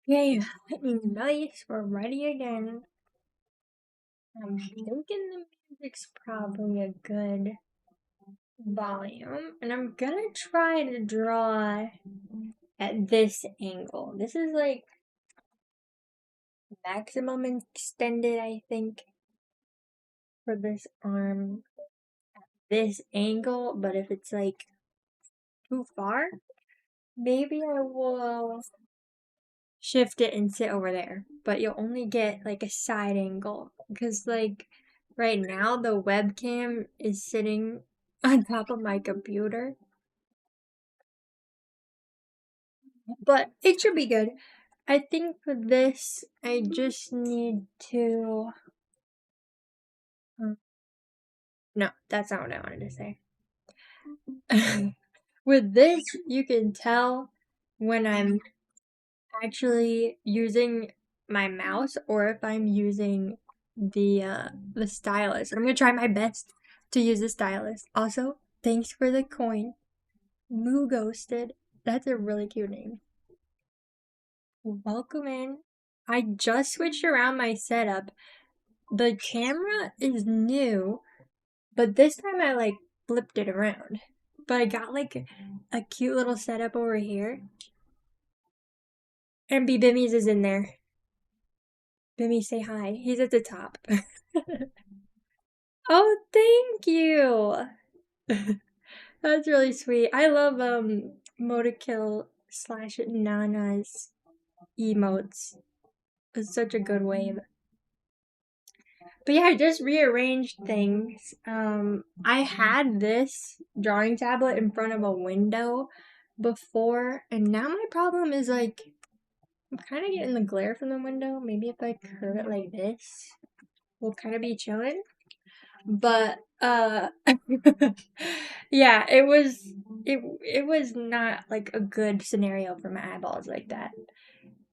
Okay, nice. We're ready again. I'm thinking the music's probably a good volume, and I'm gonna try to draw at this angle. This is like maximum extended, I think, for this arm. This angle, but if it's like too far, maybe I will shift it and sit over there. But you'll only get like a side angle because like right now the webcam is sitting on top of my computer. But it should be good. I think for this I just need to no, that's not what I wanted to say. With this, you can tell when I'm actually using my mouse or if I'm using the stylus. I'm gonna try my best to use the stylus. Also, thanks for the coin. Moo Ghosted. That's a really cute name. Welcome in. I just switched around my setup. The camera is new, but this time I like flipped it around. But I got like a cute little setup over here. And B Bimmies is in there. Bimmy, say hi. He's at the top. Oh, thank you. That's really sweet. I love Motokill slash Nana's emotes. It's such a good wave. But yeah, I just rearranged things. I had this drawing tablet in front of a window before, and now my problem is like I'm kind of getting the glare from the window. Maybe if I curve it like this, we'll kind of be chilling. But yeah, it was not like a good scenario for my eyeballs like that.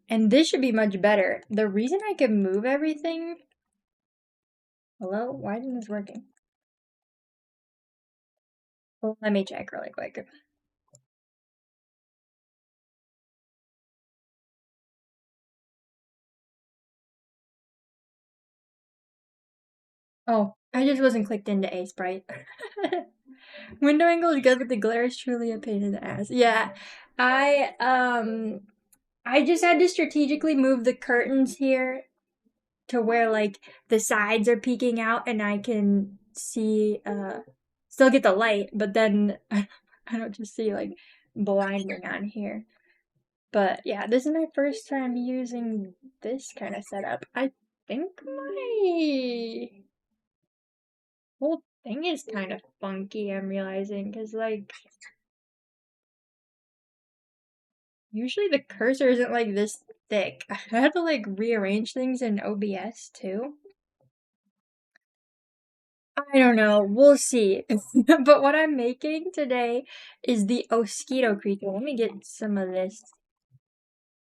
And this should be much better. The reason I can move everything. Hello? Why isn't this working? Well, let me check really quick. Oh, I just wasn't clicked into A Sprite. Window angle is good, but the glare is truly a pain in the ass. Yeah, I just had to strategically move the curtains here to where like the sides are peeking out and I can see still get the light, but then I don't just see like blinding on here. But yeah, this is my first time using this kind of setup. I think my whole thing is kind of funky, I'm realizing, because like usually the cursor isn't like this thick. I have to like rearrange things in OBS too. I don't know. We'll see. But what I'm making today is the Osquito Creature. Let me get some of this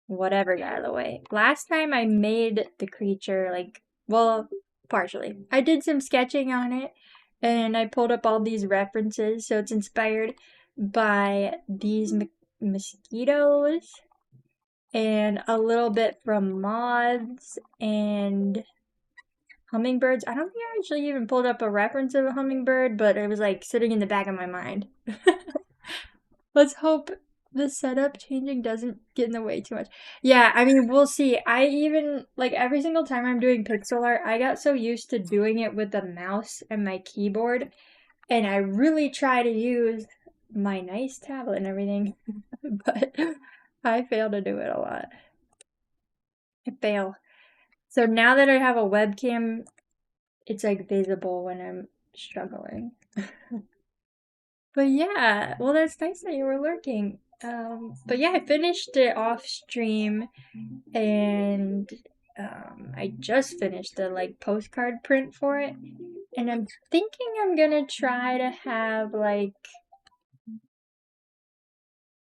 whatever out of the way. Last time I made the creature, like, well, partially. I did some sketching on it, and I pulled up all these references, so it's inspired by these mosquitoes and a little bit from moths and hummingbirds. I don't think I actually even pulled up a reference of a hummingbird, but it was like sitting in the back of my mind. Let's hope the setup changing doesn't get in the way too much. Yeah, I mean, we'll see. I even, like, every single time I'm doing pixel art, I got so used to doing it with the mouse and my keyboard, and I really try to use my nice tablet and everything, but I fail to do it a lot. I fail. So now that I have a webcam, it's like visible when I'm struggling. But yeah, well, that's nice that you were lurking. But yeah, I finished it off stream, and I just finished the like postcard print for it, and I'm thinking I'm gonna try to have like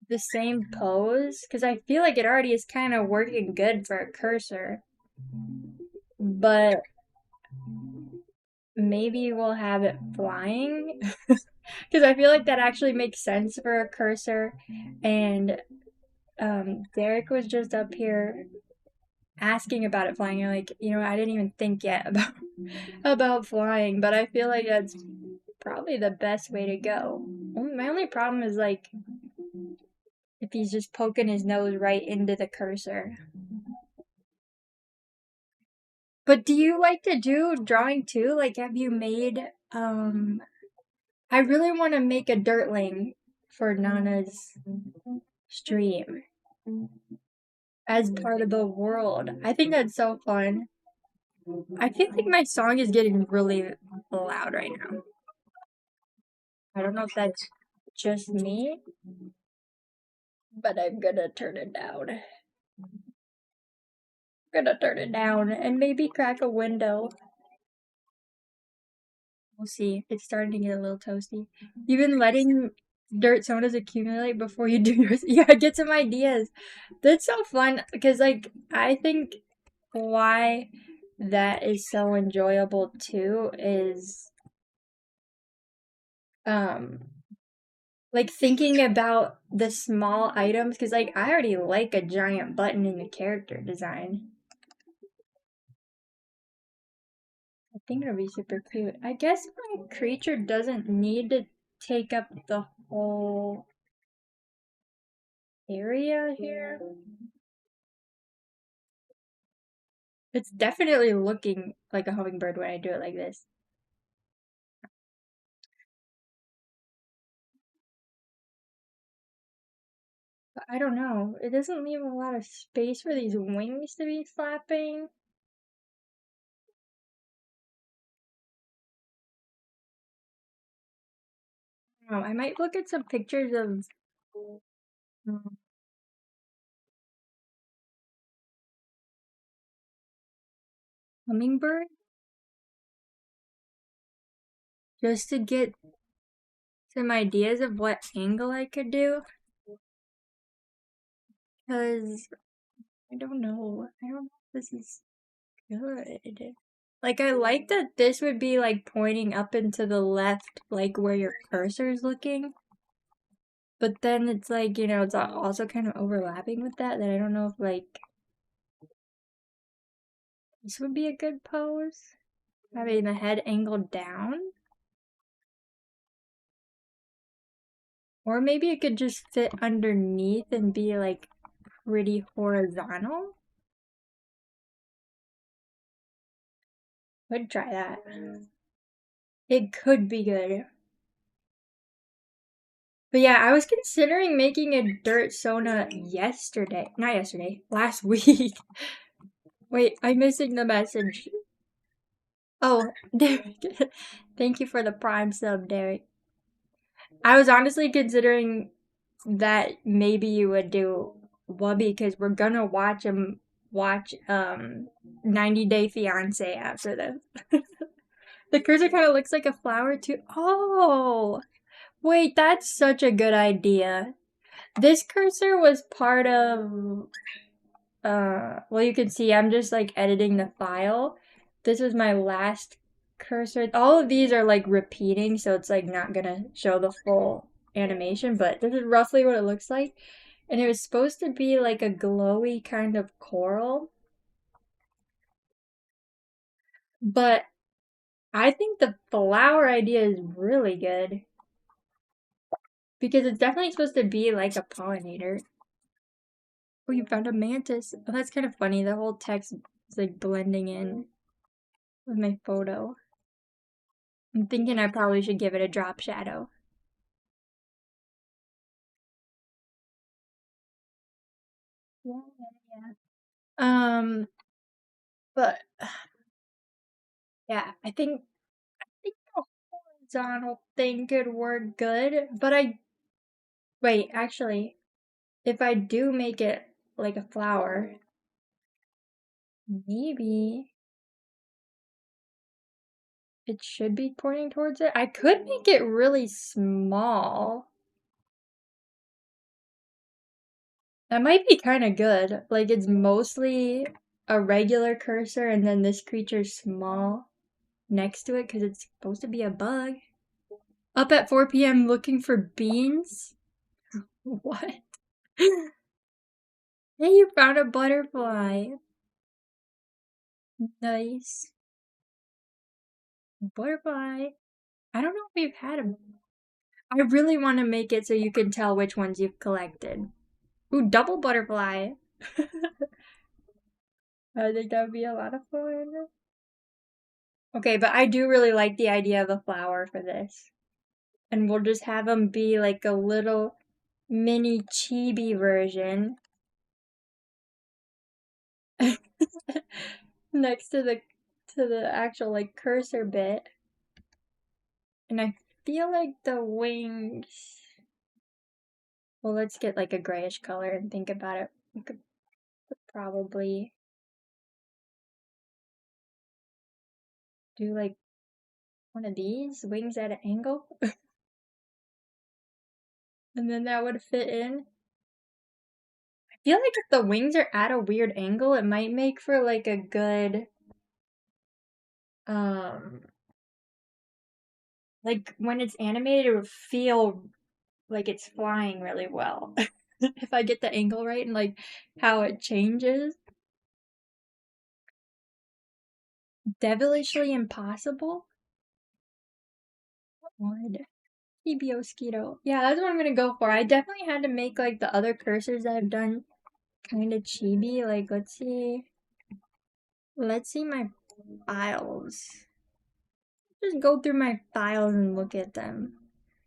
the same pose because I feel like it already is kind of working good for a cursor, but maybe we'll have it flying because I feel like that actually makes sense for a cursor. And Derek was just up here asking about it flying. You're like, I didn't even think yet about flying, but I feel like that's probably the best way to go. My only problem is like if he's just poking his nose right into the cursor. But do you like to do drawing too? Like, have you made, I really want to make a dirtling for Nana's stream as part of the world. I think that's so fun. I feel like my song is getting really loud right now. I don't know if that's just me, but I'm gonna turn it down. Gonna turn it down and maybe crack a window. We'll see. It's starting to get a little toasty. You've been letting dirt sodas accumulate before you do yours. Yeah, get some ideas. That's so fun because, like, I think why that is so enjoyable too is, um, like thinking about the small items because, like, I already like a giant button in the character design. I think it'll be super cute. I guess my creature doesn't need to take up the whole area here. It's definitely looking like a hummingbird when I do it like this. But I don't know. It doesn't leave a lot of space for these wings to be flapping. Oh, I might look at some pictures of hummingbird just to get some ideas of what angle I could do. Because I don't know. I don't know if this is good. Like, I like that this would be like pointing up and to the left, like where your cursor is looking. But then it's like, it's also kind of overlapping with that I don't know if like this would be a good pose. Having the head angled down. Or maybe it could just fit underneath and be like pretty horizontal. Would try that. It could be good. But yeah, I was considering making a dirt Sona yesterday. Not yesterday, last week. Wait, I'm missing the message. Oh, Derek. Thank you for the prime sub, Derek. I was honestly considering that maybe you would do Wubby because we're gonna watch 90 Day Fiance after this. The cursor kind of looks like a flower too. Oh, wait, that's such a good idea. This cursor was part of well, you can see I'm just like editing the file. This was my last cursor. All of these are like repeating, so it's like not gonna show the full animation, but this is roughly what it looks like. And it was supposed to be like a glowy kind of coral. But I think the flower idea is really good. Because it's definitely supposed to be like a pollinator. Oh, you found a mantis. Oh, that's kind of funny. The whole text is like blending in with my photo. I'm thinking I probably should give it a drop shadow. Yeah, yeah. But yeah, I think the horizontal thing could work good. But wait, actually, if I do make it like a flower, maybe it should be pointing towards it. I could make it really small. That might be kind of good. Like it's mostly a regular cursor and then this creature's small next to it because it's supposed to be a bug. Up at 4 p.m. looking for beans? What? Hey, you found a butterfly. Nice. Butterfly. I don't know if we've had them. I really want to make it so you can tell which ones you've collected. Ooh, double butterfly. I think that would be a lot of fun. Okay, but I do really like the idea of a flower for this. And we'll just have them be like a little mini chibi version. Next to the actual like cursor bit. And I feel like the wings. Well, let's get like a grayish color and think about it. We could probably do like one of these wings at an angle. And then that would fit in. I feel like if the wings are at a weird angle, it might make for like a good like when it's animated, it would feel like it's flying really well. If I get the angle right and like how it changes. Devilishly impossible? What? TB Osquito. Yeah, that's what I'm gonna go for. I definitely had to make like the other cursors that I've done kind of chibi. Like, let's see. Let's see my files. Just go through my files and look at them.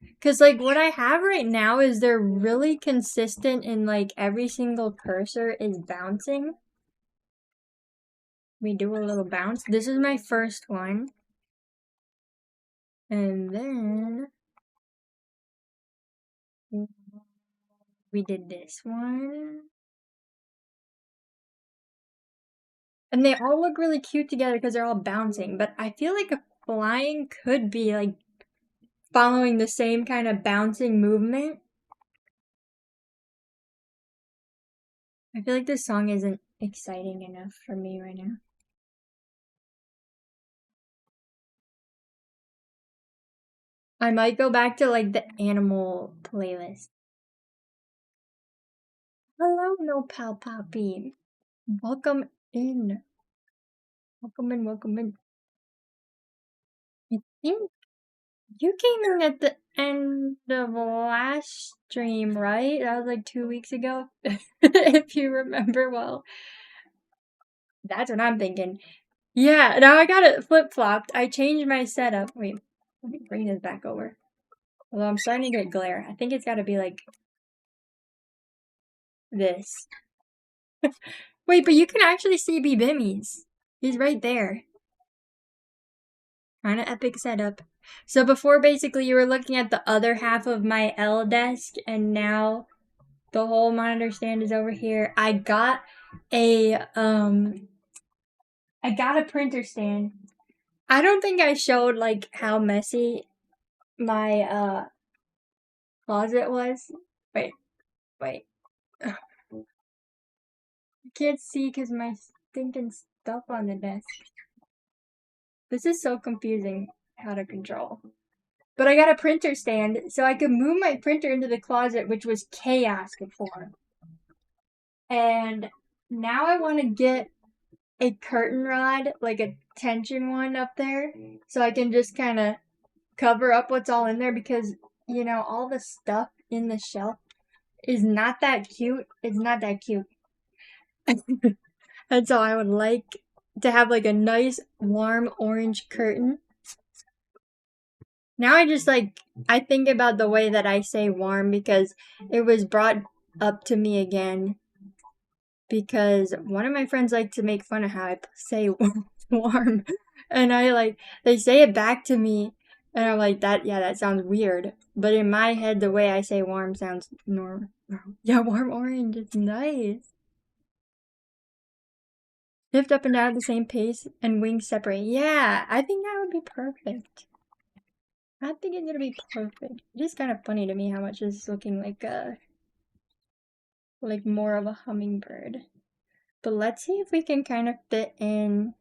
Because, like, what I have right now is they're really consistent in, like, every single cursor is bouncing. We do a little bounce. This is my first one. And then we did this one. And they all look really cute together because they're all bouncing. But I feel like a flying could be, like, following the same kind of bouncing movement. I feel like this song isn't exciting enough for me right now. I might go back to like the animal playlist. Hello, Nopal Poppy. Welcome in. Welcome in, welcome in. I think you came in at the end of last stream, right? That was like 2 weeks ago. If you remember well. That's what I'm thinking. Yeah, now I got it flip-flopped. I changed my setup. Wait, let me bring this back over. Although I'm starting to get glare. I think it's gotta be like this. Wait, but you can actually see B Bimmies. He's right there. Kind of epic setup. So before, basically, you were looking at the other half of my L desk, and now the whole monitor stand is over here. I got a printer stand. I don't think I showed like how messy my closet was. Wait, wait. I can't see because my stinking stuff on the desk. This is so confusing how to control. But I got a printer stand so I could move my printer into the closet, which was chaos before. And now I want to get a curtain rod, like a tension one up there, so I can just kind of cover up what's all in there because, you know, all the stuff in the shelf is not that cute. It's not that cute. And so I would like to have like a nice warm orange curtain. Now I think about the way that I say warm because it was brought up to me again because one of my friends liked to make fun of how I say warm. And they say it back to me and I'm like, that sounds weird. But in my head, the way I say warm sounds normal. Yeah, warm orange, it's nice. Lift up and down at the same pace and wings separate. Yeah, I think that would be perfect. I think it's gonna be perfect. It is kind of funny to me how much is looking like more of a hummingbird. But let's see if we can kind of fit in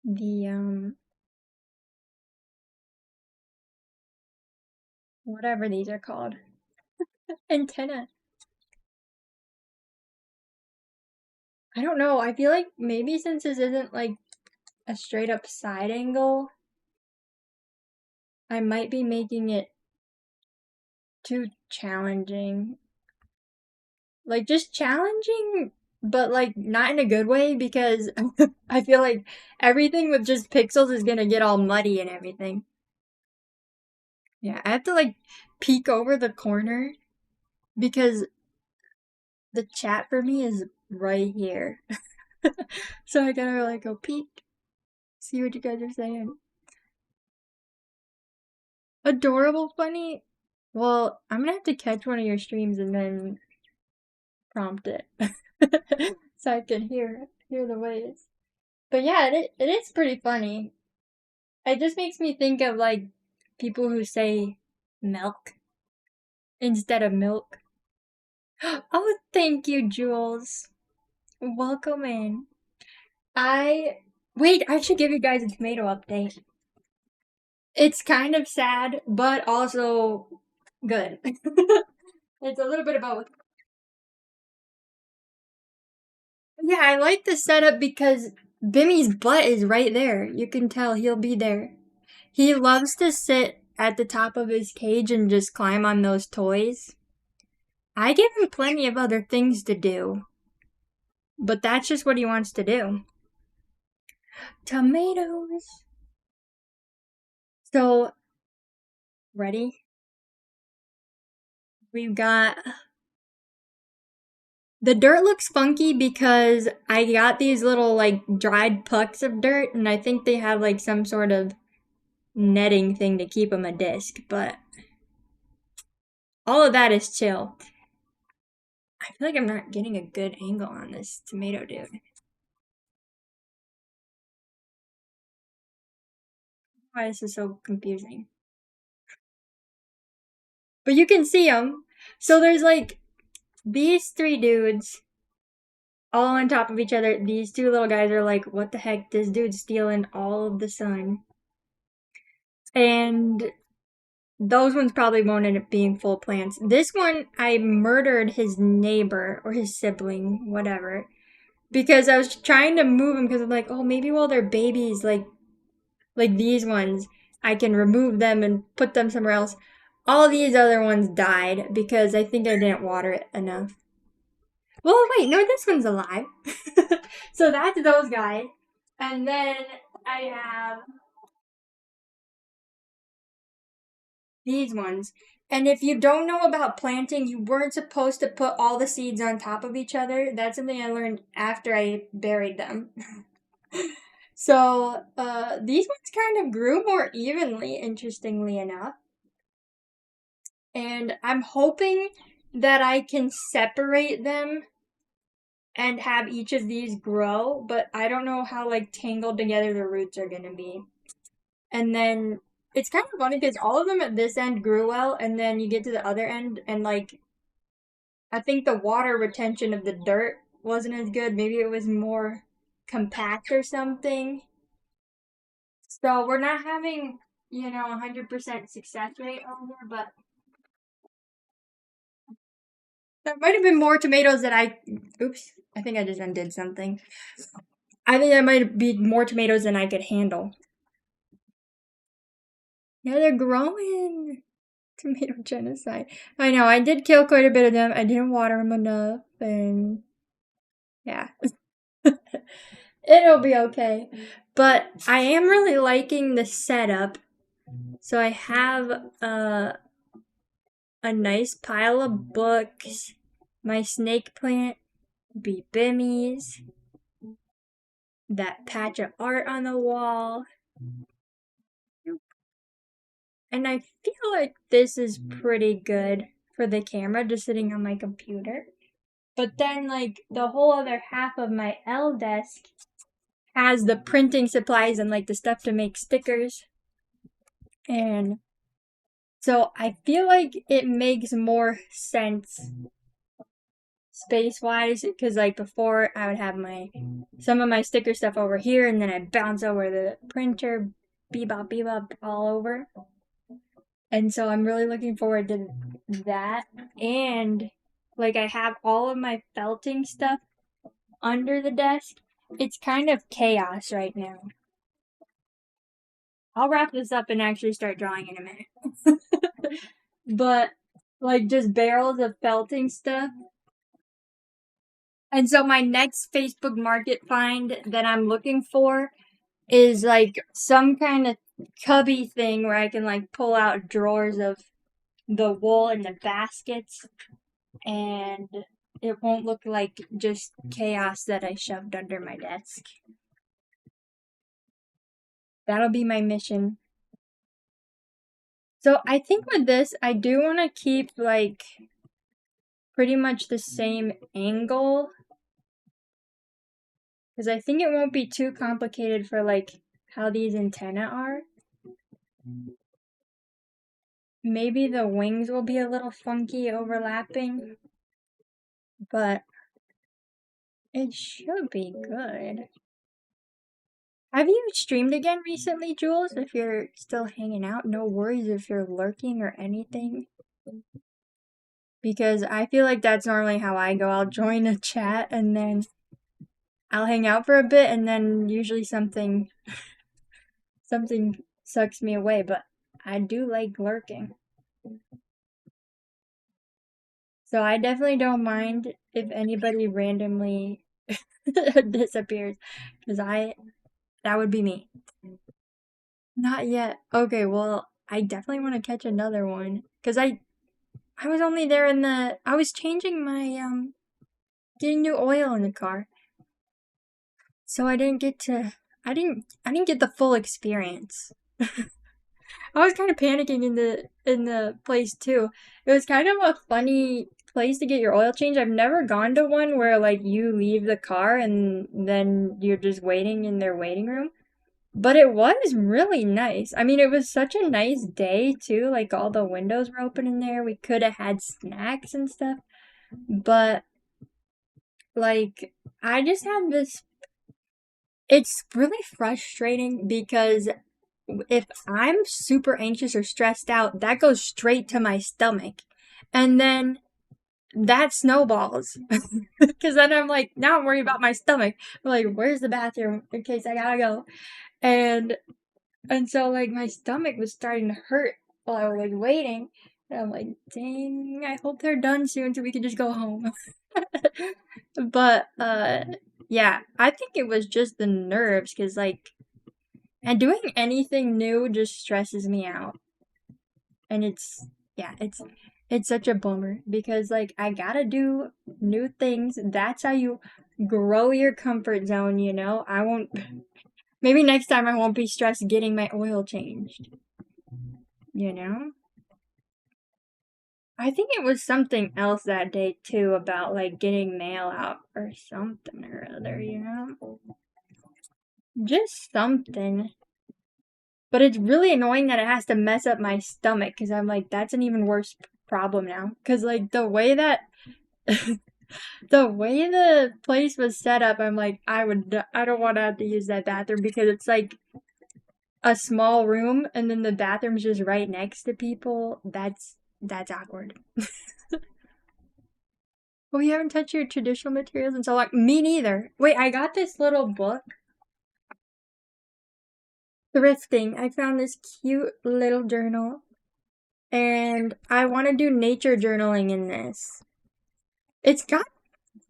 the whatever these are called. Antenna. I don't know. I feel like maybe since this isn't like a straight up side angle, I might be making it too challenging. Like just challenging, but like not in a good way because I feel like everything with just pixels is gonna get all muddy and everything. Yeah, I have to like peek over the corner because the chat for me is right here. So I gotta like go peek, see what you guys are saying. Adorable, funny. Well, I'm gonna have to catch one of your streams and then prompt it so I can hear the ways. But yeah, it is pretty funny. It just makes me think of like people who say milk instead of milk. Oh, thank you, Jules. Welcome in. I wait, I should give you guys a tomato update. It's kind of sad, but also good. It's a little bit of both. Yeah, I like the setup because Bimmy's butt is right there. You can tell he'll be there. He loves to sit at the top of his cage and just climb on those toys. I give him plenty of other things to do, but that's just what he wants to do. Tomatoes. So, ready? We've got. The dirt looks funky because I got these little like dried pucks of dirt, and I think they have like some sort of netting thing to keep them a disc, but all of that is chill. I feel like I'm not getting a good angle on this tomato dude. Why this is so confusing. But you can see them. So there's like these three dudes all on top of each other. These two little guys are like, what the heck? This dude's stealing all of the sun. And those ones probably won't end up being full plants. This one, I murdered his neighbor or his sibling, whatever, because I was trying to move them because I'm like, oh, maybe while they're babies, like these ones, I can remove them and put them somewhere else. All these other ones died because I think I didn't water it enough. Well, wait, no, this one's alive. So that's those guys. And then I have these ones. And if you don't know about planting, you weren't supposed to put all the seeds on top of each other. That's something I learned after I buried them. So, these ones kind of grew more evenly, interestingly enough. And I'm hoping that I can separate them and have each of these grow, but I don't know how like tangled together the roots are gonna be. And then it's kind of funny because all of them at this end grew well, and then you get to the other end, and like I think the water retention of the dirt wasn't as good. Maybe it was more compact or something. So we're not having, 100% success rate over, but that might have been more tomatoes that oops, I think I just undid something. I think that might be more tomatoes than I could handle. Yeah, they're growing. Tomato genocide. I know, I did kill quite a bit of them. I didn't water them enough, and yeah. It'll be okay. But I am really liking the setup. So I have a nice pile of books, my snake plant, be Bimmies, that patch of art on the wall. And I feel like this is pretty good for the camera, just sitting on my computer. But then, like, the whole other half of my L desk has the printing supplies and, like, the stuff to make stickers. And so I feel like it makes more sense space-wise, because, like, before I would have some of my sticker stuff over here, and then I'd bounce over the printer, bebop, all over. And so I'm really looking forward to that. And like I have all of my felting stuff under the desk. It's kind of chaos right now. I'll wrap this up and actually start drawing in a minute. But, like, just barrels of felting stuff. And so my next Facebook Market find that I'm looking for is, like, some kind of cubby thing where I can, like, pull out drawers of the wool and the baskets, and it won't look like just chaos that I shoved under my desk. That'll be my mission. So I think with this, I do want to keep, like, pretty much the same angle, because I think it won't be too complicated for, like, how these antennae are. Maybe the wings will be a little funky overlapping, but it should be good. Have you streamed again recently, Jules? If you're still hanging out, no worries if you're lurking or anything. Because I feel like that's normally how I go. I'll join a chat and then I'll hang out for a bit and then usually something sucks me away, but I do like lurking. So I definitely don't mind if anybody randomly disappears, because that would be me. Not yet. Okay, well, I definitely want to catch another one, because I was only there I was changing my, getting new oil in the car. So I didn't get the full experience. I was kind of panicking in the place too. It was kind of a funny place to get your oil change. I've never gone to one where, like, you leave the car and then you're just waiting in their waiting room. But it was really nice. I mean, it was such a nice day too. Like, all the windows were open in there. We could have had snacks and stuff. But, like, I just have this. It's really frustrating because if I'm super anxious or stressed out, that goes straight to my stomach. And then that snowballs. Because then I'm like, now I'm worried about my stomach. I'm like, where's the bathroom in case I gotta go? And so, like, my stomach was starting to hurt while I was, like, waiting. And I'm like, dang, I hope they're done soon so we can just go home. But, yeah, I think it was just the nerves, because, like, and doing anything new just stresses me out. And it's such a bummer, because, like, I gotta do new things. That's how you grow your comfort zone, you know? Maybe next time I won't be stressed getting my oil changed. You know? I think it was something else that day too about, like, getting mail out or something or other, you know? Just something. But it's really annoying that it has to mess up my stomach, because I'm like, that's an even worse problem now. Because, like, the way the place was set up, I'm like, I don't want to have to use that bathroom, because it's like a small room and then the bathroom's just right next to people. That's awkward. Well, you haven't touched your traditional materials in so long. Me neither. Wait, I got this little book. Thrifting. I found this cute little journal. And I want to do nature journaling in this. It's got,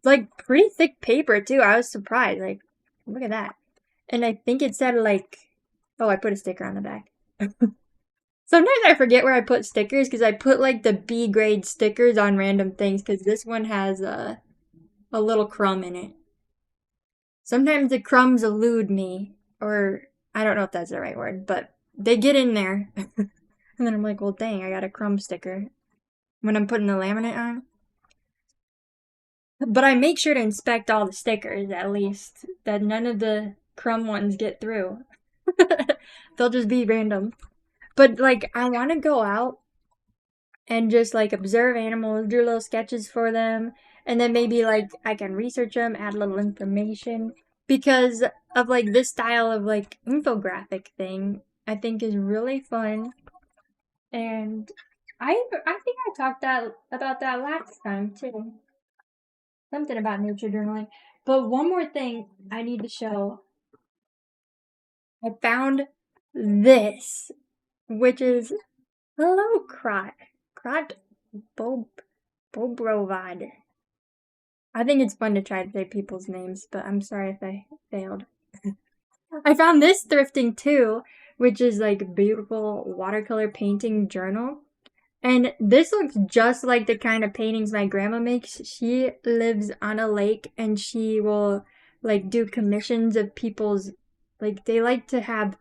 like, pretty thick paper too. I was surprised. Like, look at that. And I think it said, like, oh, I put a sticker on the back. Sometimes I forget where I put stickers, because I put, like, the B grade stickers on random things, because this one has a little crumb in it. Sometimes the crumbs elude me, or I don't know if that's the right word, but they get in there. And then I'm like, well, dang, I got a crumb sticker when I'm putting the laminate on. But I make sure to inspect all the stickers, at least, that none of the crumb ones get through. They'll just be random. But, like, I want to go out and just, like, observe animals, do little sketches for them, and then maybe, like, I can research them, add a little information, because of, like, this style of, like, infographic thing, I think is really fun. And I think I talked about that last time too. Something about nature journaling. But one more thing I need to show. I found this, which is hello Crot Bobrovad. I think it's fun to try to say people's names, but I'm sorry if I failed. I found this thrifting too, which is like a beautiful watercolor painting journal. And this looks just like the kind of paintings my grandma makes. She lives on a lake and she will like do commissions of people's, like they like to have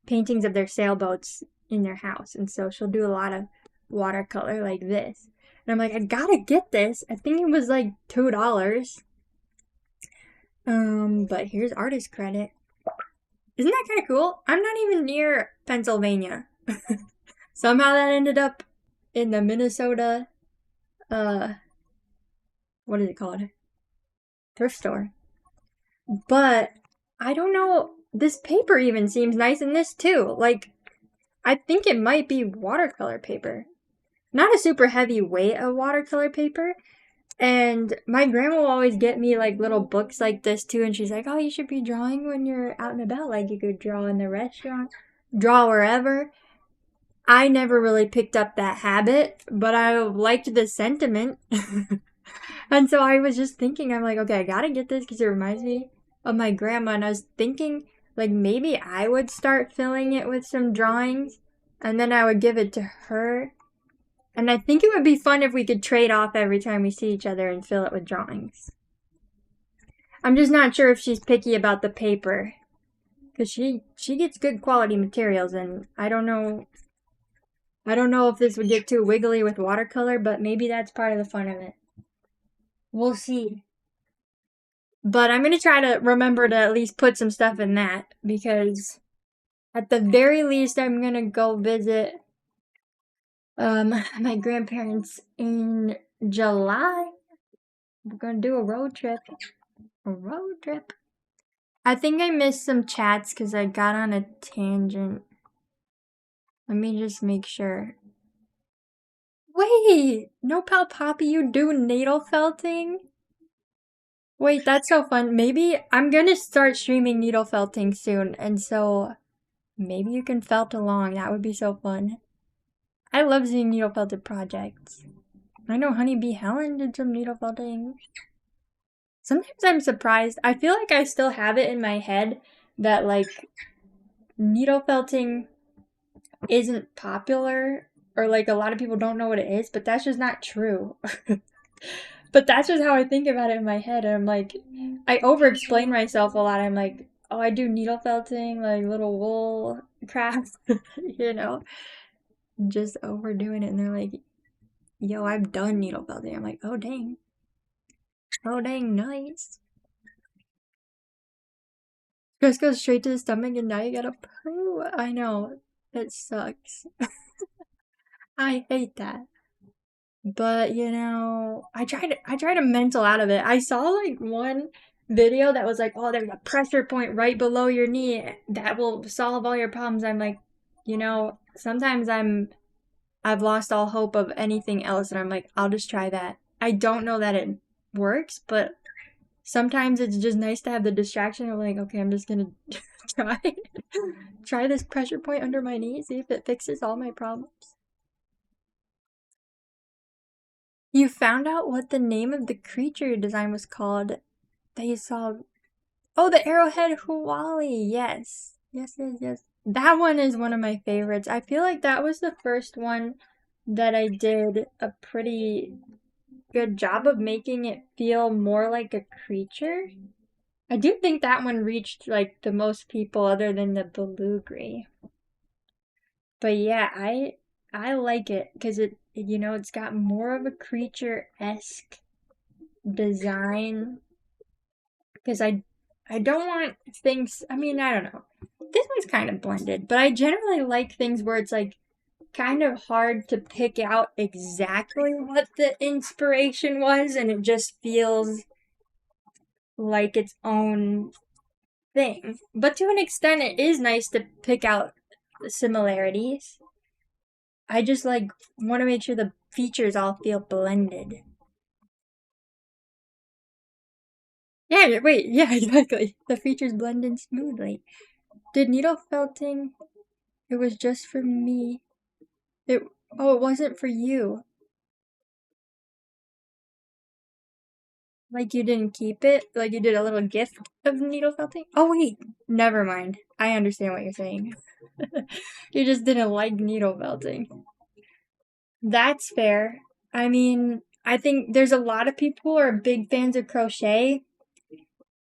paintings of their sailboats in their house. And so she'll do a lot of watercolor like this. And I'm like, I gotta get this. I think it was like $2. But here's artist credit. Isn't that kind of cool? I'm not even near Pennsylvania. Somehow that ended up in the Minnesota, what is it called? Thrift store. But I don't know. This paper even seems nice in this too. Like, I think it might be watercolor paper. Not a super heavy weight of watercolor paper. And my grandma will always get me like little books like this too. And she's like, oh, you should be drawing when you're out and about. Like, you could draw in the restaurant, draw wherever. I never really picked up that habit, but I liked the sentiment. And so I was just thinking, I'm like, okay, I gotta get this because it reminds me of my grandma. And I was thinking, like, maybe I would start filling it with some drawings and then I would give it to her. And I think it would be fun if we could trade off every time we see each other and fill it with drawings. I'm just not sure if she's picky about the paper because she gets good quality materials, and I don't know if this would get too wiggly with watercolor, but maybe that's part of the fun of it. We'll see. But I'm going to try to remember to at least put some stuff in that, because at the very least I'm going to go visit my grandparents in July. We're going to do a road trip. I think I missed some chats because I got on a tangent. Let me just make sure. Wait, no pal Poppy, you do needle felting? Wait, that's so fun. Maybe I'm gonna start streaming needle felting soon, and so maybe you can felt along. That would be so fun. I love seeing needle felted projects. I know Honeybee Helen did some needle felting. Sometimes I'm surprised. I feel like I still have it in my head that like needle felting isn't popular, or like a lot of people don't know what it is, but that's just not true. But that's just how I think about it in my head. And I'm like, I over explain myself a lot. I'm like, oh, I do needle felting, like little wool crafts, you know, just overdoing it. And they're like, yo, I've done needle felting. I'm like, oh, dang. Oh, dang, nice. Just goes straight to the stomach and now you gotta poo. I know. It sucks. I hate that. But you know, I try to mental out of it. I saw like one video that was like, oh, there's a pressure point right below your knee that will solve all your problems. I'm like, you know, sometimes I've lost all hope of anything else, and I'm like, I'll just try that. I don't know that it works, but sometimes it's just nice to have the distraction of like, okay, I'm just gonna try this pressure point under my knee, see if it fixes all my problems. You found out what the name of the creature design was called that you saw. Oh, the Arrowhead Huali. Yes. Yes. That one is one of my favorites. I feel like that was the first one that I did a pretty good job of making it feel more like a creature. I do think that one reached like the most people other than the Belugree. But yeah, I like it because it, you know, it's got more of a creature-esque design. Because I don't want things, I mean, I don't know. This one's kind of blended, but I generally like things where it's like kind of hard to pick out exactly what the inspiration was, and it just feels like its own thing. But to an extent, it is nice to pick out the similarities. I just like want to make sure the features all feel blended. Yeah, wait, yeah, exactly. The features blend in smoothly. Did needle felting? It was just for me. It Oh, it wasn't for you. Like you didn't keep it? Like you did a little gift of needle felting? Oh wait, never mind. I understand what you're saying. You just didn't like needle felting. That's fair. I mean, I think there's a lot of people who are big fans of crochet,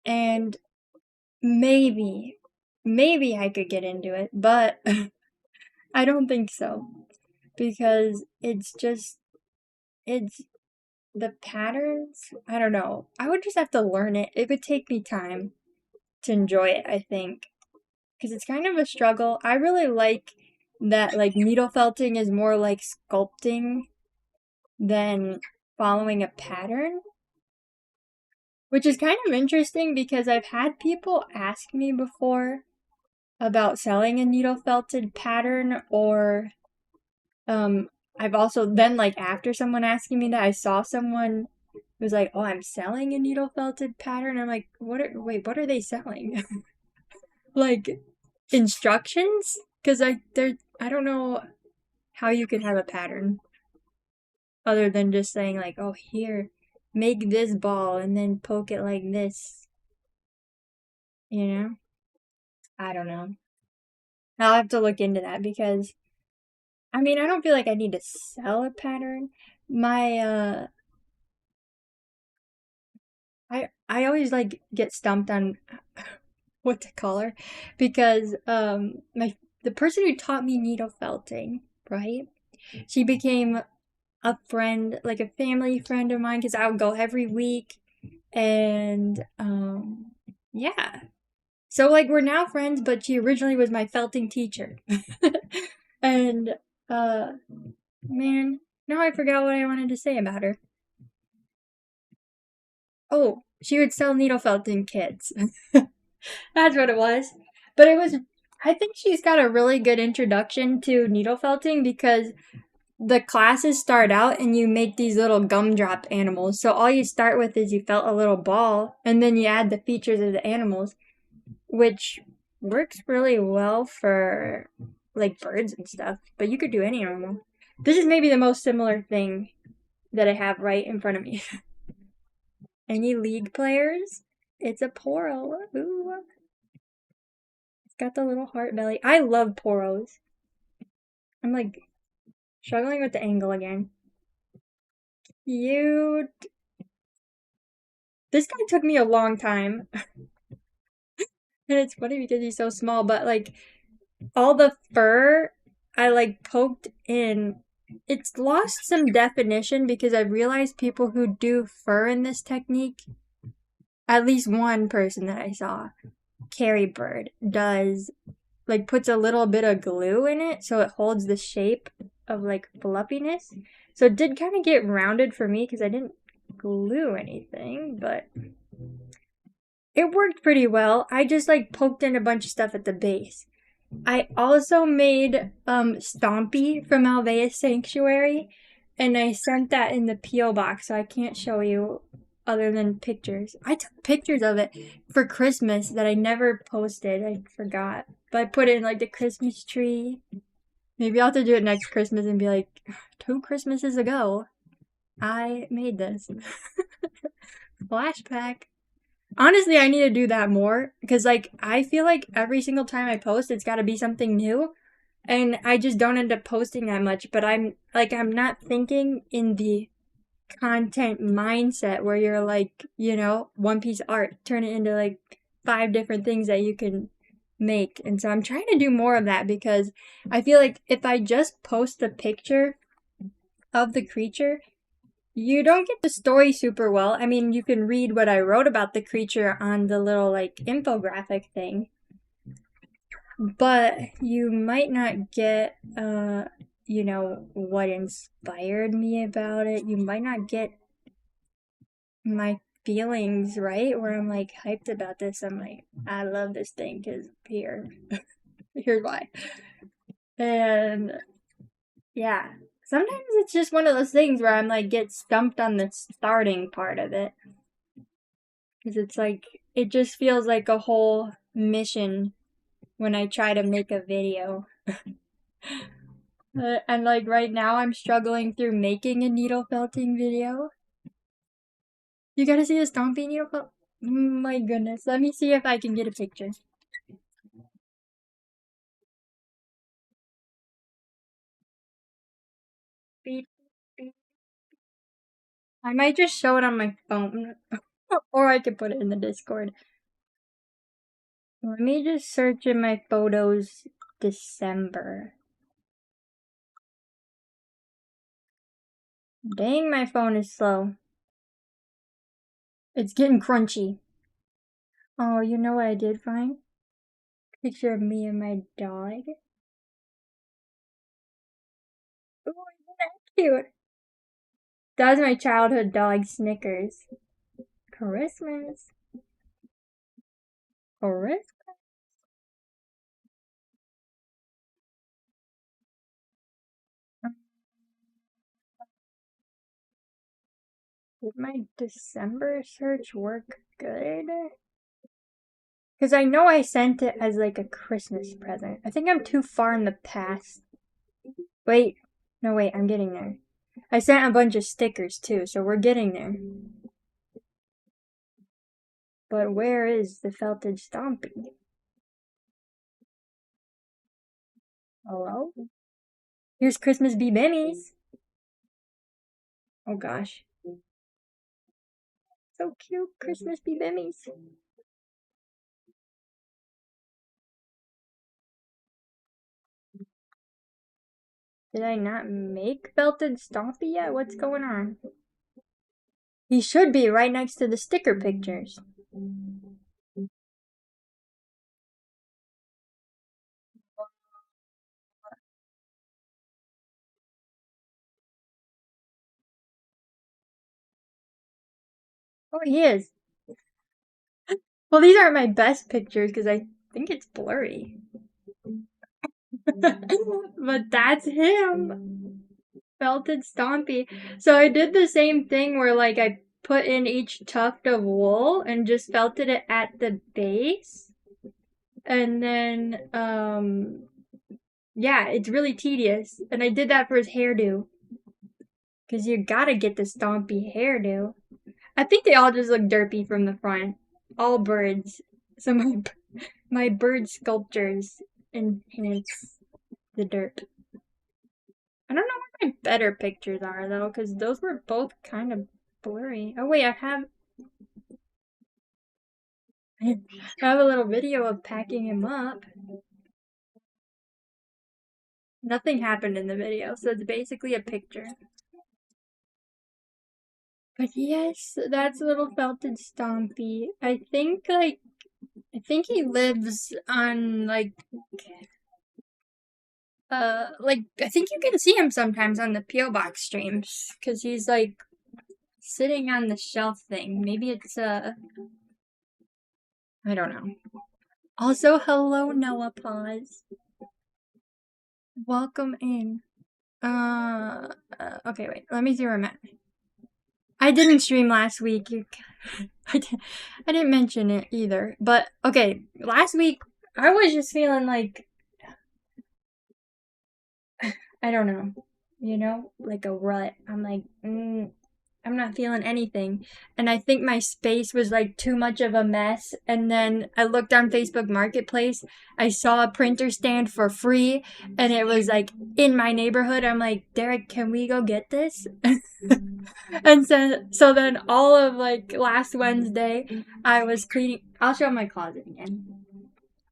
and maybe I could get into it, but I don't think so because it's the patterns. I don't know. I would just have to learn it. It would take me time to enjoy it, I think, because it's kind of a struggle. I really like that like needle felting is more like sculpting than following a pattern, which is kind of interesting because I've had people ask me before about selling a needle felted pattern, or um I've also then like after someone asking me that, I saw someone who was like, "Oh, I'm selling a needle felted pattern." I'm like, what are they selling?" Like instructions? Because I don't know how you could have a pattern other than just saying like, "Oh, here, make this ball and then poke it like this." You know? I don't know. I'll have to look into that because I mean, I don't feel like I need to sell a pattern. My I always like get stumped on what to call her because my the person who taught me needle felting, right? She became a friend, like a family friend of mine, because I would go every week, and yeah. So like we're now friends, but she originally was my felting teacher, and uh man, now I forgot what I wanted to say about her. Oh, she would sell needle felting kits. That's what it was. But it was, I think she's got a really good introduction to needle felting because the classes start out and you make these little gumdrop animals. So all you start with is you felt a little ball and then you add the features of the animals, which works really well for like birds and stuff. But you could do any animal. This is maybe the most similar thing that I have right in front of me. Any League players? It's a Poro. Ooh. It's got the little heart belly. I love Poros. I'm like struggling with the angle again. Cute. This guy took me a long time. And it's funny because he's so small, but like all the fur I like poked in. It's lost some definition because I've realized people who do fur in this technique, at least one person that I saw, Carrie Bird, does like puts a little bit of glue in it so it holds the shape of like fluffiness. So it did kind of get rounded for me because I didn't glue anything, but it worked pretty well. I just like poked in a bunch of stuff at the base. I also made Stompy from Alveus Sanctuary, and I sent that in the P.O. box, so I can't show you other than pictures. I took pictures of it for Christmas that I never posted. I forgot. But I put it in like the Christmas tree. Maybe I'll have to do it next Christmas and be like, 2 Christmases ago, I made this. Flashback. Honestly, I need to do that more because, like, I feel like every single time I post, it's got to be something new, and I just don't end up posting that much. But I'm not thinking in the content mindset where you're like, one piece of art, turn it into like 5 different things that you can make. And so I'm trying to do more of that because I feel like if I just post a picture of the creature, you don't get the story super well. I mean, you can read what I wrote about the creature on the little like infographic thing, but you might not get what inspired me about it. You might not get my feelings, right? Where I'm like hyped about this. I'm like, I love this thing because here's why. And yeah, sometimes it's just one of those things where I'm like get stumped on the starting part of it. Because it's like, it just feels like a whole mission when I try to make a video. And like right now I'm struggling through making a needle felting video. You gotta see the stompy needle felt. My goodness. Let me see if I can get a picture. Beep, beep. I might just show it on my phone. Or I could put it in the Discord. Let me just search in my photos December. Dang, my phone is slow. It's getting crunchy. Oh, you know what I did find? Picture of me and my dog. Oh, isn't that cute? That was my childhood dog, Snickers. Christmas. Christmas. Did my December search work good? Because I know I sent it as like a Christmas present. I think I'm too far in the past. Wait. No, wait, I'm getting there. I sent a bunch of stickers too, so we're getting there. But where is the felted stompy? Hello? Here's Christmas Bee Bennies. Oh gosh. So cute, Christmas Bee Bennies. Did I not make felted stompy yet? What's going on? He should be right next to the sticker pictures. Oh, he is. Well, these aren't my best pictures because I think it's blurry. But that's him. Felted stompy. So I did the same thing where like I put in each tuft of wool and just felted it at the base. And then yeah, it's really tedious. And I did that for his hairdo. Cause you gotta get the stompy hairdo. I think they all just look derpy from the front. All birds. So my bird sculptures enhance the derp. I don't know where my better pictures are though, because those were both kind of blurry. Oh wait, I have a little video of packing him up. Nothing happened in the video, so it's basically a picture. But yes, that's a little felted stompy. I think he lives on like I think you can see him sometimes on the P.O. Box streams because he's like sitting on the shelf thing. Maybe it's I don't know. Also, hello Noah Pause. Welcome in. Okay, wait. Let me see where I'm at. I didn't stream last week. I didn't mention it either. But okay, last week I was just feeling like I don't know, like a rut. I'm like, I'm not feeling anything. And I think my space was like too much of a mess. And then I looked on Facebook Marketplace. I saw a printer stand for free and it was like in my neighborhood. I'm like, Derek, can we go get this? And so then all of like last Wednesday, I was cleaning. I'll show my closet again.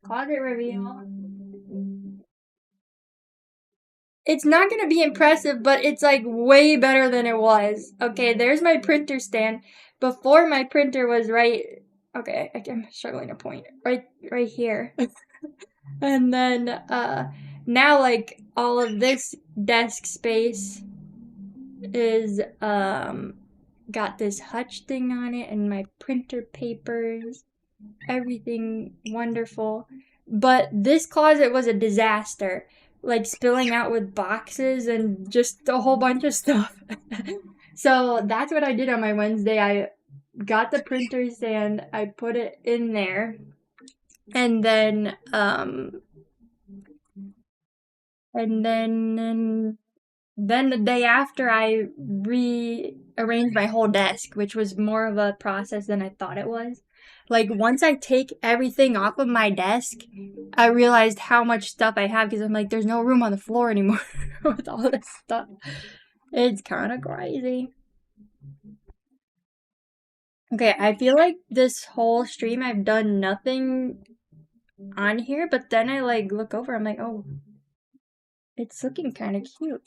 Closet reveal. It's not going to be impressive, but it's like way better than it was. Okay, there's my printer stand. Before my printer was right, okay, I'm struggling to point. Right here. And then now like all of this desk space is got this hutch thing on it and my printer papers, everything wonderful. But this closet was a disaster. Like spilling out with boxes and just a whole bunch of stuff. So that's what I did on my Wednesday. got the printer stand, I put it in there, and then the day after I rearranged my whole desk, which was more of a process than I thought it was. Like, once I take everything off of my desk, I realized how much stuff I have, because I'm like, there's no room on the floor anymore with all this stuff. It's kind of crazy. Okay, I feel like this whole stream I've done nothing on here, but then I like look over, I'm like, oh, it's looking kind of cute.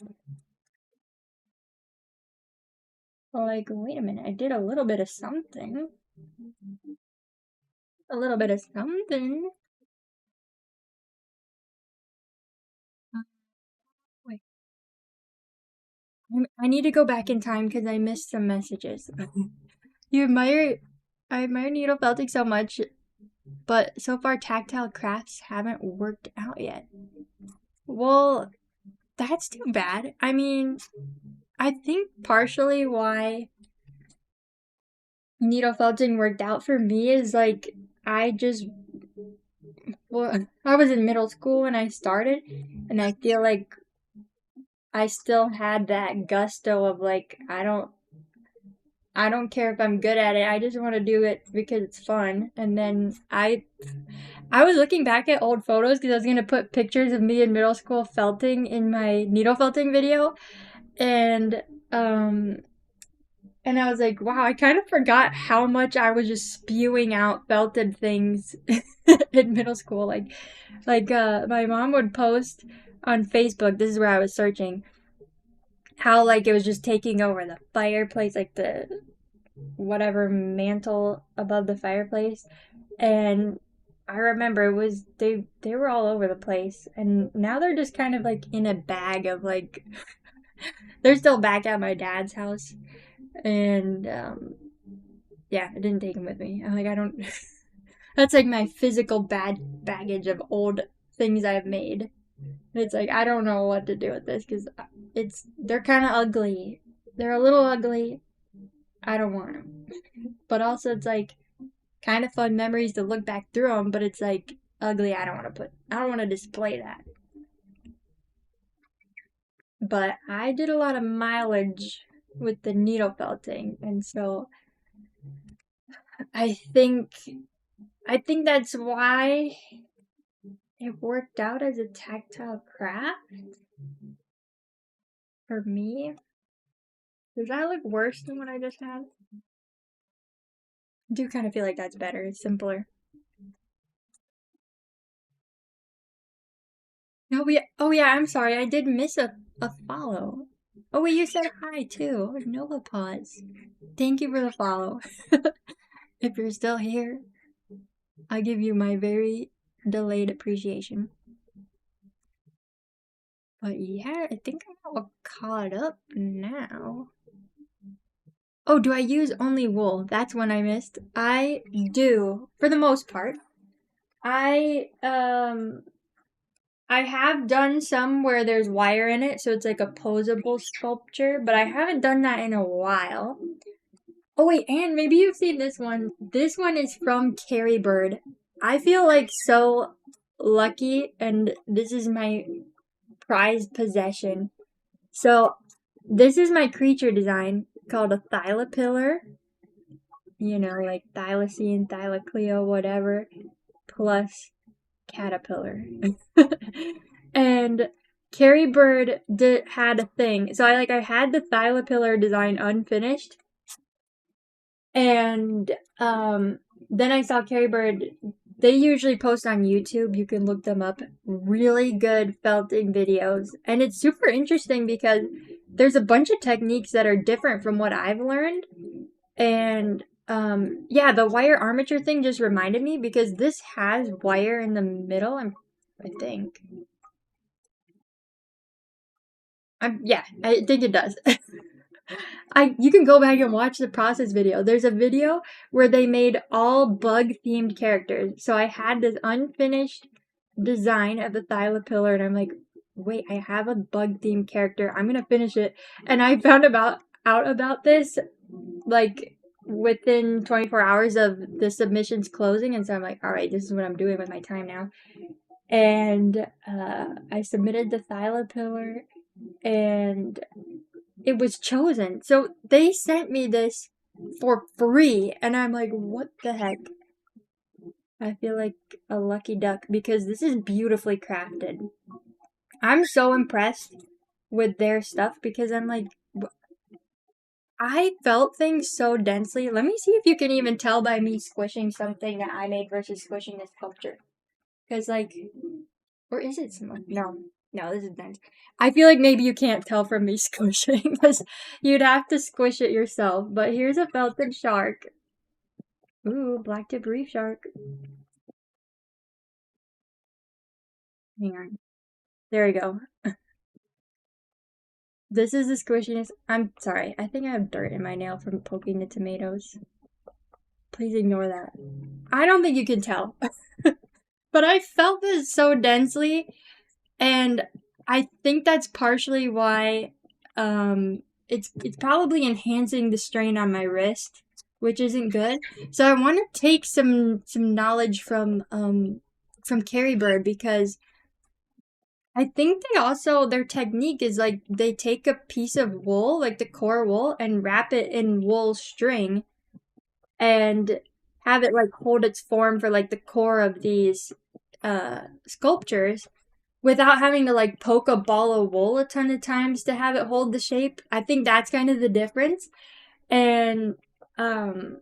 Like, wait a minute, I did a little bit of something. A little bit of something. Wait. I need to go back in time because I missed some messages. I admire needle felting so much, but so far tactile crafts haven't worked out yet. Well, that's too bad. I mean, I think partially why needle felting worked out for me is like I was in middle school when I started, and I feel like I still had that gusto of like I don't care if I'm good at it. I just want to do it because it's fun. And then I was looking back at old photos because I was going to put pictures of me in middle school felting in my needle felting video. And I was like, wow, I kind of forgot how much I was just spewing out felted things in middle school. Like my mom would post on Facebook, this is where I was searching, how like it was just taking over the fireplace, like the whatever mantle above the fireplace. And I remember it was they were all over the place, and now they're just kind of like in a bag of like they're still back at my dad's house. And yeah, I didn't take them with me. I'm like, I don't that's like my physical baggage of old things I've made. It's like I don't know what to do with this because they're kind of ugly. They're a little ugly. I don't want them. But also it's like kind of fun memories to look back through them, but it's like ugly. I don't want to display that. But I did a lot of mileage with the needle felting, and so I think that's why it worked out as a tactile craft for me. Does that look worse than what I just had? I do kind of feel like that's better. It's simpler. Oh yeah, I'm sorry. I did miss a follow. Oh wait, you said hi too. Nova Pause. Thank you for the follow. If you're still here, I give you my very delayed appreciation. But yeah, I think I'm all caught up now. Oh, do I use only wool? That's one I missed. I do, for the most part. I have done some where there's wire in it, so it's like a posable sculpture, but I haven't done that in a while. Oh wait, and maybe you've seen this one. This one is from Carrie Bird. I feel like so lucky, and this is my prized possession. So this is my creature design called a thylapillar. You know, like thylacine, thylacleo, whatever, plus caterpillar. And Carrie Bird had a thing. So I had the thylapillar design unfinished. And then I saw Carrie Bird. They usually post on YouTube. You can look them up. Really good felting videos. And it's super interesting because there's a bunch of techniques that are different from what I've learned. And yeah, the wire armature thing just reminded me because this has wire in the middle, I think. Yeah, I think it does. You can go back and watch the process video. There's a video where they made all bug themed characters. So I had this unfinished design of the thylapillar, and I'm like, wait, I have a bug themed character. I'm gonna finish it. And I found out about this like within 24 hours of the submissions closing, and so I'm like, all right, this is what I'm doing with my time now. And I submitted the Thylapillar, and it was chosen. So they sent me this for free, and I'm like, what the heck? I feel like a lucky duck because this is beautifully crafted. I'm so impressed with their stuff because I'm like, I felt things so densely. Let me see if you can even tell by me squishing something that I made versus squishing this sculpture. Because, like, or is it small? No, no, this is dense. I feel like maybe you can't tell from me squishing because you'd have to squish it yourself. But here's a felted shark. Ooh, black tip reef shark. Hang on. There we go. This is the squishiness. I'm sorry. I think I have dirt in my nail from poking the tomatoes. Please ignore that. I don't think you can tell. But I felt this so densely, and I think that's partially why it's probably enhancing the strain on my wrist, which isn't good. So I want to take some knowledge from Carrie Bird because I think they also their technique is like they take a piece of wool, like the core wool, and wrap it in wool string and have it like hold its form for like the core of these sculptures without having to like poke a ball of wool a ton of times to have it hold the shape. I think that's kind of the difference. And um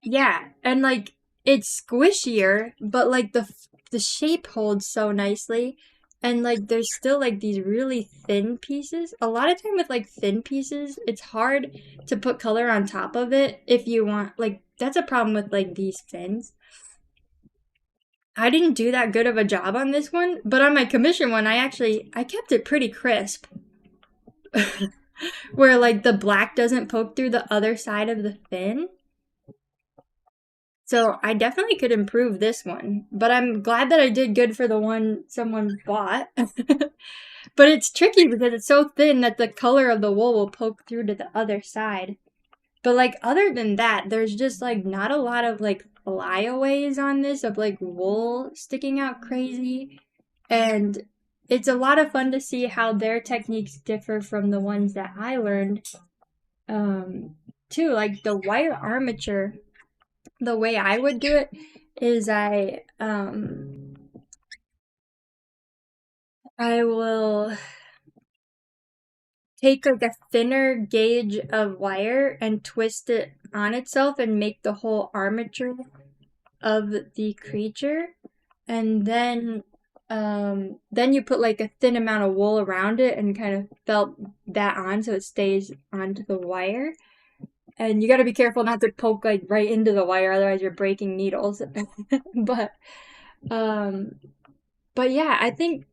yeah, and like it's squishier, but like the shape holds so nicely. And like there's still like these really thin pieces. A lot of time with like thin pieces, it's hard to put color on top of it if you want like that's a problem with like these fins. I didn't do that good of a job on this one, but on my commission one, I kept it pretty crisp. Where like the black doesn't poke through the other side of the fin. So I definitely could improve this one, but I'm glad that I did good for the one someone bought. But it's tricky because it's so thin that the color of the wool will poke through to the other side. But like other than that, there's just like not a lot of like flyaways on this of like wool sticking out crazy. And it's a lot of fun to see how their techniques differ from the ones that I learned. Too, like the wire armature, the way I would do it is I will take like a thinner gauge of wire and twist it on itself and make the whole armature of the creature, and then you put like a thin amount of wool around it and kind of felt that on so it stays onto the wire. And you got to be careful not to poke like right into the wire, otherwise you're breaking needles. but um but yeah, I think,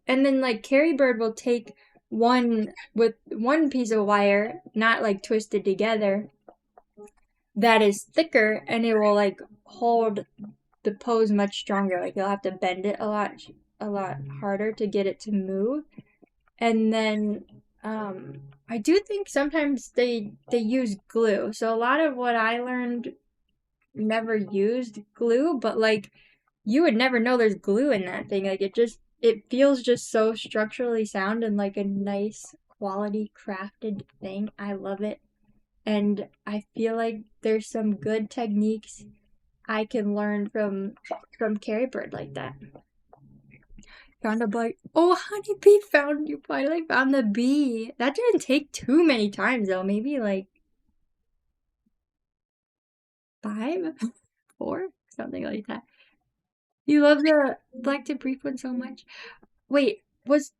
and then like Carrie Bird will take one piece of wire, not like twisted together, that is thicker, and it will like hold the pose much stronger. Like you'll have to bend it a lot harder to get it to move. And then I do think sometimes they use glue. So a lot of what I learned never used glue, but like you would never know there's glue in that thing. Like it feels just so structurally sound and like a nice quality crafted thing. I love it. And I feel like there's some good techniques I can learn from Carrie Bird like that. Found a bite. Oh, honeybee found you finally found the bee. That didn't take too many times though. Maybe like 5, 4, something like that. You love the black tip brief one so much. Wait, was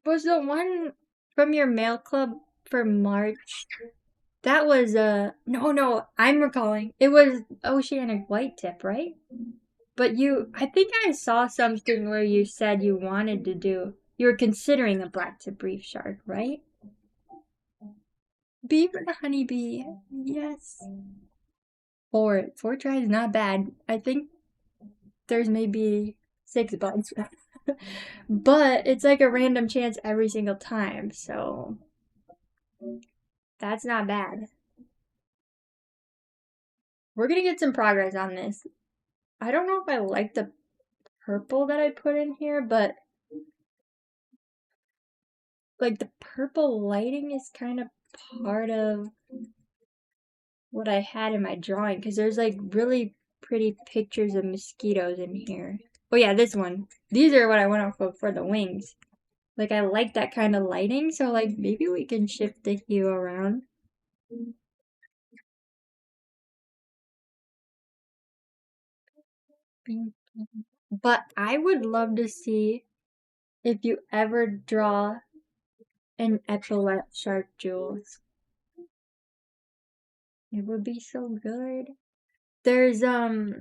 the one from your mail club for March? That was no, I'm recalling. It was oceanic white tip, right? But I think I saw something where you said you wanted to do, you were considering a black tip reef shark, right? Bee for the honeybee. Yes. Four tries, not bad. I think there's maybe 6 bugs. But it's like a random chance every single time, so that's not bad. we're gonna get some progress on this. I don't know if I like the purple that I put in here, but like the purple lighting is kind of part of what I had in my drawing because there's like really pretty pictures of mosquitoes in here. Oh yeah, this one. These are what I went off of for the wings. Like I like that kind of lighting, so like maybe we can shift the hue around. But I would love to see if you ever draw an epaulette shark, Jules. It would be so good. There's oh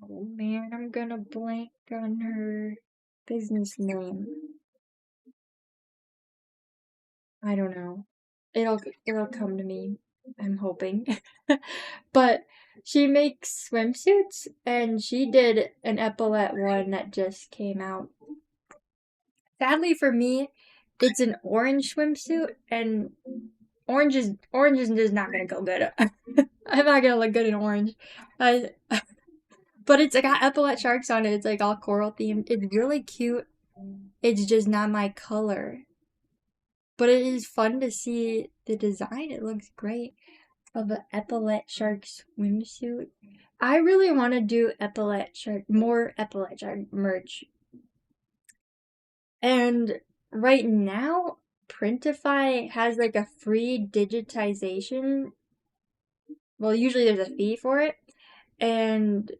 man, I'm gonna blank on her business name. I don't know. It'll come to me. I'm hoping. But she makes swimsuits and she did an epaulette one that just came out. Sadly for me, it's an orange swimsuit and orange is just not gonna go good. I'm not gonna look good in orange. I, but it's got epaulette sharks on it. It's like all coral themed. It's really cute. It's just not my color. But it is fun to see the design. It looks great. Of an epaulette shark swimsuit. I really want to do more epaulette shark merch. And right now, Printify has like a free digitization. Well, usually there's a fee for it. And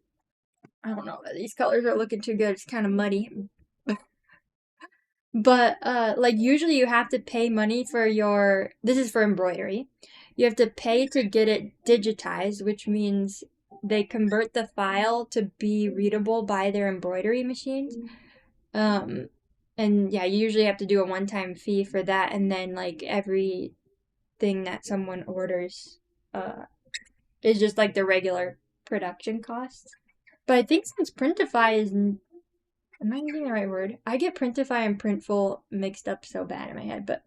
I don't know, these colors are looking too good. It's kind of muddy. But like usually you have to pay money for this is for embroidery. You have to pay to get it digitized, which means they convert the file to be readable by their embroidery machines. And yeah, you usually have to do a one-time fee for that, and then like everything that someone orders is just like the regular production costs. But I think since Printify is am I using the right word? I get Printify and Printful mixed up so bad in my head, but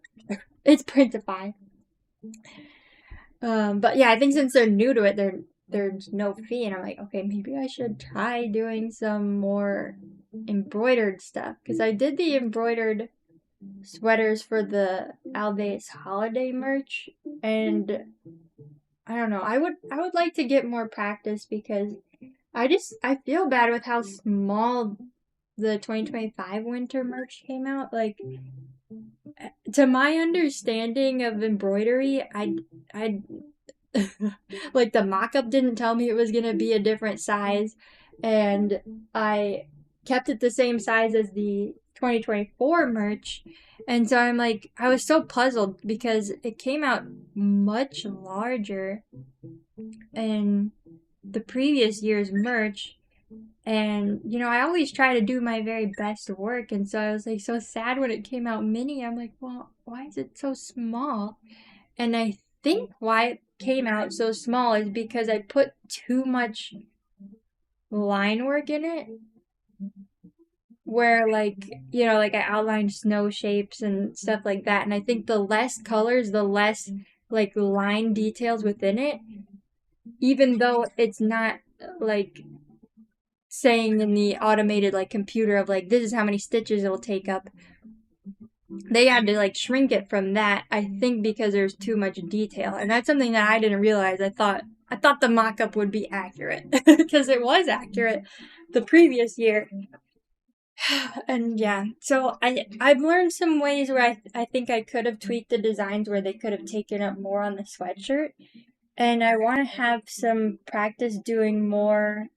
it's Printify. But yeah, I think since they're new to it, there's no fee, and I'm like, okay, maybe I should try doing some more embroidered stuff because I did the embroidered sweaters for the Aldeus holiday merch, and I don't know. I would like to get more practice because I feel bad with how small the 2025 winter merch came out. Like to my understanding of embroidery, I like the mock-up didn't tell me it was gonna be a different size, and I kept it the same size as the 2024 merch. And so I'm like, I was so puzzled because it came out much larger in the previous year's merch. And, you know, I always try to do my very best work. And so I was like so sad when it came out mini. I'm like, well, why is it so small? And I think why it came out so small is because I put too much line work in it. Where, like, you know, like I outlined snow shapes and stuff like that. And I think the less colors, the less, like, line details within it. Even though it's not, like, saying in the automated like computer of like this is how many stitches it'll take up, they had to like shrink it from that, I think, because there's too much detail. And that's something that I didn't realize. I thought the mock-up would be accurate because it was accurate the previous year. And yeah, so I've learned some ways where I think I could have tweaked the designs where they could have taken up more on the sweatshirt, and I want to have some practice doing more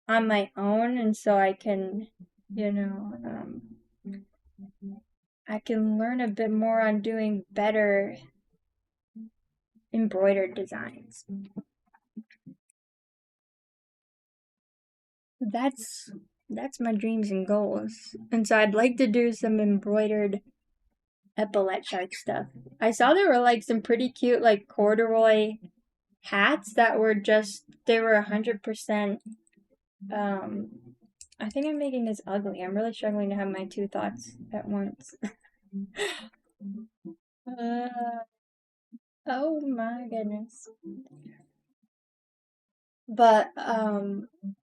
on my own, and so I can, you know, I can learn a bit more on doing better embroidered designs. That's that's my dreams and goals. And so I'd like to do some embroidered epaulette shark stuff. I saw there were like some pretty cute like corduroy hats that were they were 100%. I think I'm making this ugly. I'm really struggling to have my two thoughts at once. uh, oh my goodness. but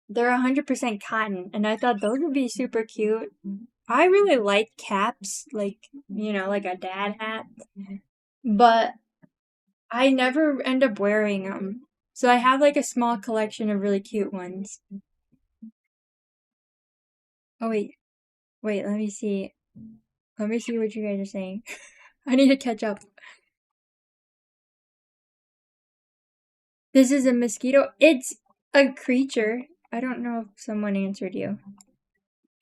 they're 100% cotton, and I thought those would be super cute. I really like caps, like, like a dad hat, but I never end up wearing them. So I have like a small collection of really cute ones. Oh wait, let me see. Let me see what you guys are saying. I need to catch up. This is a mosquito. It's a creature. I don't know if someone answered you.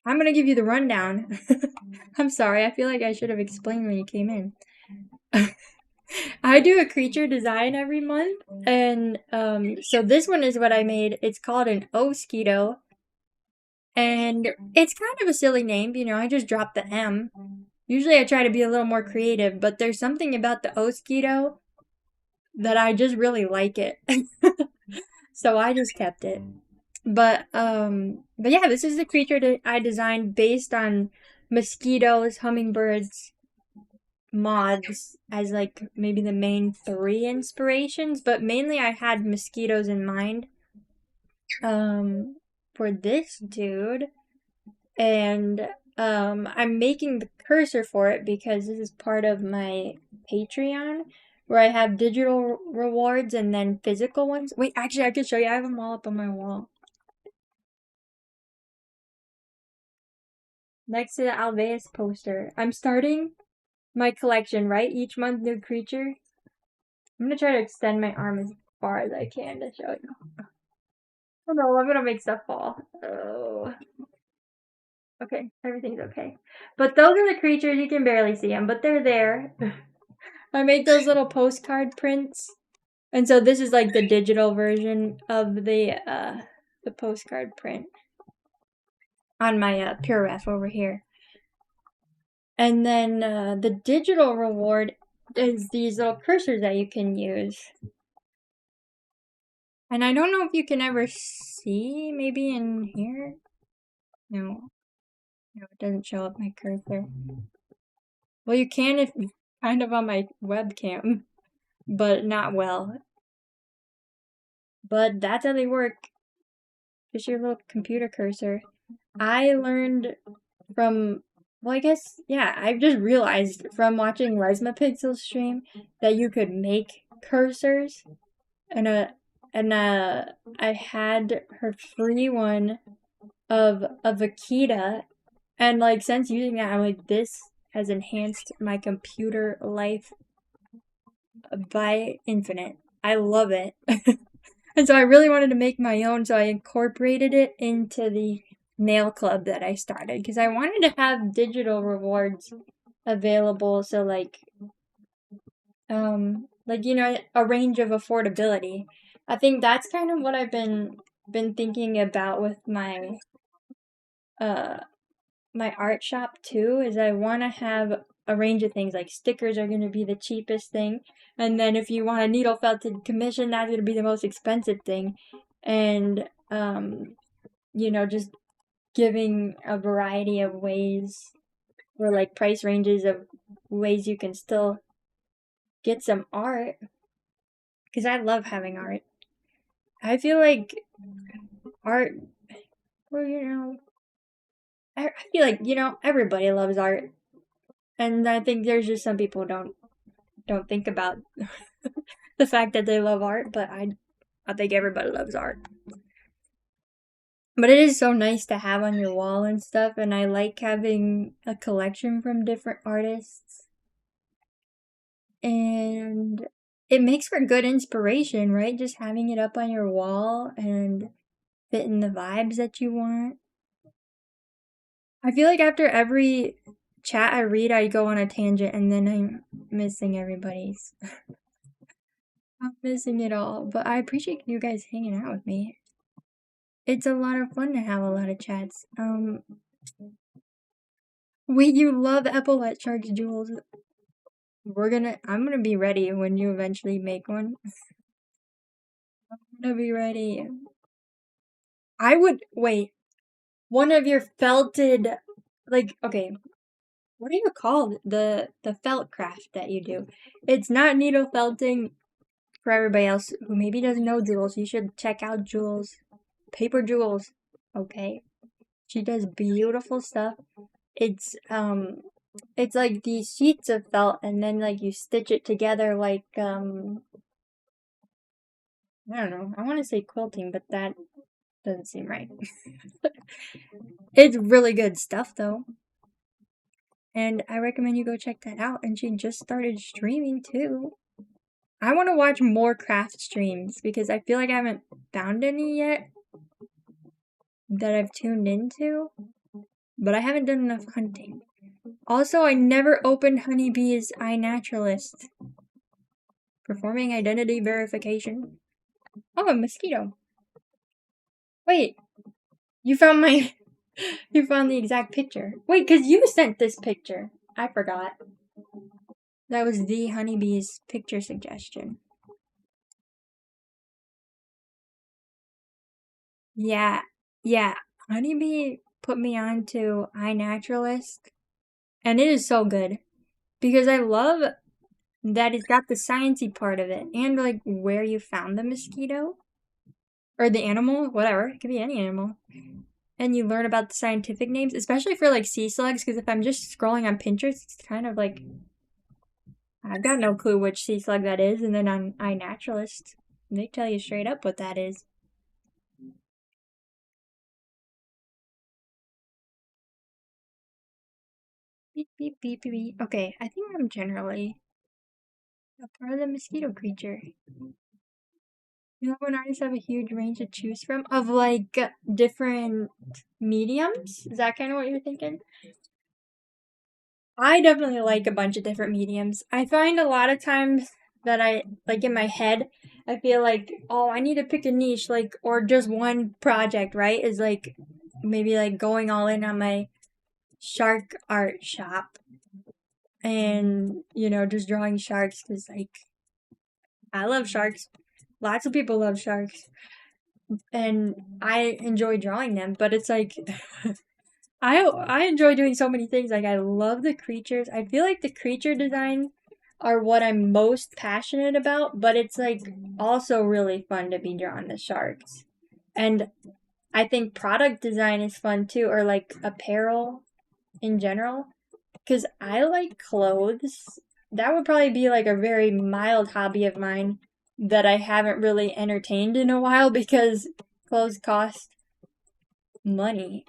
I'm gonna give you the rundown. I'm sorry, I feel like I should have explained when you came in. I do a creature design every month, and so this one is what I made. It's called an Osquito, and it's kind of a silly name, I just dropped the M. Usually I try to be a little more creative, but there's something about the Osquito that I just really like it. So I just kept it. But yeah, this is the creature that I designed based on mosquitoes, hummingbirds, moths as like maybe the main three inspirations, but mainly I had mosquitoes in mind for this dude. And I'm making the cursor for it because this is part of my Patreon where I have digital rewards and then physical ones. Wait, actually I could show you. I have them all up on my wall. Next to the Alveus poster. I'm starting my collection, right? Each month, new creature. I'm gonna try to extend my arm as far as I can to show you. Oh no, I'm gonna make stuff fall. Oh. Okay, everything's okay. But those are the creatures, you can barely see them, but they're there. I made those little postcard prints. And so this is like the digital version of the postcard print on my Pure Ref over here. And then the digital reward is these little cursors that you can use. And I don't know if you can ever see, maybe in here. No, it doesn't show up my cursor. Well, you can if kind of on my webcam, but not well. But that's how they work. Just your little computer cursor. I learned from, well, I guess, yeah, I've just realized from watching Lesma Pixel's stream that you could make cursors, and I had her free one of Akita, and like since using that, I'm like, this has enhanced my computer life by infinite. I love it. And so I really wanted to make my own, so I incorporated it into the nail club that I started because I wanted to have digital rewards available, so like a range of affordability. I think that's kind of what I've been thinking about with my uh my art shop too, is I want to have a range of things. Like stickers are going to be the cheapest thing, and then if you want a needle felted commission, that's going to be the most expensive thing. And just giving a variety of ways, or like price ranges of ways you can still get some art, because I love having art. I feel like art, well, I feel like, everybody loves art. And I think there's just some people don't think about the fact that they love art, but I think everybody loves art. But it is so nice to have on your wall and stuff, and I like having a collection from different artists. And it makes for good inspiration, right? Just having it up on your wall and fitting the vibes that you want. I feel like after every chat I read, I go on a tangent and then I'm missing everybody's. I'm missing it all, but I appreciate you guys hanging out with me. It's a lot of fun to have a lot of chats. Wait, you love epaulette sharks, Jules. I'm gonna be ready when you eventually make one. I'm gonna be ready. Wait, one of your felted, okay, what do you call the felt craft that you do? It's not needle felting. for everybody else who maybe doesn't know Jules, you should check out Jules. Paper Jules. Okay. She does beautiful stuff. It's like these sheets of felt and then like you stitch it together like I don't know. I want to say quilting, but that doesn't seem right. It's really good stuff though. And I recommend you go check that out. And she just started streaming too. I want to watch more craft streams because I feel like I haven't found any yet that I've tuned into. But I haven't done enough hunting. Also, I never opened Honeybee's iNaturalist. Performing identity verification. Oh, a mosquito. Wait, you found my... You found the exact picture. Wait, because you sent this picture. I forgot. That was the Honeybee's picture suggestion. Yeah. Honeybee put me on to iNaturalist. And it is so good. Because I love that it's got the sciencey part of it. And like where you found the mosquito. Or the animal. Whatever. It could be any animal. And you learn about the scientific names. Especially for like sea slugs. Because if I'm just scrolling on Pinterest, it's kind of like... I've got no clue which sea slug that is. And then on iNaturalist, they tell you straight up what that is. Beep, beep, beep, beep, beep. Okay, I think I'm generally a part of the mosquito creature. You know when artists have a huge range to choose from of like different mediums? Is that kind of what you're thinking? I definitely like a bunch of different mediums. I find a lot of times that I like in my head, I feel like, oh, I need to pick a niche, like, or just one project, right? Is like maybe like going all in on my shark art shop and just drawing sharks because like I love sharks. Lots of people love sharks and I enjoy drawing them, but it's like I enjoy doing so many things. Like I love the creatures. I feel like the creature designs are what I'm most passionate about, but it's like also really fun to be drawn to sharks. And I think product design is fun too, or like apparel in general. Because I like clothes. That would probably be like a very mild hobby of mine that I haven't really entertained in a while because clothes cost money.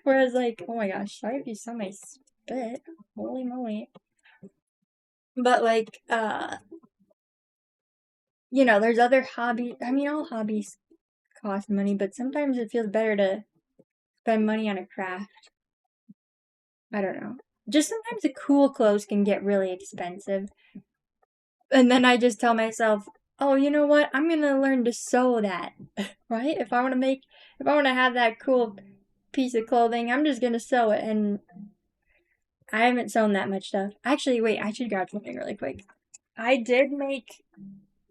Whereas like, oh my gosh, sorry if you saw my spit. Holy moly. But like, there's other hobbies. I mean, all hobbies cost money, but sometimes it feels better to spend money on a craft. I don't know. Just sometimes the cool clothes can get really expensive. And then I just tell myself, oh, you know what? I'm going to learn to sew that, right? If I want to have that cool piece of clothing, I'm just going to sew it. And I haven't sewn that much stuff. Actually, wait, I should grab something really quick. I did make,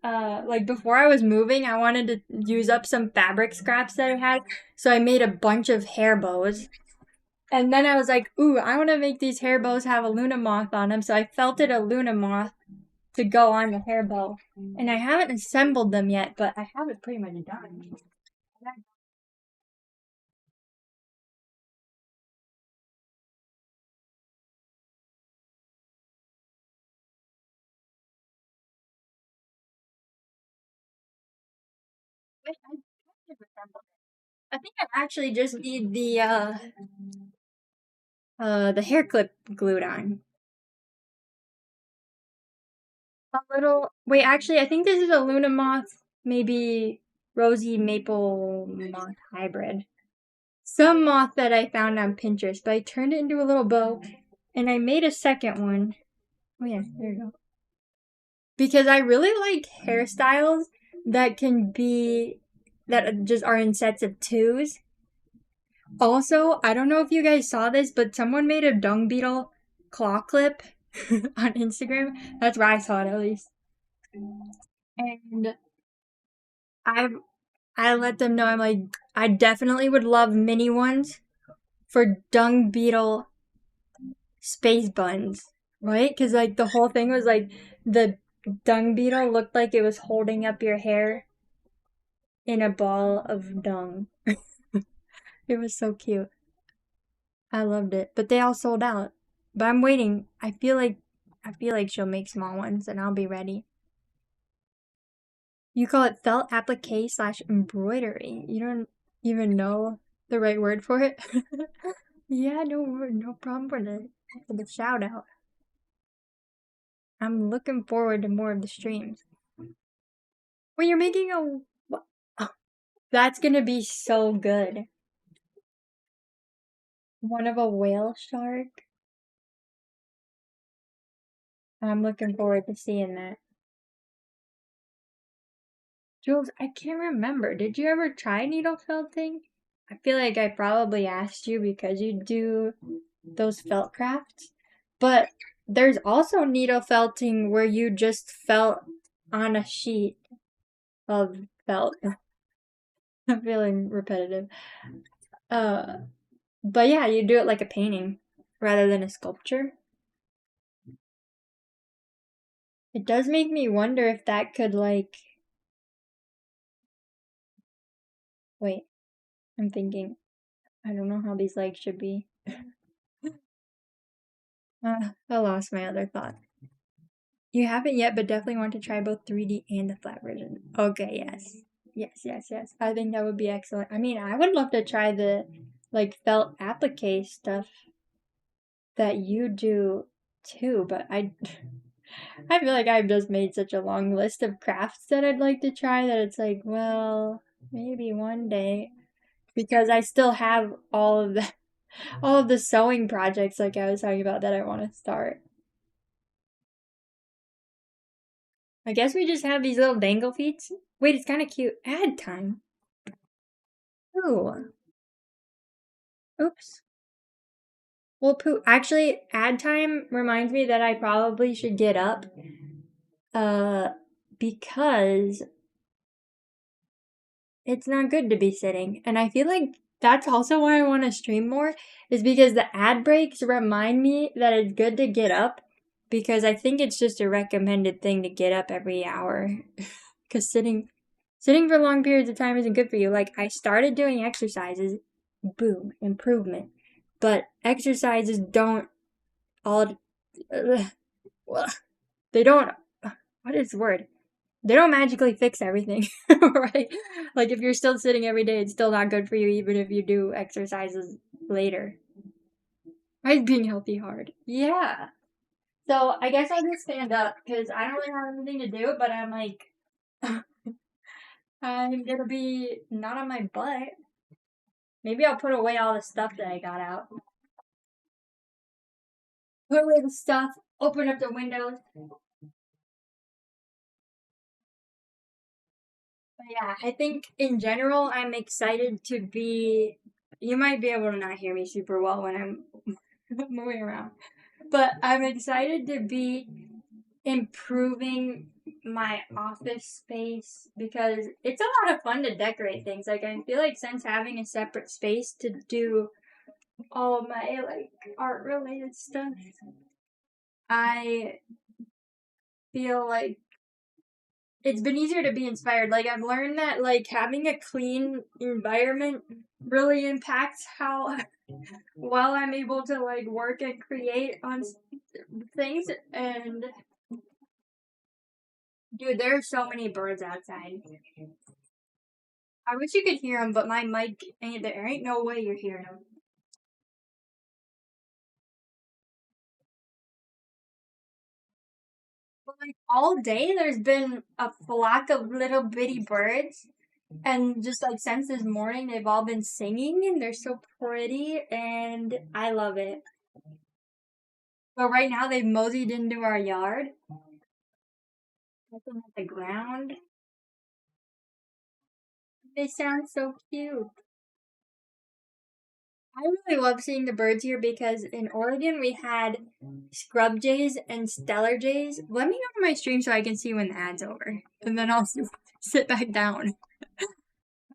like before I was moving, I wanted to use up some fabric scraps that I had. So I made a bunch of hair bows. And then I was like, ooh, I want to make these hair bows have a Luna moth on them. So I felted a Luna moth to go on the hair bow. And I haven't assembled them yet, but I have it pretty much done. I think I actually just need the hair clip glued on. A little. Wait, actually, I think this is a Luna moth, maybe rosy maple moth hybrid. Some moth that I found on Pinterest, but I turned it into a little bow, and I made a second one. Oh yeah, there you go. Because I really like hairstyles that just are in sets of twos. Also, I don't know if you guys saw this, but someone made a dung beetle claw clip on Instagram. That's where I saw it at least. And I let them know I'm like I definitely would love mini ones for dung beetle space buns, right? Because like the whole thing was like the dung beetle looked like it was holding up your hair in a ball of dung. It was so cute. I loved it. But they all sold out. But I'm waiting. I feel like she'll make small ones and I'll be ready. You call it felt applique / embroidery. You don't even know the right word for it? Yeah, no problem for the shout out. I'm looking forward to more of the streams. Well, you're making a... Oh, that's gonna be so good. One of a whale shark. I'm looking forward to seeing that. Jules, I can't remember. Did you ever try needle felting? I feel like I probably asked you because you do those felt crafts. But there's also needle felting where you just felt on a sheet of felt. I'm feeling repetitive. But yeah, you do it like a painting rather than a sculpture. It does make me wonder if that could like... Wait, I'm thinking. I don't know how these legs should be. I lost my other thought. You haven't yet, but definitely want to try both 3D and the flat version. Okay, yes. Yes. I think that would be excellent. I mean, I would love to try the like felt applique stuff that you do too, but I feel like I've just made such a long list of crafts that I'd like to try that it's like, well, maybe one day, because I still have all of the sewing projects like I was talking about that I want to start. I guess we just have these little dangle feet. Wait, it's kind of cute. Ad time. Ooh. Oops. Well, poo. Actually, ad time reminds me that I probably should get up. Uh, because it's not good to be sitting. And I feel like that's also why I want to stream more, is because the ad breaks remind me that it's good to get up, because I think it's just a recommended thing to get up every hour. Because sitting for long periods of time isn't good for you. Like, I started doing exercises, boom, improvement. But exercises don't all, they don't, what is the word? They don't magically fix everything, right? Like, if you're still sitting every day, it's still not good for you, even if you do exercises later. Why is being healthy hard? Yeah. So, I guess I'll just stand up, because I don't really have anything to do, but I'm like, I'm gonna be not on my butt. Maybe I'll put away all the stuff that I got out. Put away the stuff, open up the windows. But yeah, I think in general, I'm excited to be. You might be able to not hear me super well when I'm moving around, but I'm excited to be improving my office space because it's a lot of fun to decorate things. Like, I feel like since having a separate space to do all of my like art related stuff, I feel like it's been easier to be inspired. Like, I've learned that like having a clean environment really impacts how well I'm able to like work and create on things. And dude, there are so many birds outside. I wish you could hear them, but my mic ain't there. Ain't no way you're hearing them. But like all day, there's been a flock of little bitty birds. And just like since this morning, they've all been singing and they're so pretty and I love it. But right now, they've moseyed into our yard. Looking at the ground. They sound so cute. I really love seeing the birds here because in Oregon we had scrub jays and stellar jays. Let me go to my stream so I can see when the ad's over. And then I'll sit back down.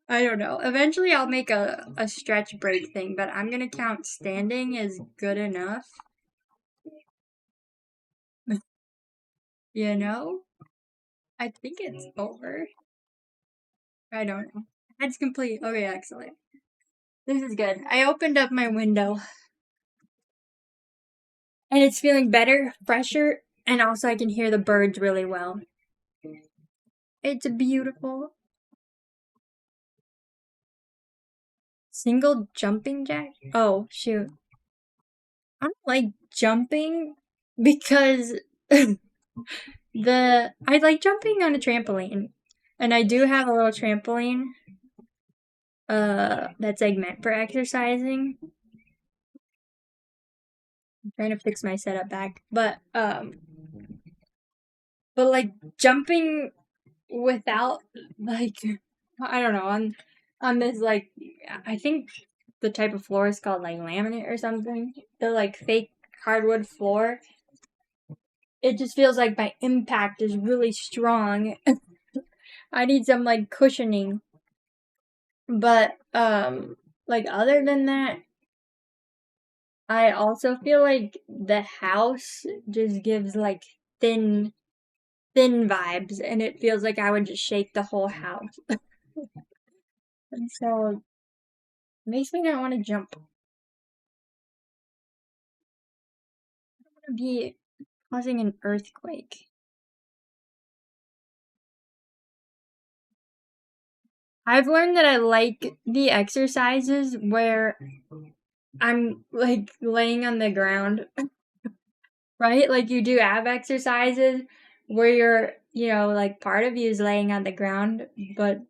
I don't know. Eventually I'll make a stretch break thing, but I'm gonna count standing as good enough. You know? I think it's over. I don't know. That's complete. Okay, excellent. This is good. I opened up my window. And it's feeling better, fresher, and also I can hear the birds really well. It's beautiful. Single jumping jack? Oh, shoot. I don't like jumping because I like jumping on a trampoline. And I do have a little trampoline that's like meant for exercising. I'm trying to fix my setup back. But like jumping without like I don't know, on this like I think the type of floor is called like laminate or something. The like fake hardwood floor. It just feels like my impact is really strong. I need some like cushioning. But like other than that, I also feel like the house just gives like thin vibes and it feels like I would just shake the whole house. And so it makes me not want to jump. I don't want to be causing an earthquake. I've learned that I like the exercises where I'm like laying on the ground, right? Like you do ab exercises where you're, like part of you is laying on the ground, but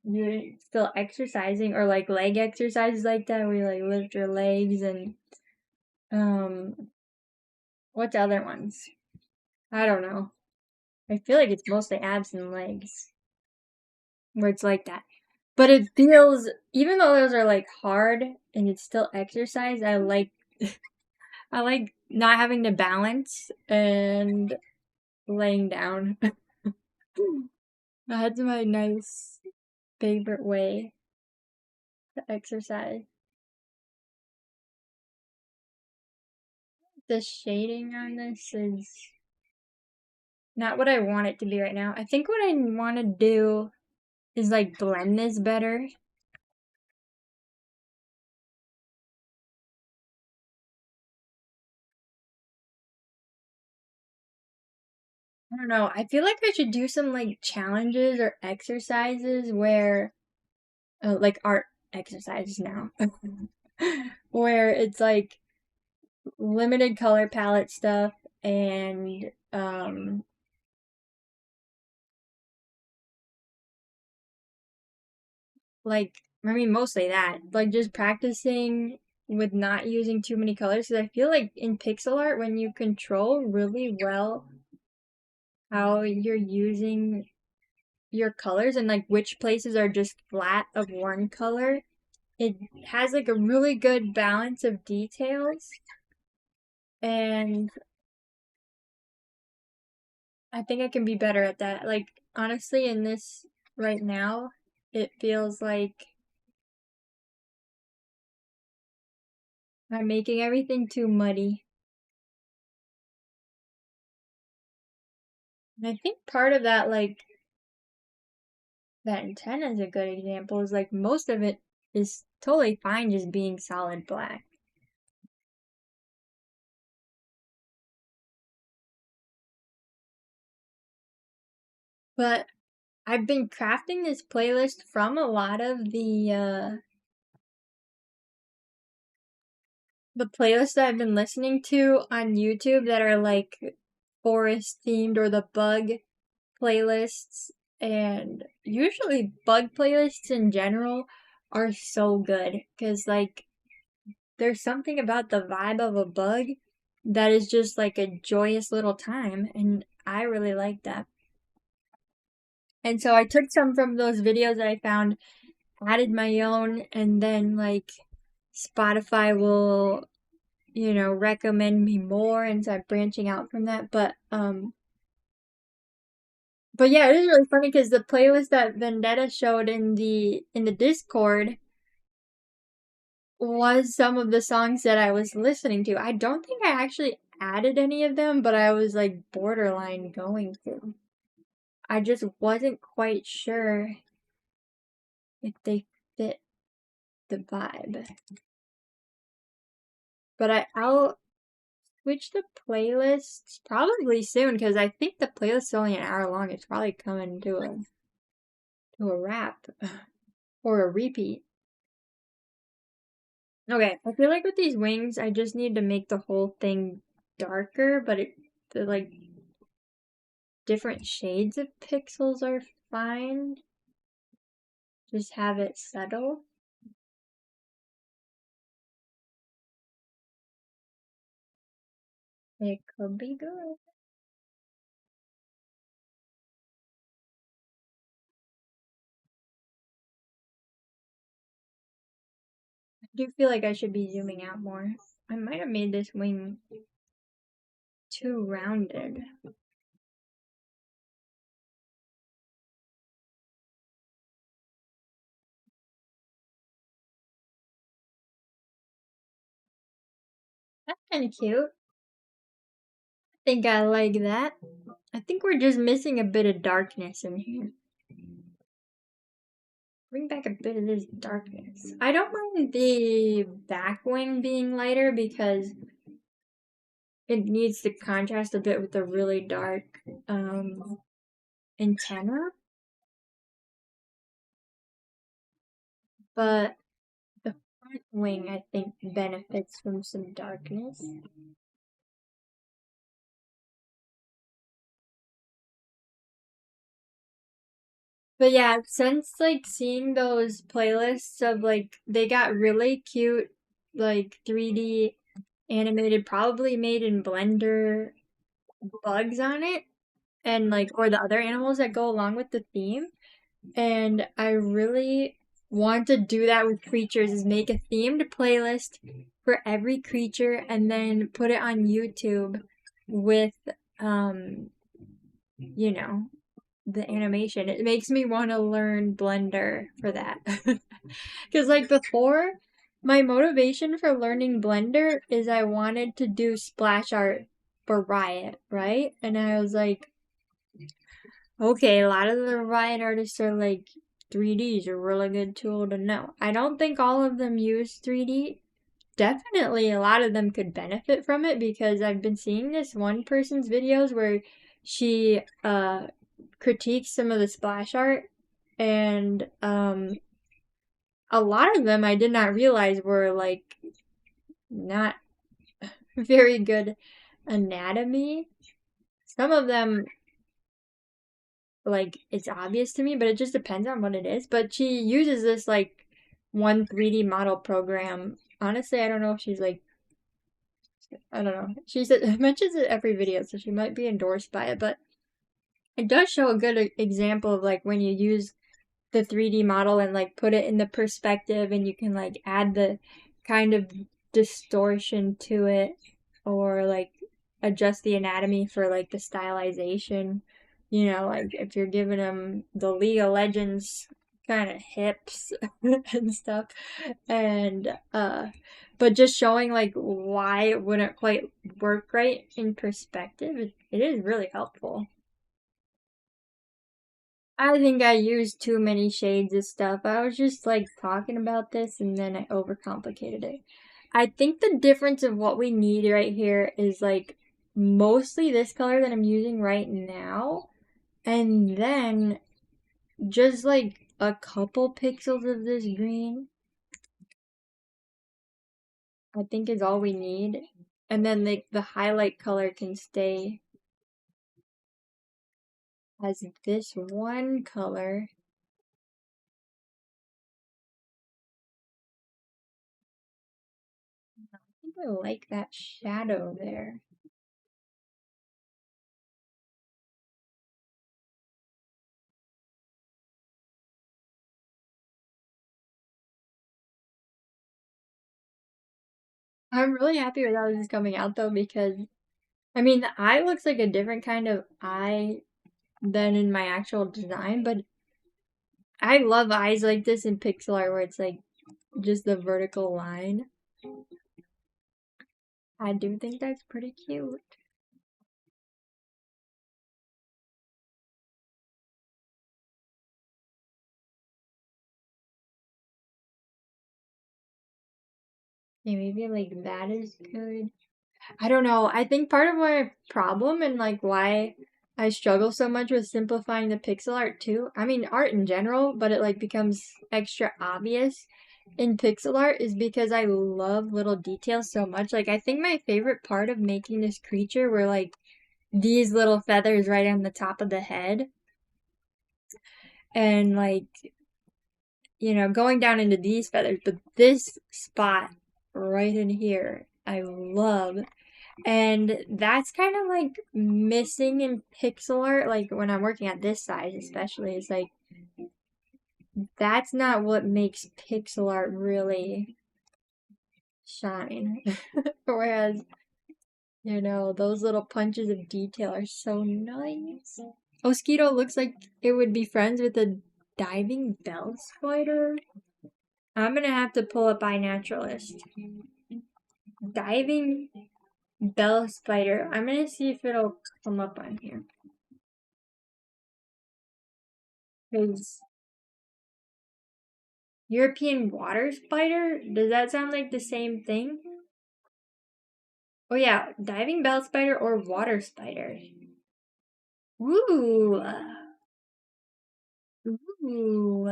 you're still exercising, or like leg exercises like that where you like lift your legs and um what's other ones? I don't know. I feel like it's mostly abs and legs where it's like that. But it feels, even though those are like hard and it's still exercise, I like I like not having to balance and laying down. That's my nice favorite way to exercise. The shading on this is not what I want it to be right now. I think what I want to do is like blend this better. I don't know. I feel like I should do some like challenges or exercises where, like art exercises now, where it's like limited color palette stuff and like I mean mostly that, like just practicing with not using too many colors because I feel like in pixel art when you control really well how you're using your colors and like which places are just flat of one color, it has like a really good balance of details. And I think I can be better at that. Like honestly in this right now, it feels like I'm making everything too muddy. And I think part of that, like, that antenna is a good example, is like most of it is totally fine just being solid black. But I've been crafting this playlist from a lot of the playlists that I've been listening to on YouTube that are like forest themed or the bug playlists. And usually bug playlists in general are so good because like there's something about the vibe of a bug that is just like a joyous little time, and I really like that. And so I took some from those videos that I found, added my own, and then like Spotify will, recommend me more, and so I'm branching out from that. But yeah, it is really funny because the playlist that Vendetta showed in the Discord was some of the songs that I was listening to. I don't think I actually added any of them, but I was like borderline going to. I just wasn't quite sure if they fit the vibe. But I'll switch the playlists probably soon because I think the playlist is only an hour long. It's probably coming to a wrap or a repeat. Okay, I feel like with these wings, I just need to make the whole thing darker, but the like different shades of pixels are fine. Just have it settle. It could be good. I do feel like I should be zooming out more. I might have made this wing too rounded. That's kind of cute. I think I like that. I think we're just missing a bit of darkness in here. Bring back a bit of this darkness. I don't mind the back wing being lighter because it needs to contrast a bit with the really dark antenna. But the front wing, I think, benefits from some darkness. But yeah, since like seeing those playlists of like they got really cute like 3D animated, probably made in Blender bugs on it and like or the other animals that go along with the theme. And I really want to do that with creatures is make a themed playlist for every creature and then put it on YouTube with you know the animation. It makes me want to learn Blender for that. Because, like, before, my motivation for learning Blender is I wanted to do splash art for Riot, right? And I was like, okay, a lot of the Riot artists are like, 3D is a really good tool to know. I don't think all of them use 3D. Definitely a lot of them could benefit from it because I've been seeing this one person's videos where she critiques some of the splash art and a lot of them I did not realize were like not very good anatomy. Some of them like it's obvious to me, but it just depends on what it is. But she uses this like one 3D model program. Honestly, I don't know if she's like I don't know. She said mentions it every video, so she might be endorsed by it, but it does show a good example of like when you use the 3D model and like put it in the perspective and you can like add the kind of distortion to it or like adjust the anatomy for like the stylization. You know, like if you're giving them the League of Legends kind of hips and stuff and but just showing like why it wouldn't quite work right in perspective, it is really helpful. I think I used too many shades of stuff. I was just like talking about this and then I overcomplicated it. I think the difference of what we need right here is like mostly this color that I'm using right now, and then just like a couple pixels of this green, I think is all we need. And then like the highlight color can stay as this one color. I think I like that shadow there. I'm really happy with how this is coming out though because I mean the eye looks like a different kind of eye than in my actual design, but I love eyes like this in pixel art where it's like just the vertical line. I do think that's pretty cute. Yeah, maybe like that is good. I don't know. I think part of my problem and like why I struggle so much with simplifying the pixel art too. I mean, art in general, but it like becomes extra obvious in pixel art is because I love little details so much. Like I think my favorite part of making this creature were like these little feathers right on the top of the head and like going down into these feathers, but this spot right in here I love. And that's kind of like missing in pixel art, like when I'm working at this size especially, it's like that's not what makes pixel art really shine. Whereas, those little punches of detail are so nice. Osquito looks like it would be friends with a diving bell spider. I'm gonna have to pull up iNaturalist. Diving bell spider. I'm gonna see if it'll come up on here. Because European water spider? Does that sound like the same thing? Oh yeah, diving bell spider or water spider. Ooh. Ooh.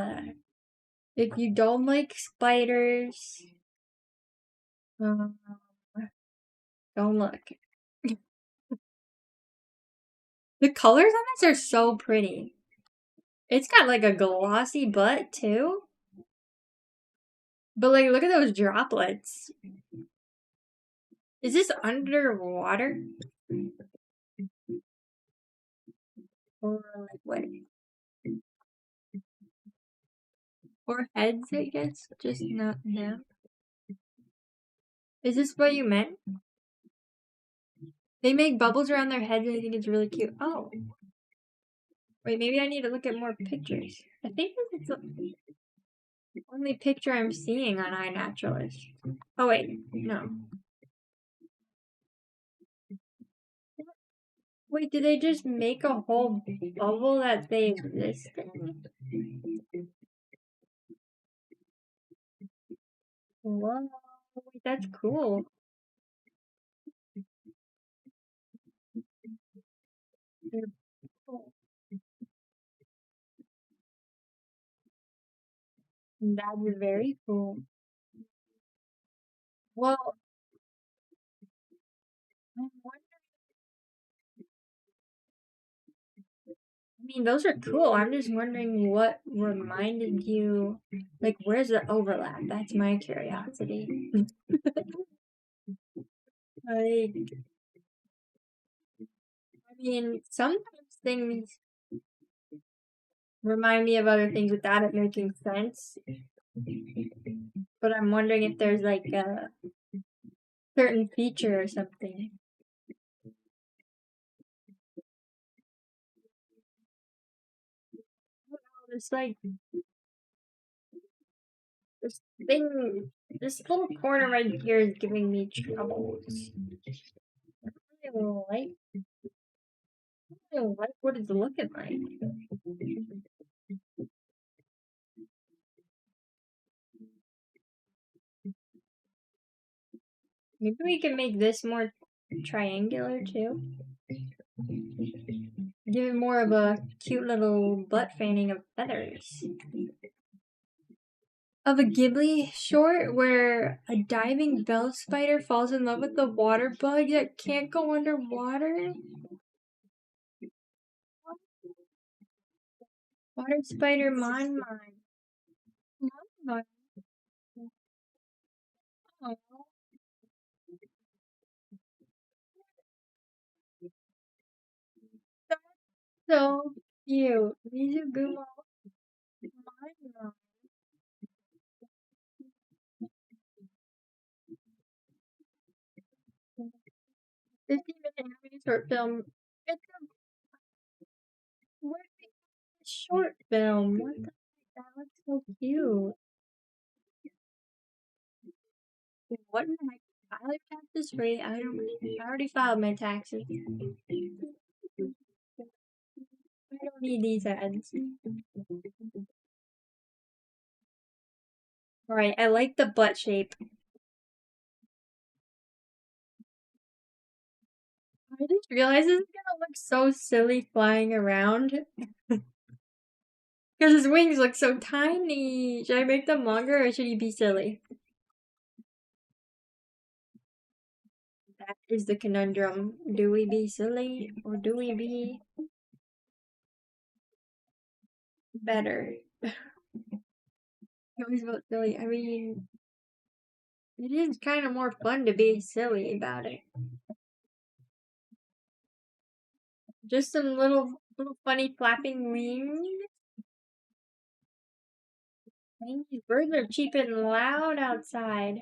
If you don't like spiders, um, don't look. The colors on this are so pretty. It's got like a glossy butt too. But like, look at those droplets. Is this underwater? Or like what? Or heads, I guess? Just not them. Is this what you meant? They make bubbles around their heads and I think it's really cute. Oh. Wait, maybe I need to look at more pictures. I think this is the only picture I'm seeing on iNaturalist. Oh wait, no. Wait, did they just make a whole bubble that they exist in? Whoa, wait, that's cool. They're cool. That's very cool. Well, I'm I mean, those are cool. I'm just wondering what reminded you, like, where's the overlap? That's my curiosity. Like, I mean, sometimes things remind me of other things without it making sense. But I'm wondering if there's like a certain feature or something. It's like this thing, this little corner right here is giving me troubles. I don't like, I don't like what it's looking like. Maybe we can make this more triangular too. Give it more of a cute little butt fanning of feathers. Of a Ghibli short where a diving bell spider falls in love with the water bug that can't go underwater. Water spider Mon Mon. Mon Mon. Oh, that's so cute. Mizugumo Mon Mon. 15-minute animated short film. It's a short film. What the heck? That looks so cute. What in the heck? File your taxes free. I already filed my taxes. I don't need these ads. Alright, I like the butt shape. I just realized this is gonna look so silly flying around. Because his wings look so tiny. Should I make them longer or should he be silly? That is the conundrum. Do we be silly or do we be better? I always felt silly. I mean, it is kind of more fun to be silly about it. Just some little funny flapping wings. Dang, these birds are cheap and loud outside.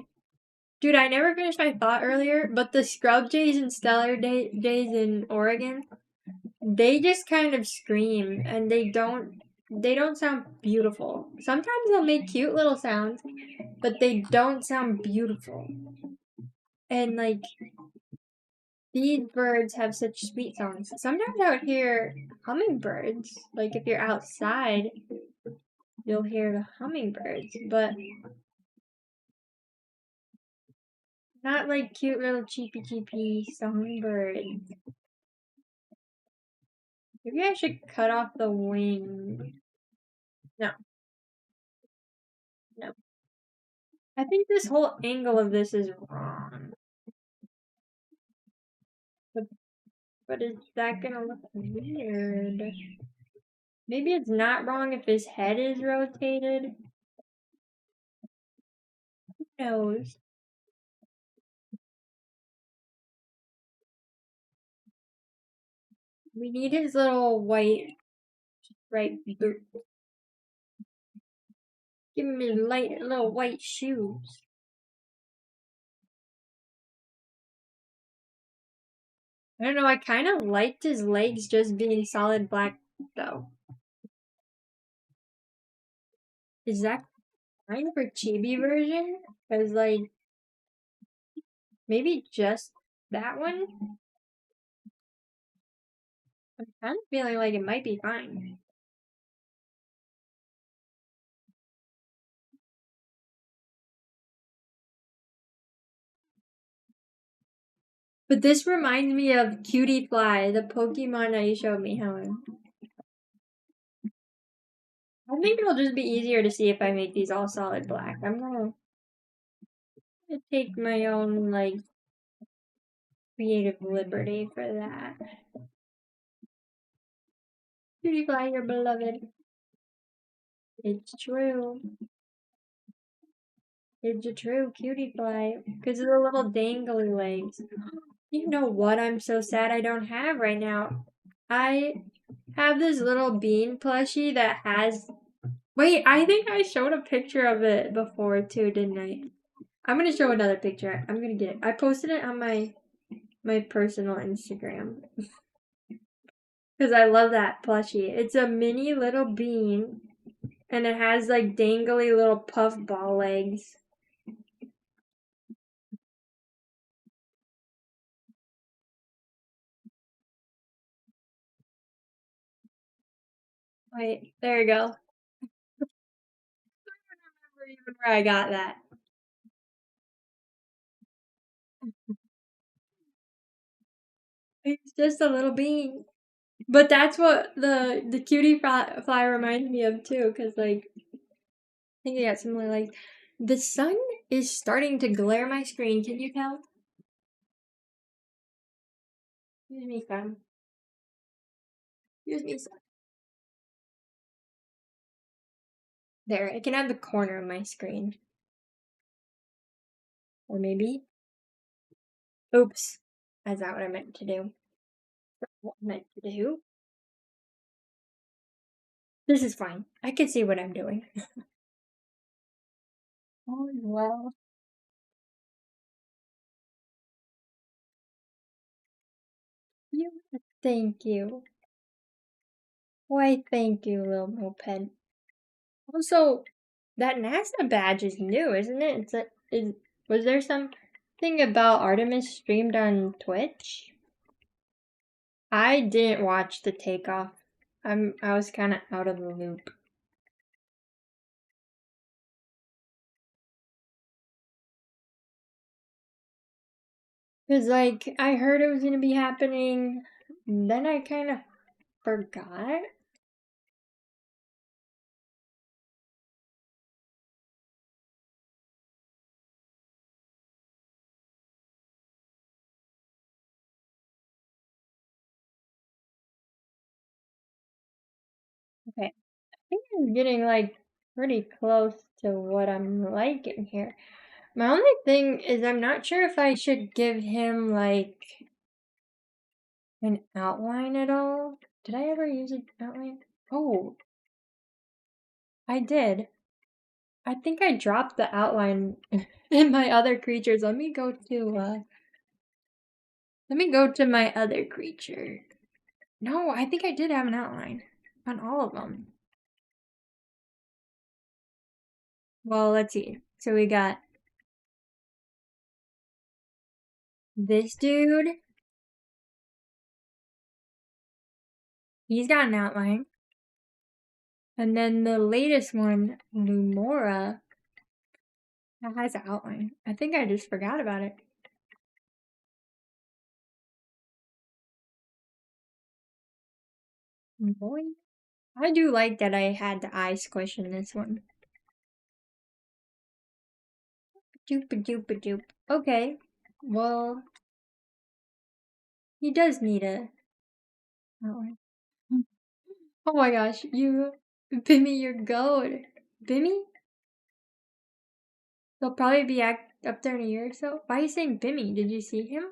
Dude, I never finished my thought earlier, but the scrub jays and jays in Oregon, they just kind of scream and they don't sound beautiful. Sometimes they'll make cute little sounds, but they don't sound beautiful. And like these birds have such sweet songs. Sometimes I would hear hummingbirds. Like if you're outside, you'll hear the hummingbirds, but not like cute little cheepy songbirds. Maybe I should cut off the wing. No, no. I think this whole angle of this is wrong. But, but is that gonna look weird? Maybe it's not wrong if his head is rotated. Who knows? We need his little white striped boot. Give him his light little white shoes. I don't know, I kind of liked his legs just being solid black though. Is that kind for chibi version? Because like maybe just that one? I'm kind of feeling like it might be fine. But this reminds me of Cutie Fly, the Pokemon that you showed me, Helen. I think it'll just be easier to see if I make these all solid black. I'm gonna take my own, like, creative liberty for that. Cutie Fly, you're beloved. It's true. It's a true Cutie Fly. Because of the little dangly legs. You know what I'm so sad I don't have right now? I have this little bean plushie that has... Wait, I think I showed a picture of it before too, didn't I? I'm gonna show another picture. I'm gonna get it. I posted it on my personal Instagram. Because I love that plushie. It's a mini little bean. And it has like dangly little puff ball legs. Wait, there you go. I don't remember even where I got that. It's just a little bean. But that's what the cutie fly reminds me of too, because like I think they got similar legs. The sun is starting to glare my screen. Can you tell? Excuse me, sun. Excuse me, sun. There, I can have the corner of my screen. Or maybe. Oops. Is that what I meant to do? What I meant to do? This is fine. I can see what I'm doing. Oh, well. You. Thank you. Why, thank you, little moped. Also, that NASA badge is new, isn't it? Was there something about Artemis streamed on Twitch? I didn't watch the takeoff. I was kind of out of the loop. Because, like, I heard it was going to be happening, then I kind of forgot. Okay, I think I'm getting, like, pretty close to what I'm liking here. My only thing is I'm not sure if I should give him, like, an outline at all. Did I ever use an outline? Oh, I did. I think I dropped the outline in my other creatures. Let me go to my other creature. No, I think I did have an outline on all of them. Well, let's see. So we got this dude. He's got an outline. And then the latest one, Lumora, that has an outline. I think I just forgot about it. Boy. I do like that I had the eye squish in this one. Doop a doop a doop. Okay. Well, he does need a outline. Oh my gosh, Bimmy, you're gold. Bimmy? He'll probably be up there in a year or so. Why are you saying Bimmy? Did you see him?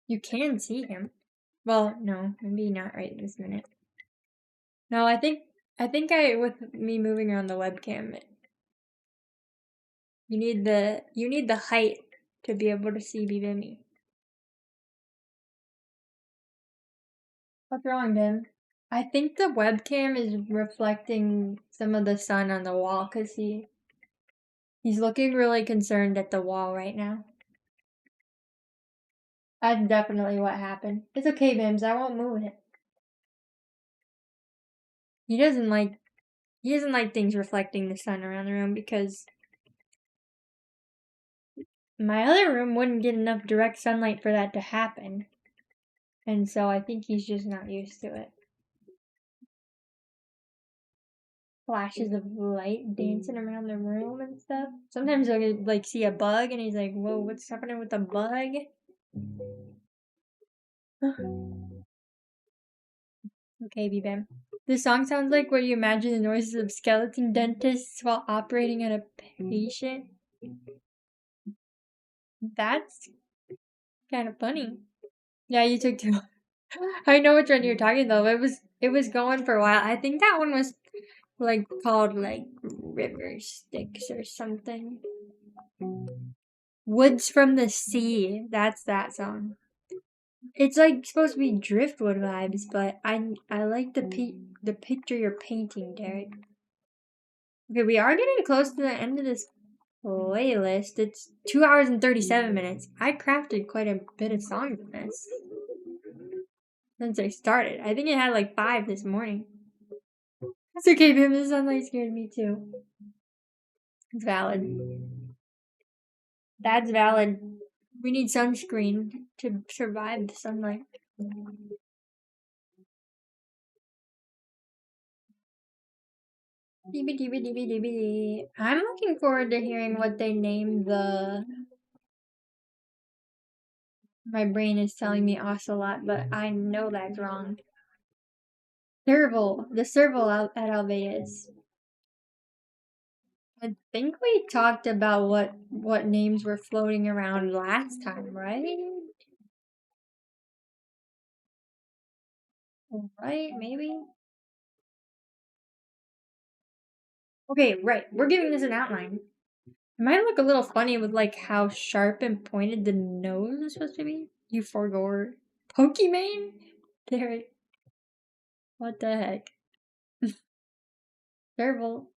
You can see him. Well, no, maybe not right this minute. No, I with me moving around the webcam, you need the height to be able to see Bimmy. What's wrong, Bim? I think the webcam is reflecting some of the sun on the wall because he's looking really concerned at the wall right now. That's definitely what happened. It's okay, Bims. I won't move it. He doesn't like things reflecting the sun around the room because my other room wouldn't get enough direct sunlight for that to happen. And so I think he's just not used to it. Flashes of light dancing around the room and stuff. Sometimes I'll like see a bug and he's like, "Whoa, what's happening with the bug?" Okay, B-Bam. This song sounds like what you imagine the noises of skeleton dentists while operating on a patient. That's kind of funny. Yeah, you took too long. I know which one you're talking though. It was going for a while. I think that one was like called like River Styx or something. Woods from the Sea. That's that song. It's like supposed to be driftwood vibes, but I like the picture you're painting, Derek. Okay, we are getting close to the end of this playlist. It's 2 hours and 37 minutes. I crafted quite a bit of songs in this since I started. I think I had like 5 this morning. That's okay, babe. The sunlight scared me too. It's valid. That's valid. We need sunscreen to survive the sunlight. I'm looking forward to hearing what they name the. My brain is telling me ocelot, but I know that's wrong. Serval. The serval at Alveus. I think we talked about what names were floating around last time, right? Right, maybe. Okay, right. We're giving this an outline. It might look a little funny with like how sharp and pointed the nose is supposed to be. You forgore Pokemon? Derek. What the heck? Serval.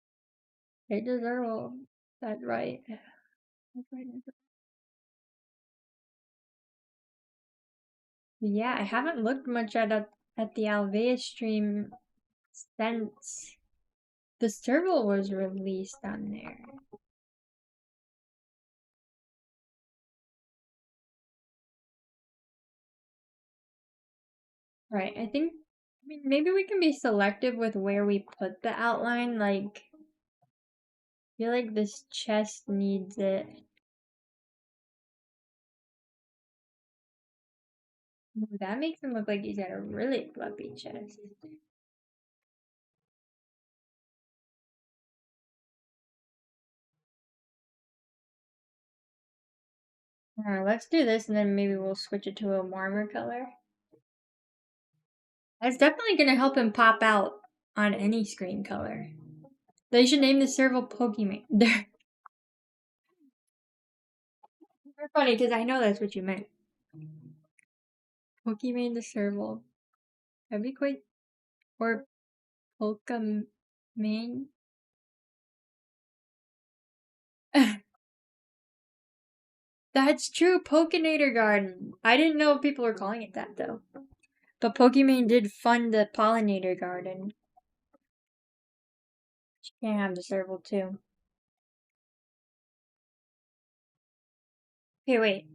It is Serval. That's right. That's right. Yeah, I haven't looked much at the Alveus stream since the serval was released on there. Right, I mean, maybe we can be selective with where we put the outline, like, I feel like this chest needs it. Ooh, that makes him look like he's got a really fluffy chest. Let's do this and then maybe we'll switch it to a warmer color. That's definitely gonna help him pop out on any screen color. They should name the serval Pokemon. They're funny because I know that's what you meant. Pokemon the serval. That'd be quite. Or Pokemon. That's true, Pokinator Garden. I didn't know if people were calling it that though. But Pokemon did fund the Pollinator Garden. She can have the serval too. Okay, wait.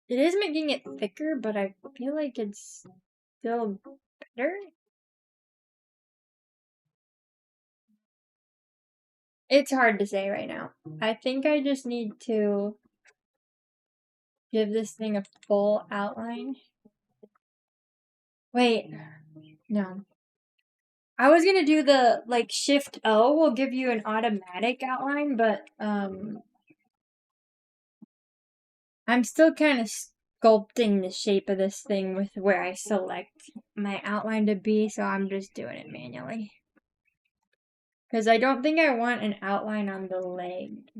It is making it thicker, but I feel like it's still better. It's hard to say right now. I think I just need to give this thing a full outline. Wait, no. I was gonna do the, like, Shift O will give you an automatic outline, but, I'm still kind of sculpting the shape of this thing with where I select my outline to be, so I'm just doing it manually. Because I don't think I want an outline on the leg.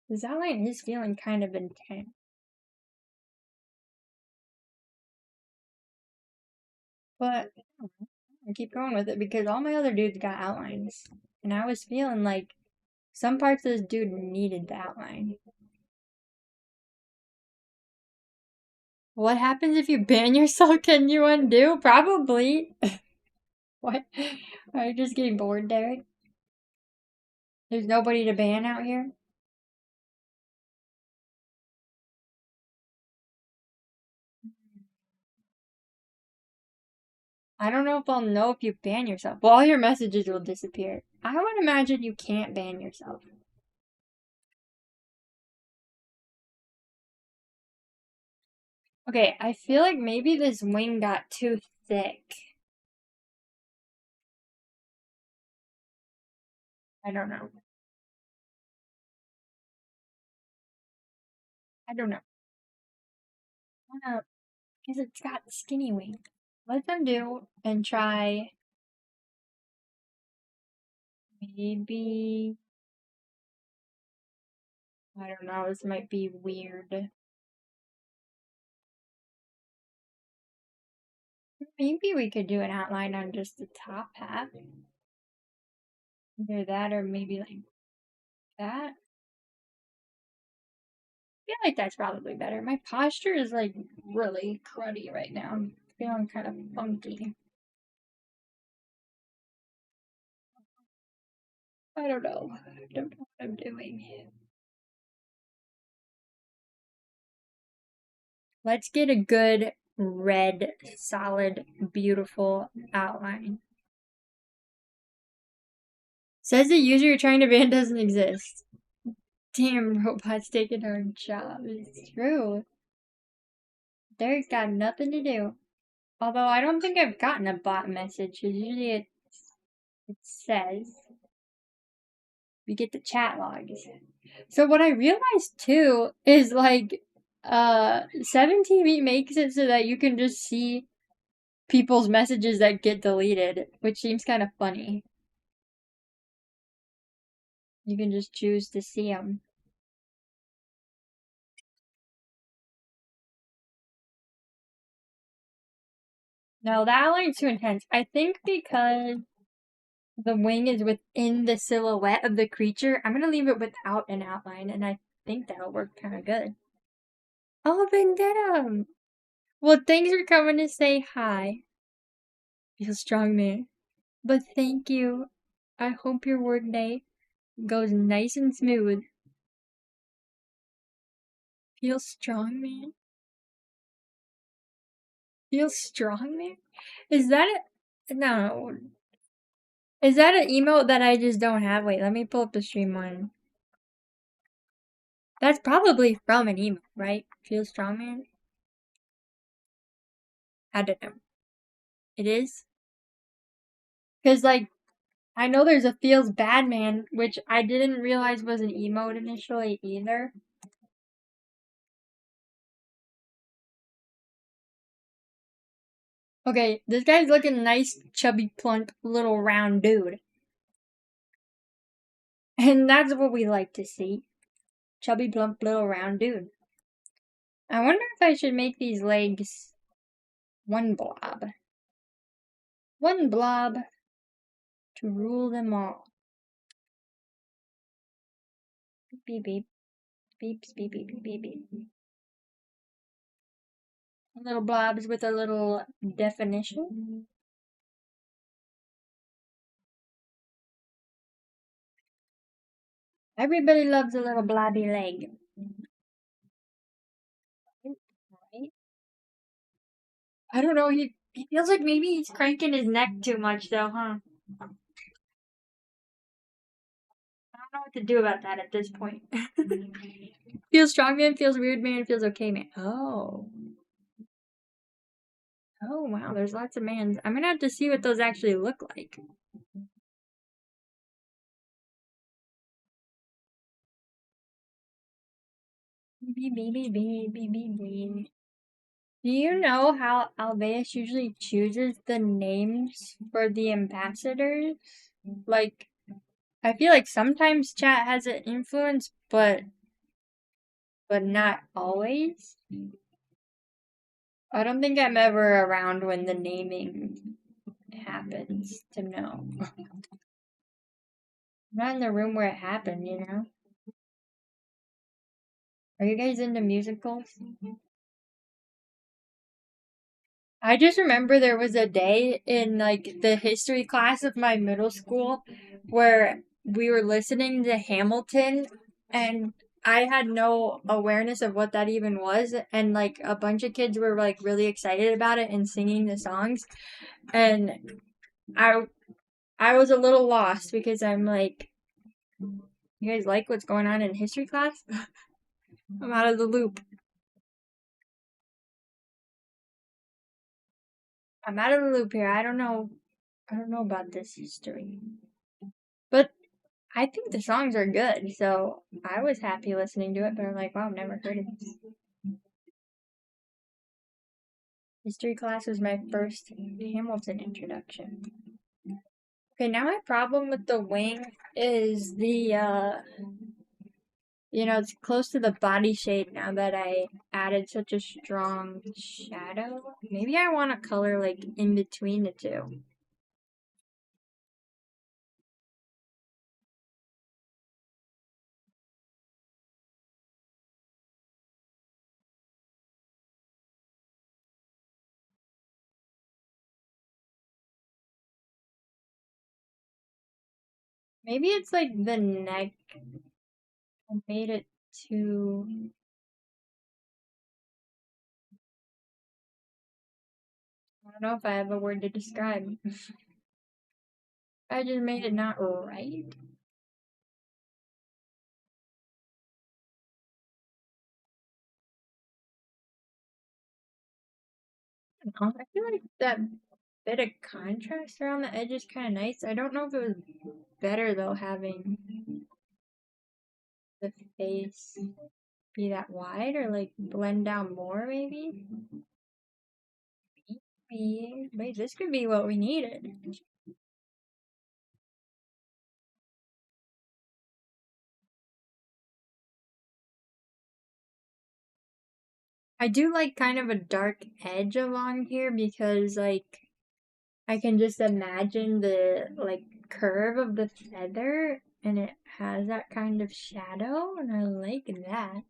This outline is feeling kind of intense. But I keep going with it because all my other dudes got outlines. And I was feeling like some parts of this dude needed the outline. What happens if you ban yourself? Can you undo? Probably. What? Are you just getting bored, Derek? There's nobody to ban out here? I don't know if I'll know if you ban yourself. Well, all your messages will disappear. I would imagine you can't ban yourself. Okay, I feel like maybe this wing got too thick. I don't know. I don't know. Because it's got skinny wings. Let them do and try maybe. I don't know, this might be weird. Maybe we could do an outline on just the top half. Either that or maybe like that. I feel like that's probably better. My posture is like really cruddy right now. I'm feeling kind of funky. I don't know. I don't know what I'm doing. Let's get a good red, solid, beautiful outline. Says the user you're trying to ban doesn't exist. Damn, robots taking our job. It's true. Derek's got nothing to do. Although I don't think I've gotten a bot message. Usually it says we get the chat logs. So what I realized too is like 17 makes it so that you can just see people's messages that get deleted, which seems kind of funny. You can just choose to see them. No, that outline's too intense. I think because the wing is within the silhouette of the creature, I'm gonna leave it without an outline, and I think that'll work kind of good. Oh, Vendetta! Well, thanks for coming to say hi. Feel strong, man. But thank you. I hope your work day goes nice and smooth. Feel strong, man. Feel strong, man? Is that a... No. Is that an emote that I just don't have? Wait, let me pull up the stream one. That's probably from an emote, right? Feel strong, man? I don't know. It is? Because, like, I know there's a feels bad man, which I didn't realize was an emote initially either. Okay, this guy's looking nice, chubby, plump, little round dude. And that's what we like to see. Chubby, plump, little round dude. I wonder if I should make these legs one blob. One blob to rule them all. Beep, beep. Beeps, beep, beep, beep, beep, beep. Little blobs with a little definition. Everybody loves a little blobby leg. Right? I don't know, he feels like maybe he's cranking his neck too much though, huh? I don't know what to do about that at this point. Feels strong man, feels weird man, feels okay man. Oh. Oh wow, there's lots of mans. I'm gonna have to see what those actually look like. Do you know how Alveus usually chooses the names for the ambassadors? Like, I feel like sometimes chat has an influence, but not always. I don't think I'm ever around when the naming happens to know. I'm not in the room where it happened, you know? Are you guys into musicals? I just remember there was a day in like the history class of my middle school where we were listening to Hamilton and I had no awareness of what that even was and like a bunch of kids were like really excited about it and singing the songs and I I was a little lost because I'm like, you guys like what's going on in history class? I'm out of the loop. I'm out of the loop here. I don't know about this history. But I think the songs are good, so I was happy listening to it, but I'm like, wow, I've never heard of this. History class was my first Hamilton introduction. Okay, now my problem with the wing is it's close to the body shape now that I added such a strong shadow. Maybe I want to color like in between the two. Maybe it's like the neck. I made it too... I don't know if I have a word to describe. I just made it not right. I feel like that bit of contrast around the edge is kind of nice. I don't know if it was better though having the face be that wide or like blend down more maybe. Maybe. Wait, this could be what we needed. I do like kind of a dark edge along here because like I can just imagine the like curve of the feather and it has that kind of shadow and I like that.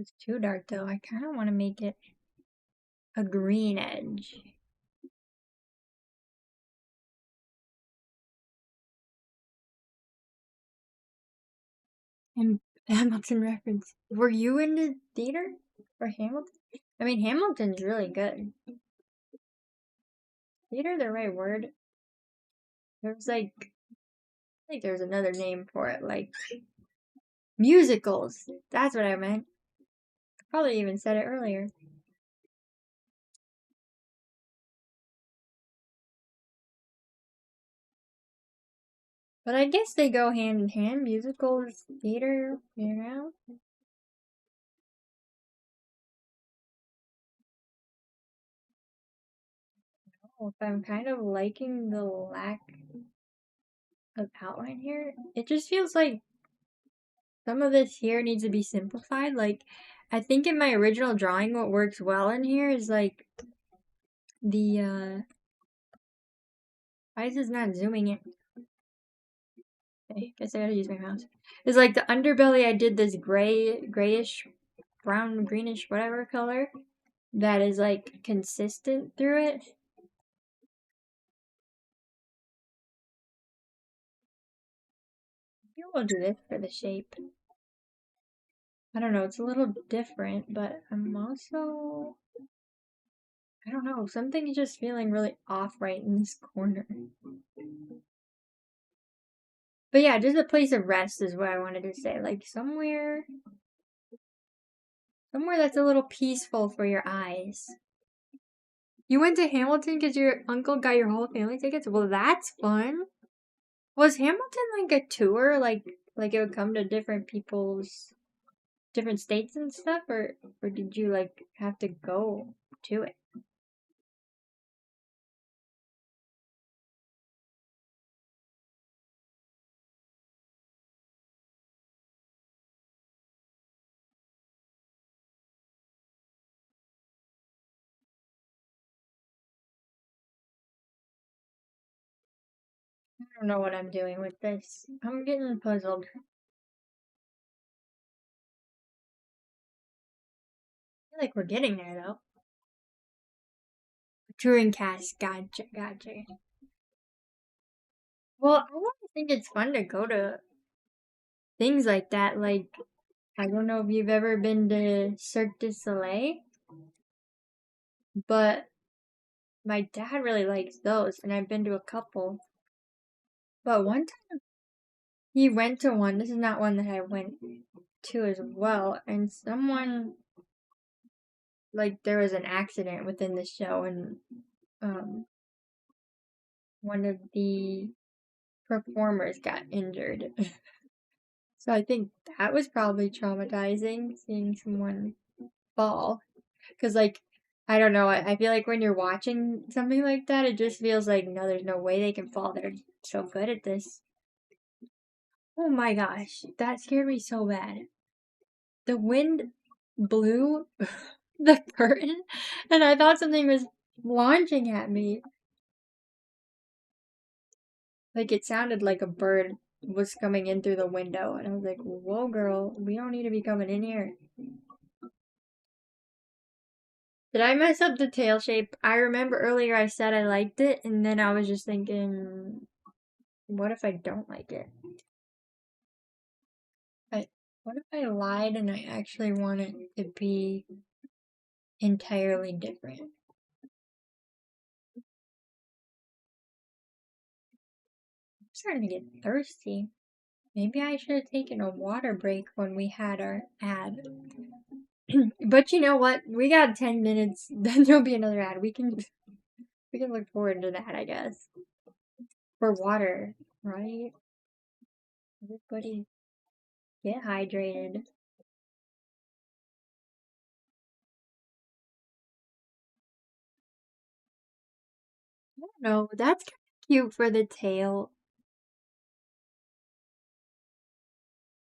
It's too dark though. I kind of want to make it a green edge. And Hamilton reference. Were you in the theater for Hamilton? I mean, Hamilton's really good. Theater, the right word? There's like, I think there's another name for it, like musicals. That's what I meant. I probably even said it earlier. But I guess they go hand in hand. Musicals, theater, you know? If I'm kind of liking the lack of outline here, it just feels like some of this here needs to be simplified. Like, I think in my original drawing, what works well in here is like the, why is this not zooming in? Okay, guess I gotta use my mouse. It's like the underbelly, I did this grayish, brown, greenish, whatever color that is like consistent through it. Maybe we'll do this for the shape. I don't know, it's a little different, but I'm also, I don't know, something is just feeling really off right in this corner. But yeah, just a place of rest is what I wanted to say. Like somewhere that's a little peaceful for your eyes. You went to Hamilton because your uncle got your whole family tickets? Well, that's fun. Was Hamilton like a tour? Like it would come to different people's different states and stuff, or did you like have to go to it? I don't know what I'm doing with this. I'm getting puzzled. I feel like we're getting there though. Touring cast, gotcha. Well, I don't think it's fun to go to things like that. Like, I don't know if you've ever been to Cirque du Soleil, but my dad really likes those, and I've been to a couple. But one time he went to one, this is not one that I went to as well, and someone, like, there was an accident within the show, and um, one of the performers got injured. So I think that was probably traumatizing, seeing someone fall. Because, like, I don't know, I feel like when you're watching something like that, it just feels like, no, there's no way they can fall. They're so good at this. Oh my gosh, that scared me so bad. The wind blew the curtain, and I thought something was launching at me. Like, it sounded like a bird was coming in through the window, and I was like, whoa, girl, we don't need to be coming in here. Did I mess up the tail shape? I remember earlier I said I liked it, and then I was just thinking, what if I don't like it? What if I lied and I actually want it to be entirely different? I'm starting to get thirsty. Maybe I should have taken a water break when we had our ad. But you know what? We got 10 minutes, then there'll be another ad. We can look forward to that, I guess. For water, right? Everybody get hydrated. I don't know, that's kind of cute for the tail.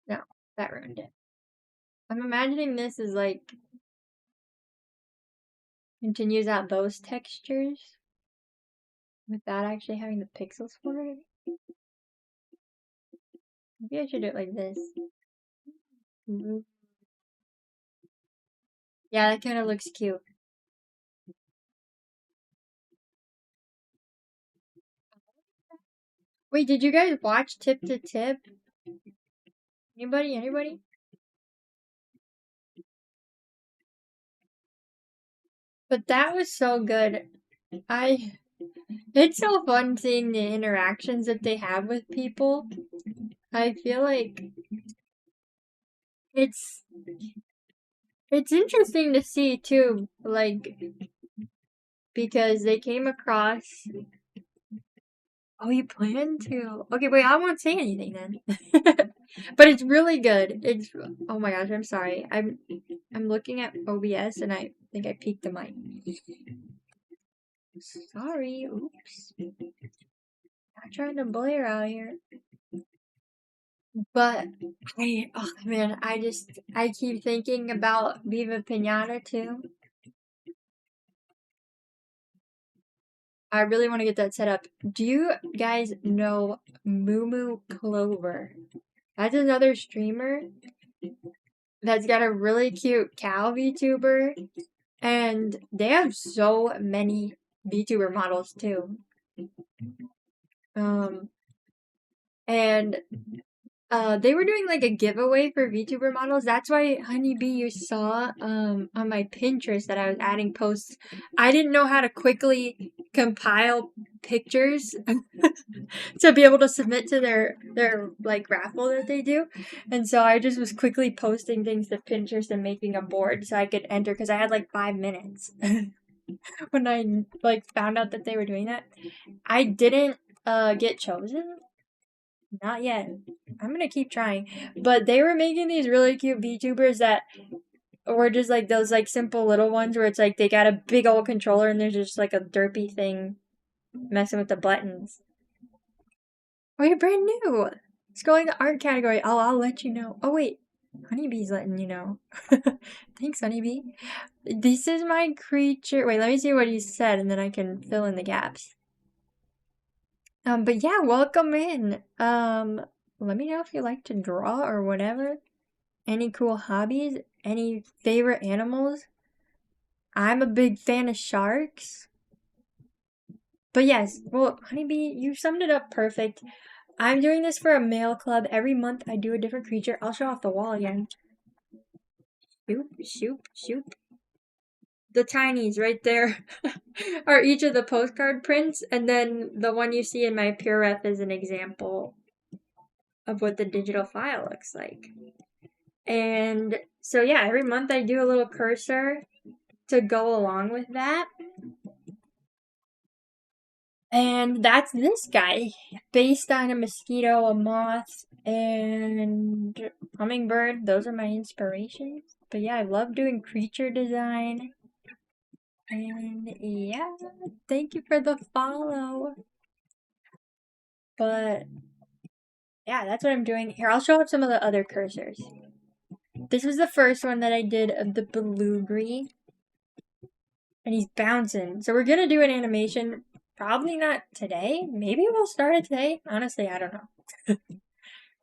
No, that ruined it. I'm imagining this is like continues out those textures without actually having the pixels for it. Maybe I should do it like this. Yeah, that kind of looks cute. Wait, did you guys watch Tip to Tip? Anybody? Anybody? But that was so good. It's so fun seeing the interactions that they have with people. I feel like it's it's interesting to see too, like because they came across. Oh, you plan to? Okay, wait, I won't say anything then. But it's really good. It's oh my gosh, I'm sorry. I'm looking at OBS and I think I peeked the mic. Sorry, oops. Not trying to blare out here. But oh man, I keep thinking about Viva Pinata too. I really want to get that set up. Do you guys know Moo Clover? That's another streamer that's got a really cute cow VTuber, and they have so many VTuber models too. And they were doing like a giveaway for VTuber models. That's why Honeybee you saw on my Pinterest that I was adding posts. I didn't know how to quickly compile pictures to be able to submit to their like raffle that they do. And so I just was quickly posting things to Pinterest and making a board so I could enter because I had like 5 minutes when I like found out that they were doing that. I didn't get chosen. Not yet. I'm gonna keep trying. But they were making these really cute VTubers that were just like those like simple little ones where it's like they got a big old controller and there's just like a derpy thing messing with the buttons. Oh, you're brand new. Scrolling the art category. Oh, I'll let you know. Oh wait, Honeybee's letting you know. Thanks, Honeybee. This is my creature. Wait, let me see what he said and then I can fill in the gaps. But yeah, welcome in. Let me know if you like to draw or whatever. Any cool hobbies? Any favorite animals? I'm a big fan of sharks. But yes, well, Honeybee, you summed it up perfect. I'm doing this for a mail club. Every month I do a different creature. I'll show off the wall again. Shoop, shoop, shoop. The tinies right there are each of the postcard prints, and then the one you see in my Pure Ref is an example of what the digital file looks like. And so yeah, every month I do a little cursor to go along with that. And that's this guy, based on a mosquito, a moth, and hummingbird. Those are my inspirations. But yeah, I love doing creature design. And yeah, thank you for the follow. But yeah, that's what I'm doing. Here, I'll show up some of the other cursors. This was the first one that I did of the Belugree. And he's bouncing. So we're gonna do an animation. Probably not today. Maybe we'll start it today. Honestly, I don't know.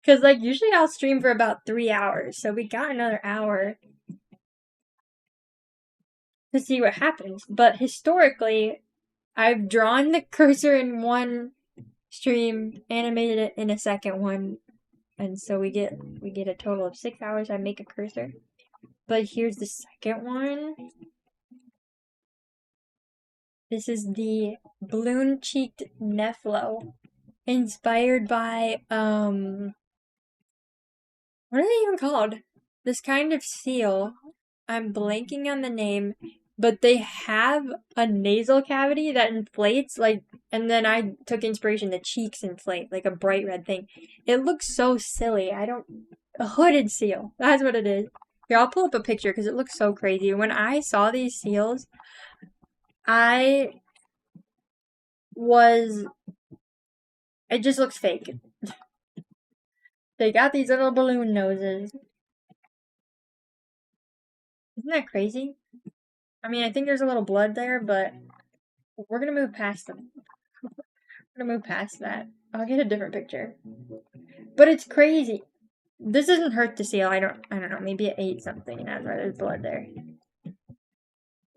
Because, like, usually I'll stream for about 3 hours. So we got another hour to see what happens. But historically, I've drawn the cursor in one stream, animated it in a second one. And so we get a total of 6 hours. I make a cursor. But here's the second one. This is the balloon-cheeked Nephlo, inspired by, what are they even called? This kind of seal. I'm blanking on the name, but they have a nasal cavity that inflates, like, and then I took inspiration, the cheeks inflate, like a bright red thing. It looks so silly. A hooded seal. That's what it is. Here, I'll pull up a picture because it looks so crazy. When I saw these seals, it just looks fake. They got these little balloon noses. Isn't that crazy? I mean, I think there's a little blood there, but we're gonna move past them. We're gonna move past that. I'll get a different picture. But it's crazy. This doesn't hurt the seal. I don't know. Maybe it ate something and that's why there's blood there.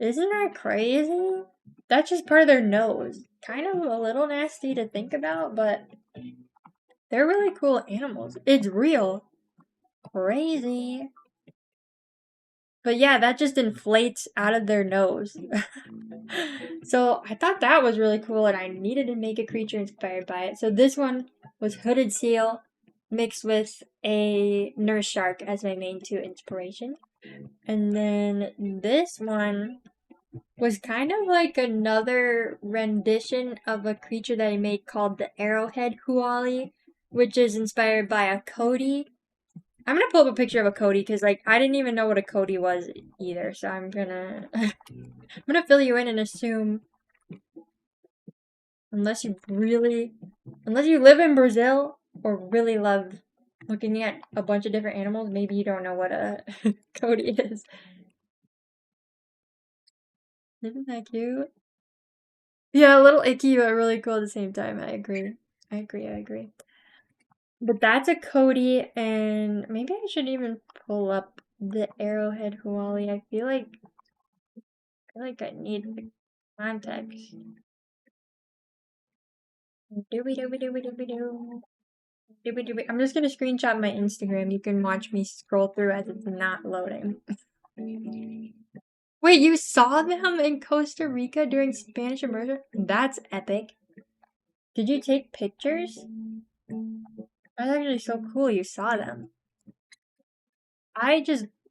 Isn't that crazy? That's just part of their nose. Kind of a little nasty to think about, but they're really cool animals. It's real. Crazy. But yeah, that just inflates out of their nose. So I thought that was really cool, and I needed to make a creature inspired by it. So this one was hooded seal mixed with a nurse shark as my main two inspiration. And then this one was kind of like another rendition of a creature that I made called the Arrowhead Huali, which is inspired by a Cody. I'm gonna pull up a picture of a Cody because, like, I didn't even know what a Cody was either. So I'm gonna fill you in and assume, unless you live in Brazil or really love looking at a bunch of different animals, maybe you don't know what a Cody is. Isn't that cute? Yeah, a little icky, but really cool at the same time. I agree. But that's a Cody, and maybe I should even pull up the Arrowhead Huali. I feel like I need the context. Dooby dooby dooby dooby doo. Dooby dooby. I'm just gonna screenshot my Instagram. You can watch me scroll through as it's not loading. Wait, you saw them in Costa Rica during Spanish immersion? That's epic. Did you take pictures? That's actually so cool you saw them. I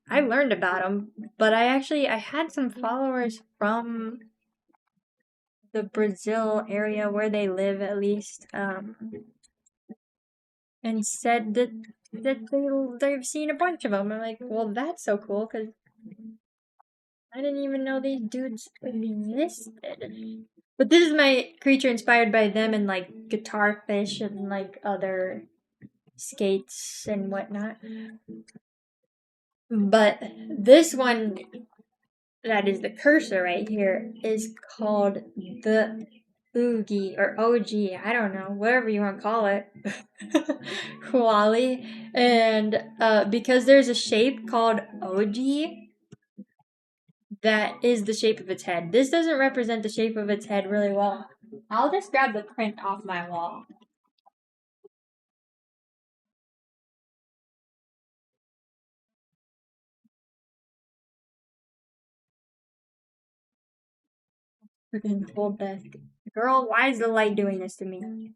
learned about them, but I had some followers from the Brazil area where they live, at least, and said that they've seen a bunch of them. I'm like, well, that's so cool because I didn't even know these dudes existed. But this is my creature inspired by them and like guitar fish and like other skates and whatnot. But this one, that is the cursor right here, is called the Oogie or OG, I don't know, whatever you want to call it, Huali. And because there's a shape called OG that is the shape of its head. This doesn't represent the shape of its head really well. I'll just grab the print off my wall. Freaking hold this. Girl, why is the light doing this to me? I'm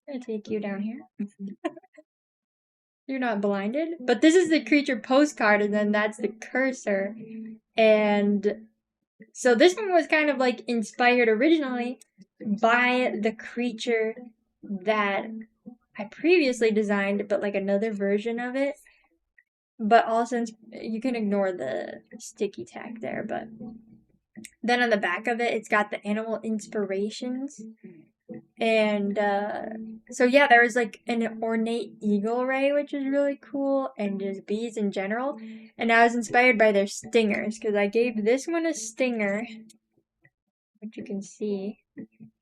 gonna take you down here. You're not blinded. But this is the creature postcard, and then that's the cursor. And so this one was kind of like inspired originally by the creature that I previously designed, but like another version of it. But also, you can ignore the sticky tack there, but then on the back of it, it's got the animal inspirations. And so yeah, there was like an ornate eagle ray, which is really cool, and just bees in general. And I was inspired by their stingers because I gave this one a stinger, which you can see.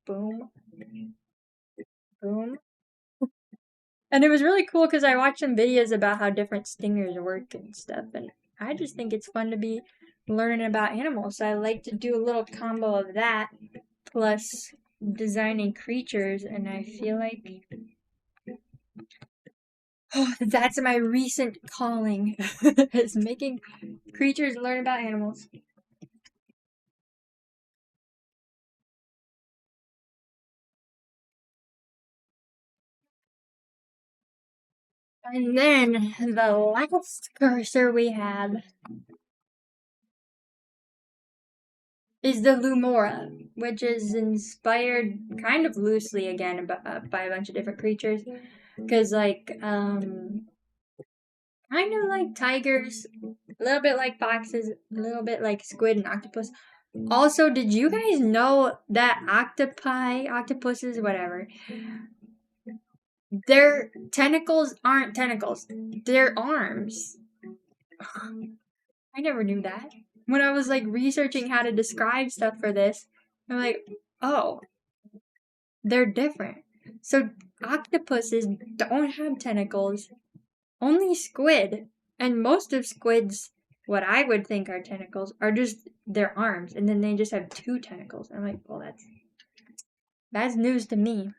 Boom, boom. And it was really cool because I watched some videos about how different stingers work and stuff, and I just think it's fun to be learning about animals. So I like to do a little combo of that plus designing creatures, and I feel like that's my recent calling is making creatures learn about animals. And then the last cursor we have is the Lumora, which is inspired kind of loosely again by a bunch of different creatures. Because, like, kind of like tigers, a little bit like foxes, a little bit like squid and octopus. Also, did you guys know that octopuses, whatever, their tentacles aren't tentacles, they're arms? I never knew that. When I was like researching how to describe stuff for this, I'm like, oh, they're different. So octopuses don't have tentacles, only squid. And most of squids what I would think are tentacles are just their arms, and then they just have 2 tentacles. I'm like, well, that's news to me.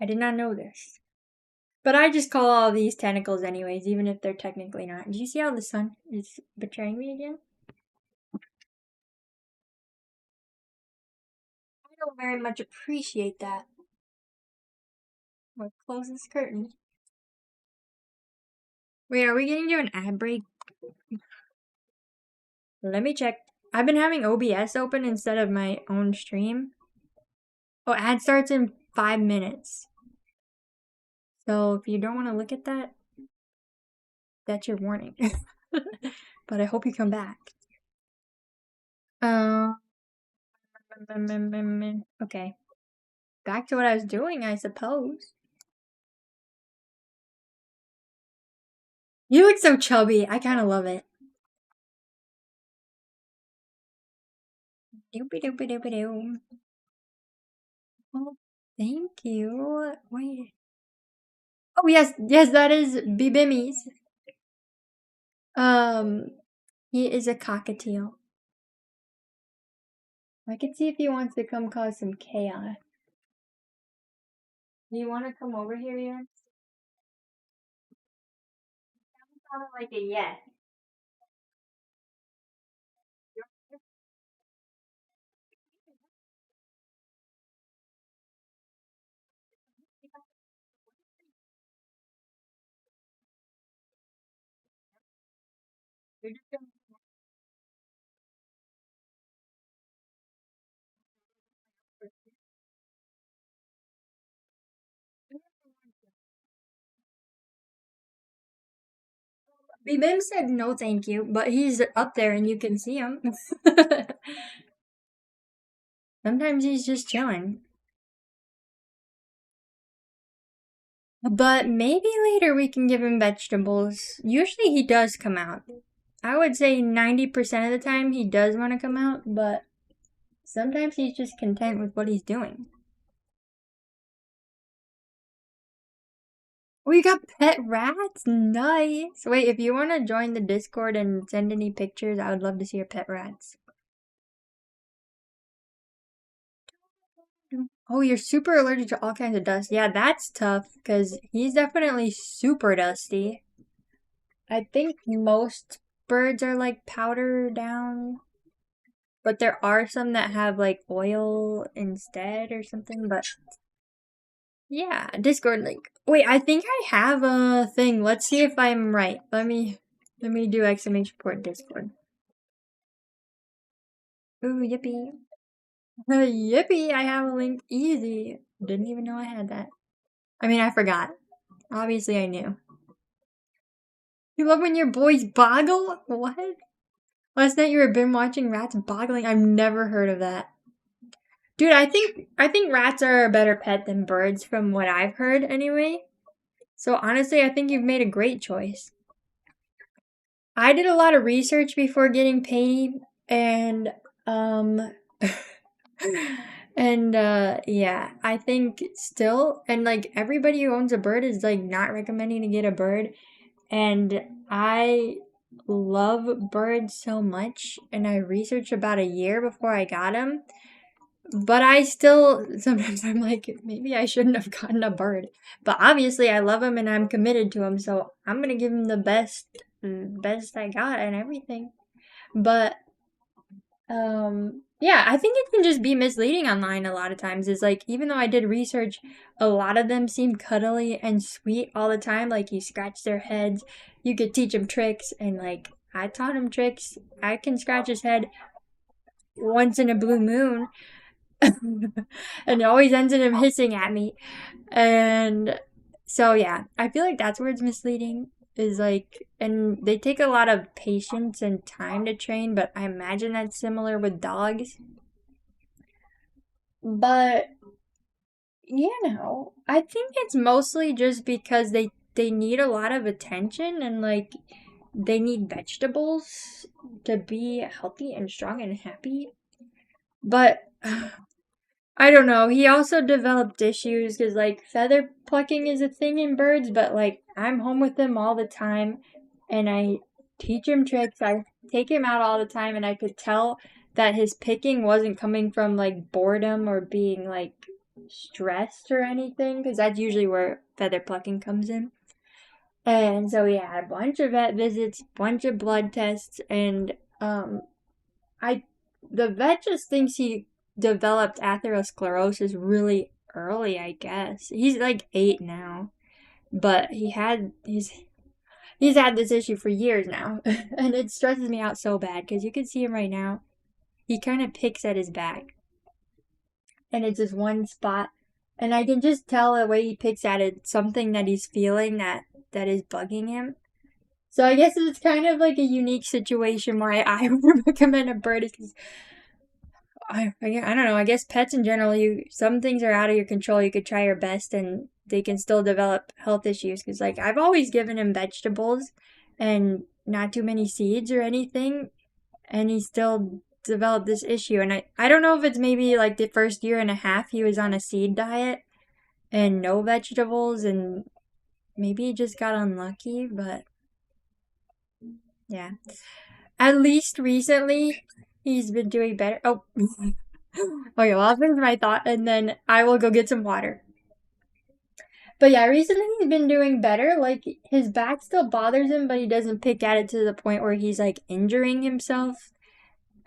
I did not know this. But I just call all these tentacles anyways, even if they're technically not. Do you see how the sun is betraying me again? I don't very much appreciate that. We'll close this curtain. Wait, are we getting to an ad break? Let me check. I've been having OBS open instead of my own stream. Oh, ad starts in 5 minutes. So if you don't want to look at that, that's your warning. But I hope you come back. Okay. Back to what I was doing, I suppose. You look so chubby. I kind of love it. Doopy doopy doopy doo. Oh, thank you. Wait. Oh, yes, that is Bibimi's. He is a cockatiel. I can see if he wants to come cause some chaos. Do you want to come over here yet? Sounded like a yes. You're just gonna Bim said no thank you, but he's up there and you can see him. Sometimes he's just chilling. But maybe later we can give him vegetables. Usually he does come out. I would say 90% of the time he does want to come out, but sometimes he's just content with what he's doing. We got pet rats? Nice. Wait, if you want to join the Discord and send any pictures, I would love to see your pet rats. Oh, you're super allergic to all kinds of dust. Yeah, that's tough, because he's definitely super dusty. I think most birds are like powder down, but there are some that have like oil instead or something, but yeah, Discord link. Wait, I think I have a thing. Let's see if I'm right. Let me do exclamation point Discord. Ooh, yippee. Yippee, I have a link. Easy. Didn't even know I had that. I mean, I forgot. Obviously, I knew. You love when your boys boggle? What? Last night you were binge watching rats boggling? I've never heard of that. Dude, I think rats are a better pet than birds from what I've heard anyway. So honestly, I think you've made a great choice. I did a lot of research before getting paid and yeah, I think still and like everybody who owns a bird is like not recommending to get a bird, and I love birds so much and I researched about a year before I got them. But I still, sometimes I'm like, maybe I shouldn't have gotten a bird. But obviously I love him and I'm committed to him, so I'm gonna give him the best I got and everything. But, yeah, I think it can just be misleading online a lot of times. Is like, even though I did research, a lot of them seem cuddly and sweet all the time. Like, you scratch their heads, you could teach them tricks, and like, I taught him tricks. I can scratch his head once in a blue moon. And it always ends in him hissing at me. And so, yeah, I feel like that's where it's misleading. Is like, and they take a lot of patience and time to train, but I imagine that's similar with dogs. But, I think it's mostly just because they need a lot of attention and like they need vegetables to be healthy and strong and happy. But I don't know. He also developed issues because, like, feather plucking is a thing in birds, but, like, I'm home with them all the time, and I teach him tricks. I take him out all the time, and I could tell that his picking wasn't coming from like boredom or being like stressed or anything, because that's usually where feather plucking comes in. And so we had a bunch of vet visits, bunch of blood tests, and I the vet just thinks he developed atherosclerosis really early, I guess. He's like 8 now, but he's had this issue for years now, and it stresses me out so bad because you can see him right now. He kind of picks at his back, and it's just one spot, and I can just tell the way he picks at it, something that he's feeling that is bugging him. So I guess it's kind of like a unique situation where I would recommend a bird because I don't know. I guess pets in general, some things are out of your control. You could try your best, and they can still develop health issues. Because like I've always given him vegetables, and not too many seeds or anything, and he still developed this issue. And I don't know if it's maybe like the first year and a half he was on a seed diet and no vegetables, and maybe he just got unlucky. But yeah, at least recently he's been doing better. Oh. Okay, well, I'll finish my thought and then I will go get some water. But yeah, recently he's been doing better. Like, his back still bothers him, but he doesn't pick at it to the point where he's, like, injuring himself.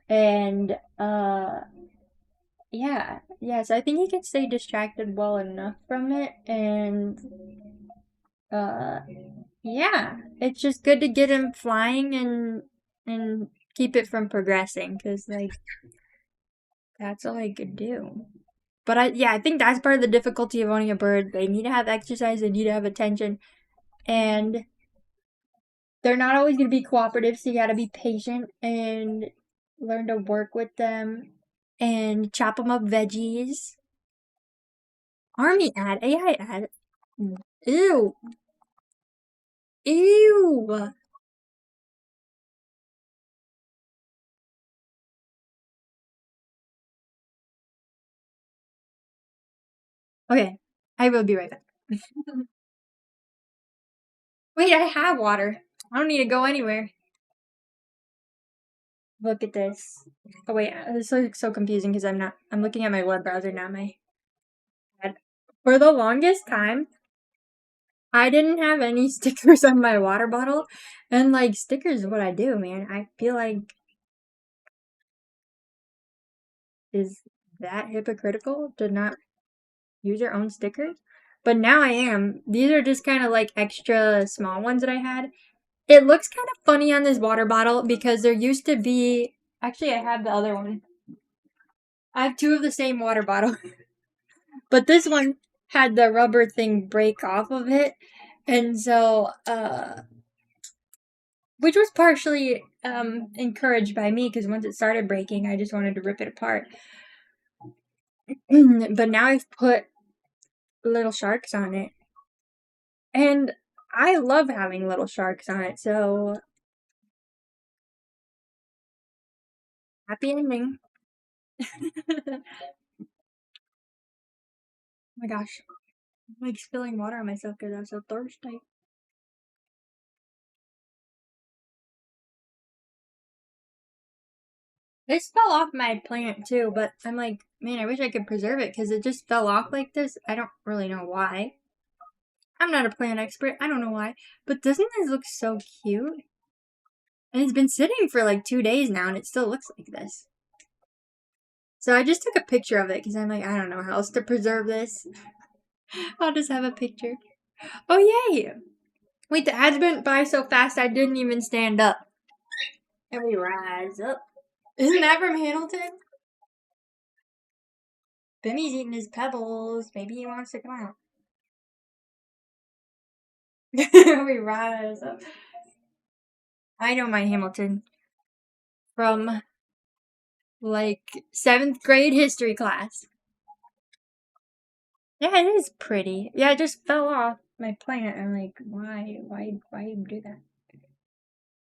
And, yeah, so I think he can stay distracted well enough from it. And, uh, yeah, it's just good to get him flying and keep it from progressing, because, like, that's all I could do. But I think that's part of the difficulty of owning a bird. They need to have exercise, they need to have attention, and they're not always going to be cooperative, so you got to be patient and learn to work with them and chop them up veggies. Army ad, AI ad. Ew. Ew. Okay, I will be right back. Wait, I have water. I don't need to go anywhere. Look at this. Oh wait, this is so confusing because I'm looking at my web browser, not my head. For the longest time, I didn't have any stickers on my water bottle, and like stickers is what I do, man. I feel like, is that hypocritical to not use your own stickers? But now I am. These are just kind of like extra small ones that I had. It looks kind of funny on this water bottle because there used to be. Actually, I have the other one. I have two of the same water bottle, but this one had the rubber thing break off of it, and so which was partially encouraged by me because once it started breaking, I just wanted to rip it apart. But now I've put little sharks on it, and I love having little sharks on it. So happy ending. Oh my gosh, I'm like spilling water on myself because I'm so thirsty. This fell off my plant too, but I'm like, man, I wish I could preserve it because it just fell off like this. I don't really know why. I'm not a plant expert. I don't know why. But doesn't this look so cute? And it's been sitting for like 2 days now and it still looks like this. So I just took a picture of it because I'm like, I don't know how else to preserve this. I'll just have a picture. Oh, yay! Wait, the ads went by so fast I didn't even stand up. And we rise up. Isn't that from Hamilton? Bimmy's eating his pebbles. Maybe he wants to come out. We rise up. I know my Hamilton from like 7th grade history class. Yeah, it is pretty. Yeah, it just fell off my plant. I'm like, why you do that?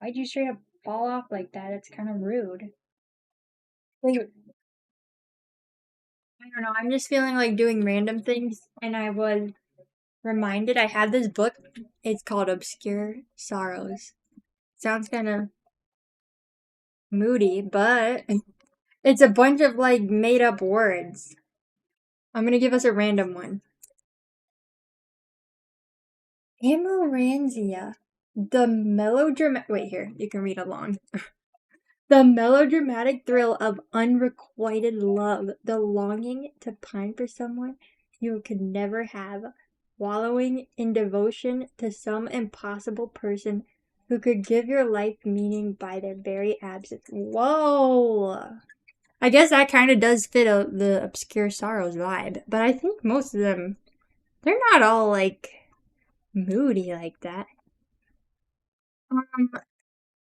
Why'd you straight up fall off like that? It's kind of rude. Like, I don't know. I'm just feeling like doing random things, and I was reminded I had this book. It's called Obscure Sorrows, Sounds kind of moody, but it's a bunch of like made up words. I'm gonna give us a random one. Amaranthia. The melodramatic. Wait, here, you can read along. The melodramatic thrill of unrequited love, the longing to pine for someone you could never have, wallowing in devotion to some impossible person who could give your life meaning by their very absence. Whoa! I guess that kind of does fit the Obscure Sorrows vibe, but I think most of them, they're not all like moody like that.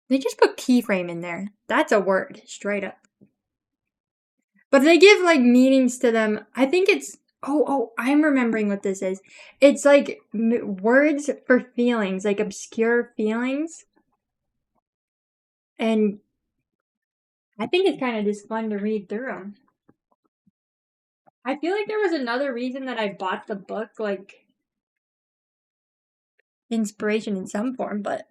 They just put keyframe in there. That's a word, straight up. But they give like meanings to them. I think it's I'm remembering what this is. It's like words for feelings, like obscure feelings. And I think it's kind of just fun to read through them. I feel like there was another reason that I bought the book, like inspiration in some form, but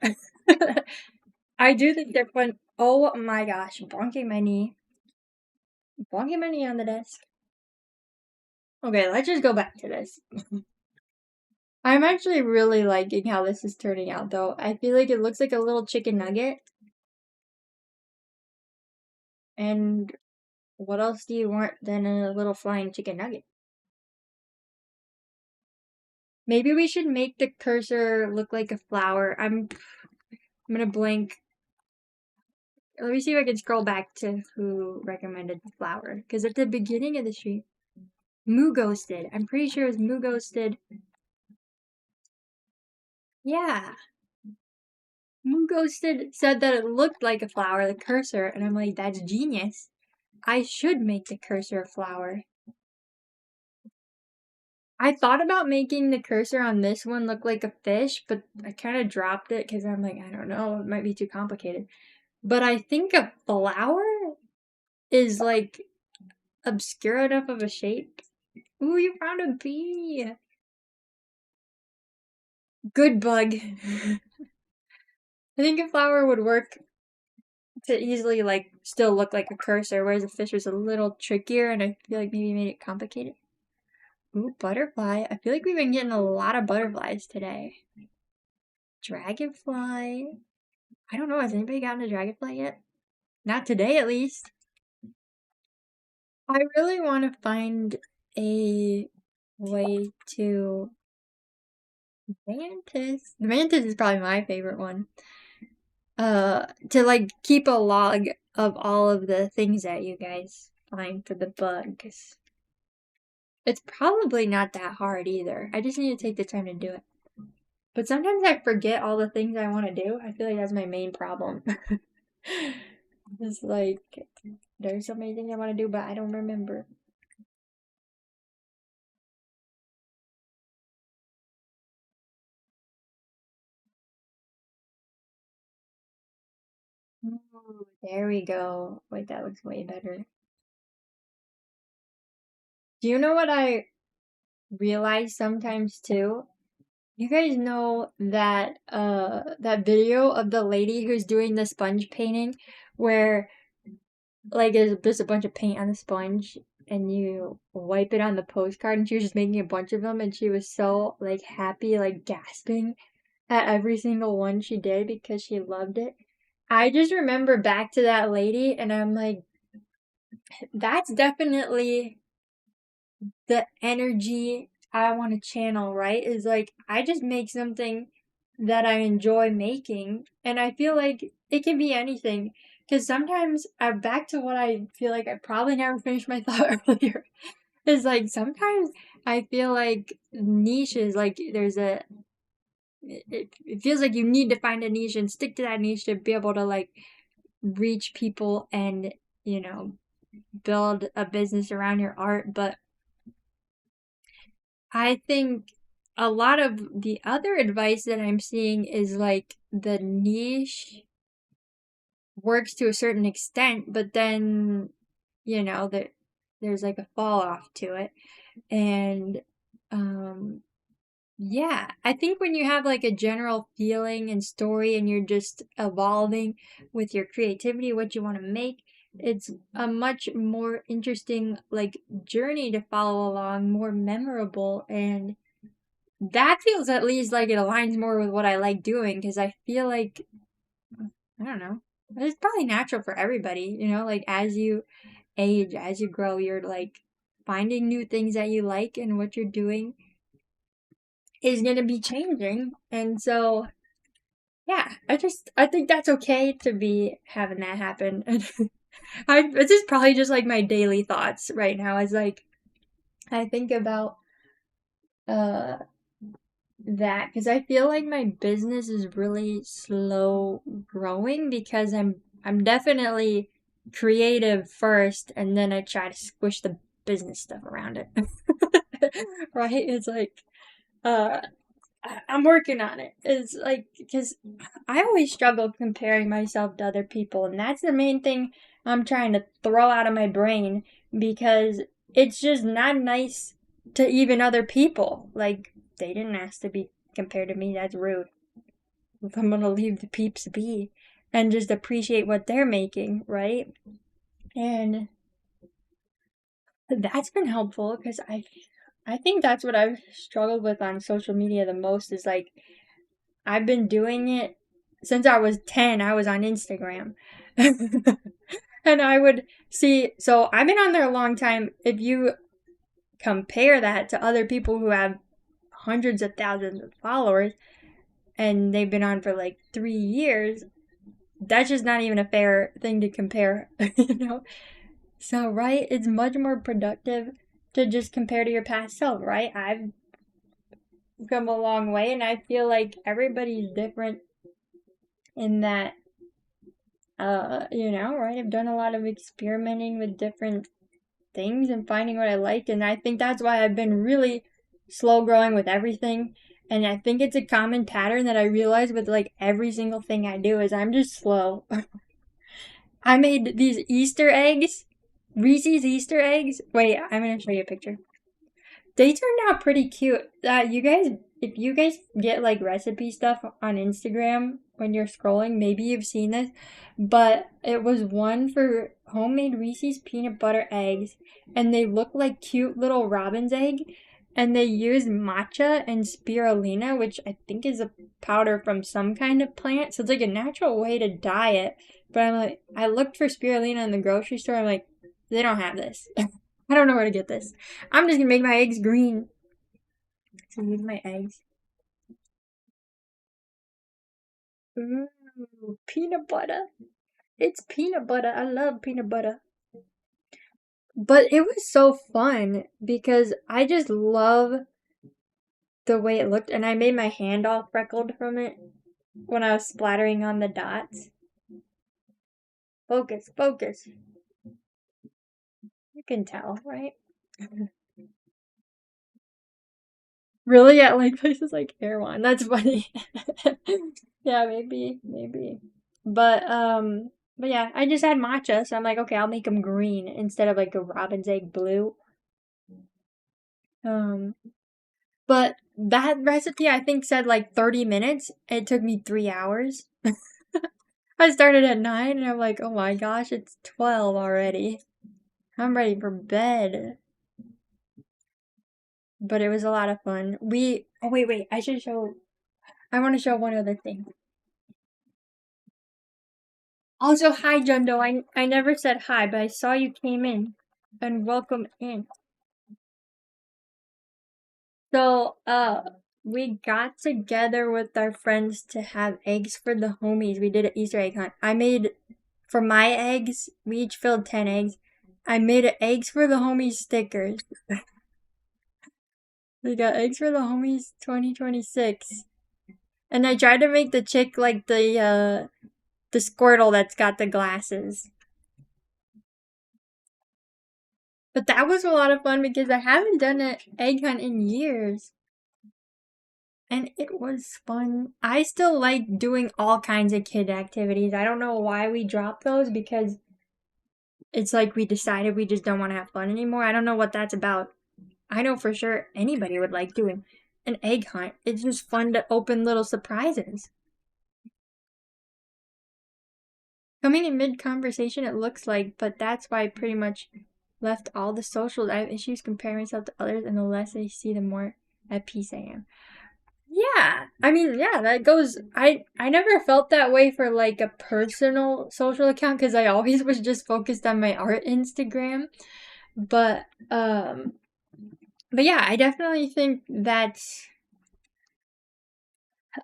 I do think they're fun. Oh my gosh, bonking my knee. Bonking my knee on the desk. Okay, let's just go back to this. I'm actually really liking how this is turning out, though. I feel like it looks like a little chicken nugget. And what else do you want than a little flying chicken nugget? Maybe we should make the cursor look like a flower. I'm gonna blank. Let me see if I can scroll back to who recommended the flower. Because at the beginning of the stream, Moo Ghosted. I'm pretty sure it was Moo Ghosted. Yeah. Moo Ghosted said that it looked like a flower, the cursor, and I'm like, that's genius. I should make the cursor a flower. I thought about making the cursor on this one look like a fish, but I kind of dropped it because I'm like, I don't know, it might be too complicated. But I think a flower is like obscure enough of a shape. Ooh, you found a bee. Good bug. I think a flower would work to easily like still look like a cursor, whereas a fish was a little trickier and I feel like maybe made it complicated. Ooh, butterfly. I feel like we've been getting a lot of butterflies today. Dragonfly. I don't know. Has anybody gotten a dragonfly yet? Not today, at least. I really want to find a way to mantis. The mantis is probably my favorite one. To like keep a log of all of the things that you guys find for the bugs. It's probably not that hard either. I just need to take the time to do it. But sometimes I forget all the things I want to do. I feel like that's my main problem. It's like there's so many things I want to do, but I don't remember. Ooh, there we go. Wait, that looks way better. Do you know what I realize sometimes too? You guys know that that video of the lady who's doing the sponge painting where like there's a bunch of paint on the sponge and you wipe it on the postcard and she was just making a bunch of them and she was so like happy, like gasping at every single one she did because she loved it. I just remember back to that lady and I'm like, that's definitely the energy I want to channel, right? Is like, I just make something that I enjoy making, and I feel like it can be anything. Because sometimes I'm back to what I feel like I probably never finished my thought earlier. Is like, sometimes I feel like niches, like, it feels like you need to find a niche and stick to that niche to be able to, like, reach people and, you know, build a business around your art, but I think a lot of the other advice that I'm seeing is like the niche works to a certain extent, but then, you know, there's like a fall off to it. And Yeah, I think when you have like a general feeling and story and you're just evolving with your creativity, what you want to make, it's a much more interesting like journey to follow along, more memorable, and that feels at least like it aligns more with what I like doing because I feel like I don't know. It's probably natural for everybody, like as you age, as you grow, you're like finding new things that you like and what you're doing is going to be changing. And so, yeah, I think that's okay to be having that happen. This is probably just like my daily thoughts right now is like, I think about, uh, that because I feel like my business is really slow growing because I'm definitely creative first and then I try to squish the business stuff around it. Right? It's like uh I'm working on it. It's like because I always struggle comparing myself to other people, and that's the main thing I'm trying to throw out of my brain because it's just not nice to even other people. Like they didn't ask to be compared to me. That's rude. If I'm gonna leave the peeps be and just appreciate what they're making, right? And that's been helpful because I think that's what I've struggled with on social media the most is like I've been doing it since I was 10. I was on Instagram. And I would see, so I've been on there a long time. If you compare that to other people who have hundreds of thousands of followers and they've been on for like 3 years, that's just not even a fair thing to compare, you know? So, right, it's much more productive to just compare to your past self, right? I've come a long way and I feel like everybody's different in that right? I've done a lot of experimenting with different things and finding what I like, and I think that's why I've been really slow growing with everything. And I think it's a common pattern that I realize with like every single thing I do is I'm just slow. I made these Easter eggs, Reese's Easter eggs. Wait, I'm gonna show you a picture. They turned out pretty cute. If you guys get like recipe stuff on Instagram when you're scrolling, maybe you've seen this, but it was one for homemade Reese's peanut butter eggs, and they look like cute little robin's egg, and they use matcha and spirulina, which I think is a powder from some kind of plant, so it's like a natural way to dye it. But I'm like, I looked for spirulina in the grocery store. I'm like, they don't have this. I don't know where to get this. I'm just gonna make my eggs green. So use my eggs. Ooh, peanut butter. It's peanut butter. I love peanut butter. But it was so fun because I just love the way it looked, and I made my hand all freckled from it when I was splattering on the dots. Focus, focus. You can tell, right? Really, at like places like Erewhon. That's funny. Yeah, maybe. But yeah, I just had matcha, so I'm like, okay, I'll make them green instead of like a robin's egg blue. Um, but that recipe I think said like 30 minutes. It took me 3 hours. I started at 9 and I'm like, oh my gosh, it's 12 already. I'm ready for bed. But it was a lot of fun. Oh wait, I want to show one other thing. Also, hi, Jundo. I never said hi, but I saw you came in. And welcome in. So, we got together with our friends to have eggs for the homies. We did an Easter egg hunt. For my eggs, we each filled 10 eggs. I made an eggs for the homies stickers. We got eggs for the homies 2026. And I tried to make the chick like the Squirtle that's got the glasses. But that was a lot of fun because I haven't done an egg hunt in years. And it was fun. I still like doing all kinds of kid activities. I don't know why we dropped those because it's like we decided we just don't want to have fun anymore. I don't know what that's about. I know for sure anybody would like doing an egg hunt. It's just fun to open little surprises. Coming in mid-conversation, it looks like, but that's why I pretty much left all the socials. I have issues comparing myself to others, and the less I see, the more at peace I am. Yeah, I mean, yeah, that goes. I never felt that way for like a personal social account because I always was just focused on my art Instagram. But yeah, I definitely think that's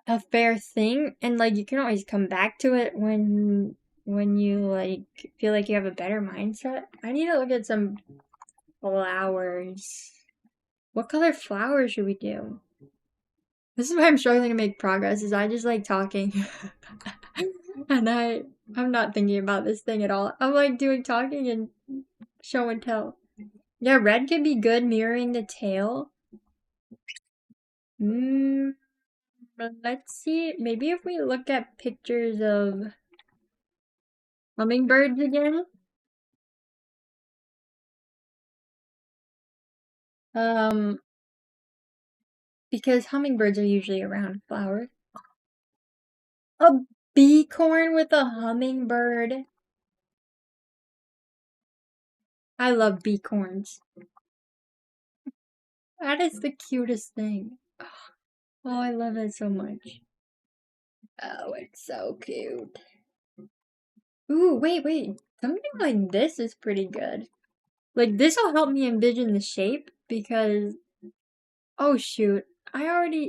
a fair thing, and like you can always come back to it when you like feel like you have a better mindset. I need to look at some flowers. What color flowers should we do? This is why I'm struggling to make progress, is I just like talking. And I'm not thinking about this thing at all. I'm like doing talking and show and tell. Yeah, red could be good, mirroring the tail. Let's see. Maybe if we look at pictures of hummingbirds again. Because hummingbirds are usually around flowers. A bee corn with a hummingbird. I love bee corns. That is the cutest thing. Oh, I love it so much. Oh, it's so cute. Ooh, wait. Something like this is pretty good. Like, this will help me envision the shape because... Oh, shoot. I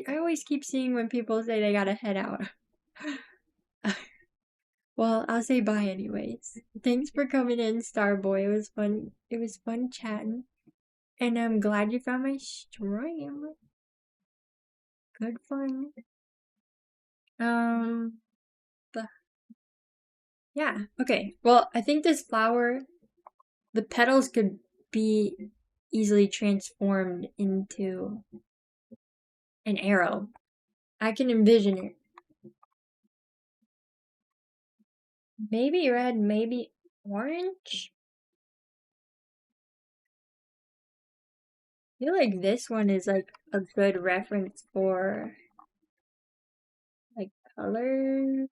always keep seeing when people say they gotta head out. Well, I'll say bye anyways. Thanks for coming in, Starboy. It was fun. It was fun chatting. And I'm glad you found my stream. Good fun. But yeah, okay. Well, I think this flower, the petals could be easily transformed into an arrow. I can envision it. Maybe red, maybe orange. I feel like this one is like a good reference for like colors.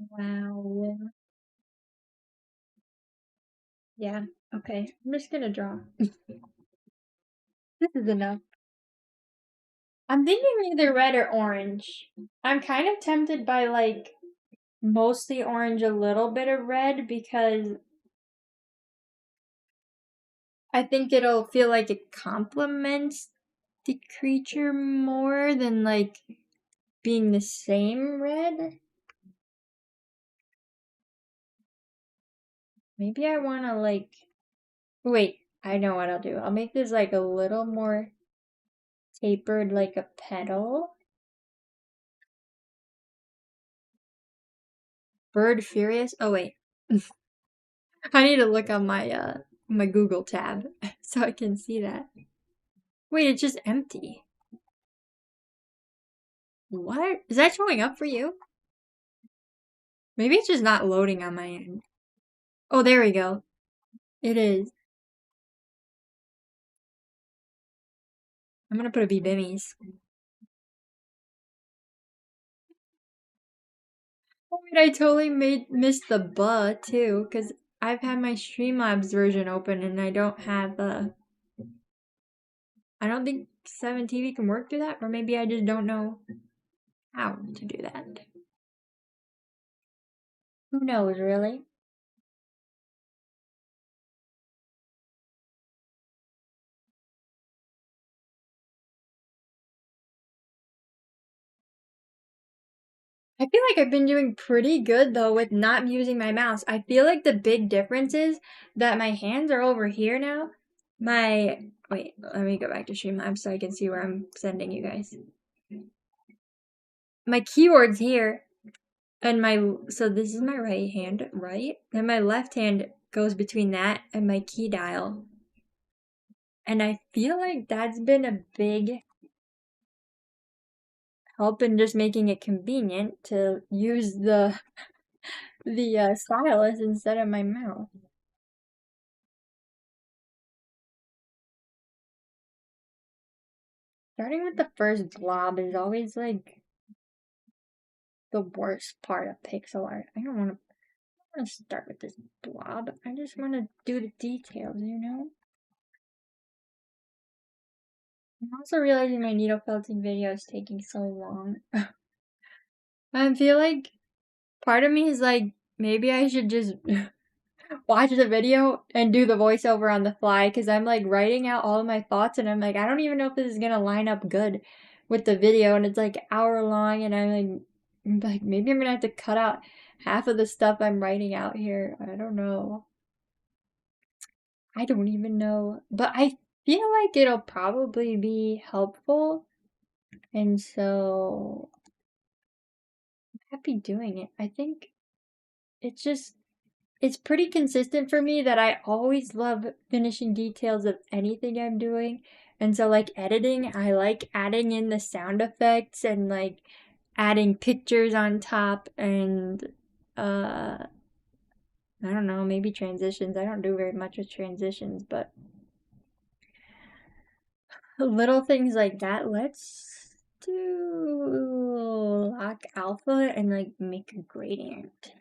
Wow. Yeah, okay. I'm just gonna draw. This is enough. I'm thinking either red or orange. I'm kind of tempted by like mostly orange, a little bit of red because I think it'll feel like it complements the creature more than like being the same red. Maybe I want to like... Wait, I know what I'll do. I'll make this like a little more tapered like a petal. Bird Furious? Oh wait. I need to look on my Google tab so I can see that. Wait, it's just empty. What? Is that showing up for you? Maybe it's just not loading on my end. Oh, there we go. It is. I'm gonna put a B-Bimmies. Oh wait, I totally missed the buh too, because I've had my Streamlabs version open and I don't have I don't think 7TV can work through that, or maybe I just don't know how to do that. Who knows, really? I feel like I've been doing pretty good though with not using my mouse. I feel like the big difference is that my hands are over here now. Wait, let me go back to Streamlabs so I can see where I'm sending you guys. My keyboard's here, and so this is my right hand, right? And my left hand goes between that and my key dial. And I feel like that's been a big help in just making it convenient to use the stylus instead of my mouth. Starting with the first blob is always like the worst part of pixel art. I don't want to start with this blob. I just want to do the details, you know? I'm also realizing my needle felting video is taking so long. I feel like part of me is like, maybe I should just watch the video and do the voiceover on the fly, because I'm like writing out all of my thoughts and I'm like, I don't even know if this is gonna line up good with the video, and it's like hour long, and I'm like maybe I'm gonna have to cut out half of the stuff I'm writing out here. I don't know. I don't even know. But I feel like it'll probably be helpful, and so I'm happy doing it. I think it's just it's pretty consistent for me that I always love finishing details of anything I'm doing. And so, like, editing, I like adding in the sound effects and, like, adding pictures on top and, I don't know, maybe transitions. I don't do very much with transitions, but little things like that. Let's do lock alpha and, like, make a gradient.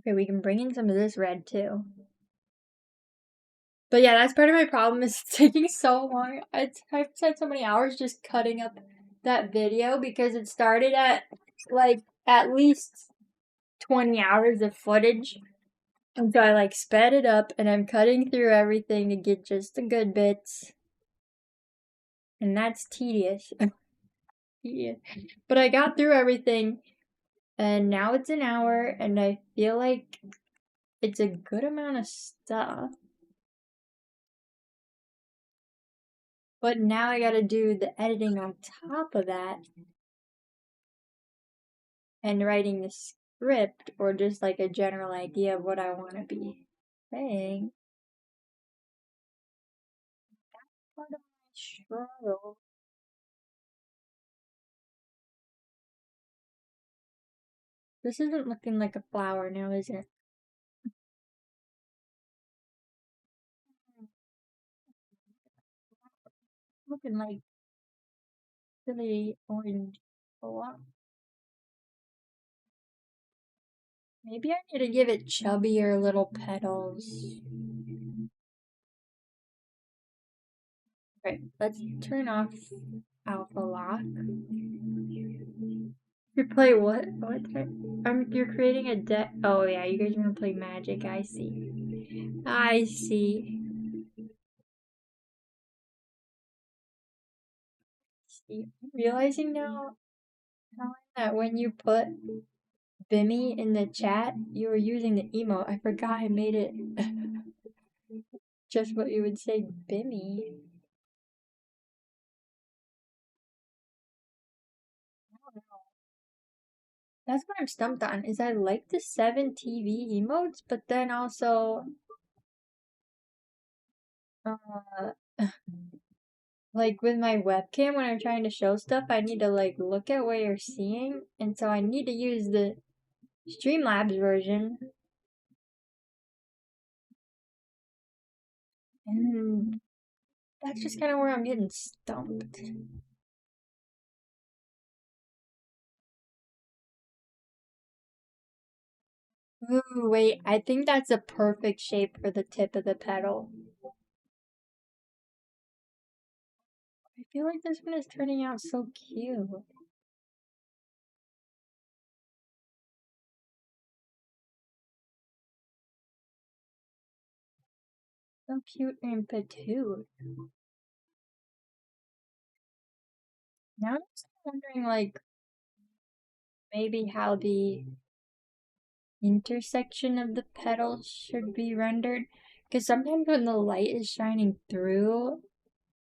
Okay, we can bring in some of this red too. But yeah, that's part of my problem, is it's taking so long. I've spent so many hours just cutting up that video because it started at like at least 20 hours of footage. And so I like sped it up and I'm cutting through everything to get just the good bits. And that's tedious. Tedious. But I got through everything and now it's an hour and I feel like it's a good amount of stuff. But now I gotta do the editing on top of that and writing the script, or just like a general idea of what I want to be saying. That's part of my struggle. This isn't looking like a flower now, is it? Looking like silly orange. Oh, maybe I need to give it chubbier little petals. Okay, let's turn off alpha lock. You play what? What? You're creating a deck. Oh yeah, you guys want to play Magic. I see. I see. See. I'm realizing now, Helen, that when you put Bimmy in the chat, you were using the emote. I forgot I made it just what you would say, Bimmy. That's what I'm stumped on, is I like the 7 TV emotes, but then also, uh, like with my webcam, when I'm trying to show stuff, I need to like look at what you're seeing, and so I need to use the Streamlabs version. And that's just kind of where I'm getting stumped. Ooh, wait, I think that's a perfect shape for the tip of the petal. I feel like this one is turning out so cute. So cute and petite. Now I'm just wondering, like, maybe how the intersection of the petals should be rendered. Because sometimes when the light is shining through,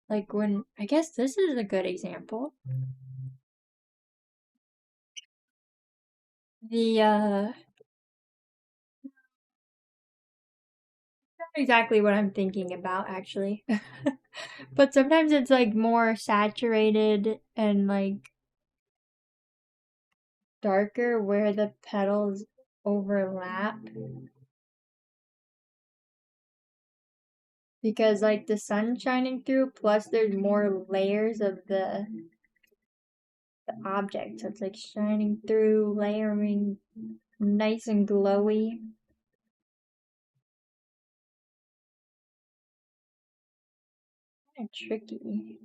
like when, I guess this is a good example. The, exactly what I'm thinking about, actually. But sometimes it's like more saturated and like darker where the petals overlap because like the sun's shining through, plus there's more layers of the object, so it's like shining through, layering, nice and glowy. Kind of tricky.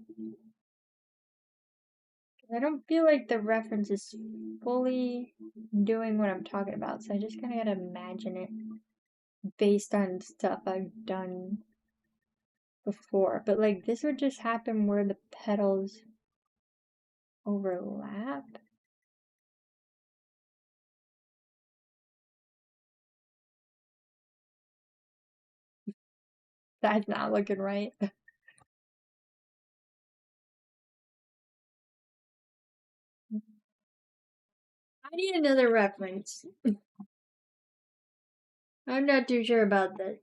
I don't feel like the reference is fully doing what I'm talking about, so I just kind of gotta imagine it based on stuff I've done before. But like this would just happen where the petals overlap. That's not looking right. I need another reference. I'm not too sure about that.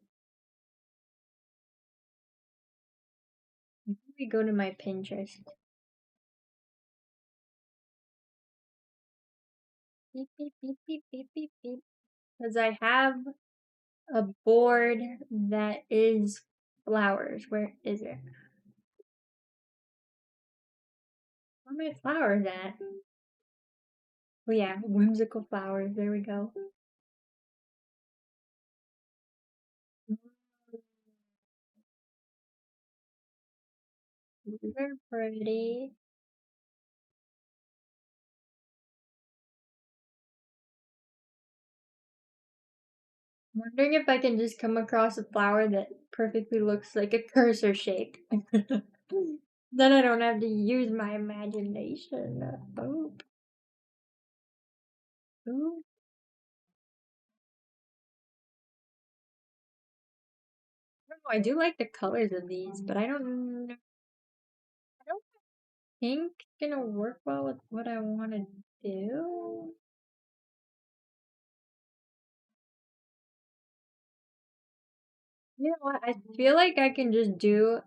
Let me go to my Pinterest. Beep, beep, beep, beep, beep, beep, beep. Because I have a board that is flowers. Where is it? Where are my flowers at? Oh yeah, whimsical flowers. There we go. These are pretty. I'm wondering if I can just come across a flower that perfectly looks like a cursor shape. Then I don't have to use my imagination. Oh, oh. I don't know. I do like the colors of these, but I don't know. I don't think it's gonna work well with what I want to do. You know what? I feel like I can just do.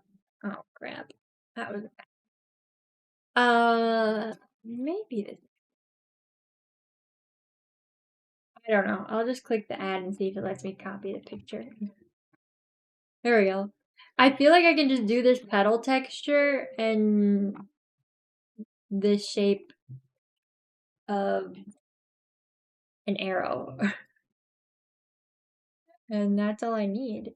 Oh crap! That was maybe this. I don't know. I'll just click the ad and see if it lets me copy the picture. There we go. I feel like I can just do this petal texture and this shape of an arrow. And that's all I need.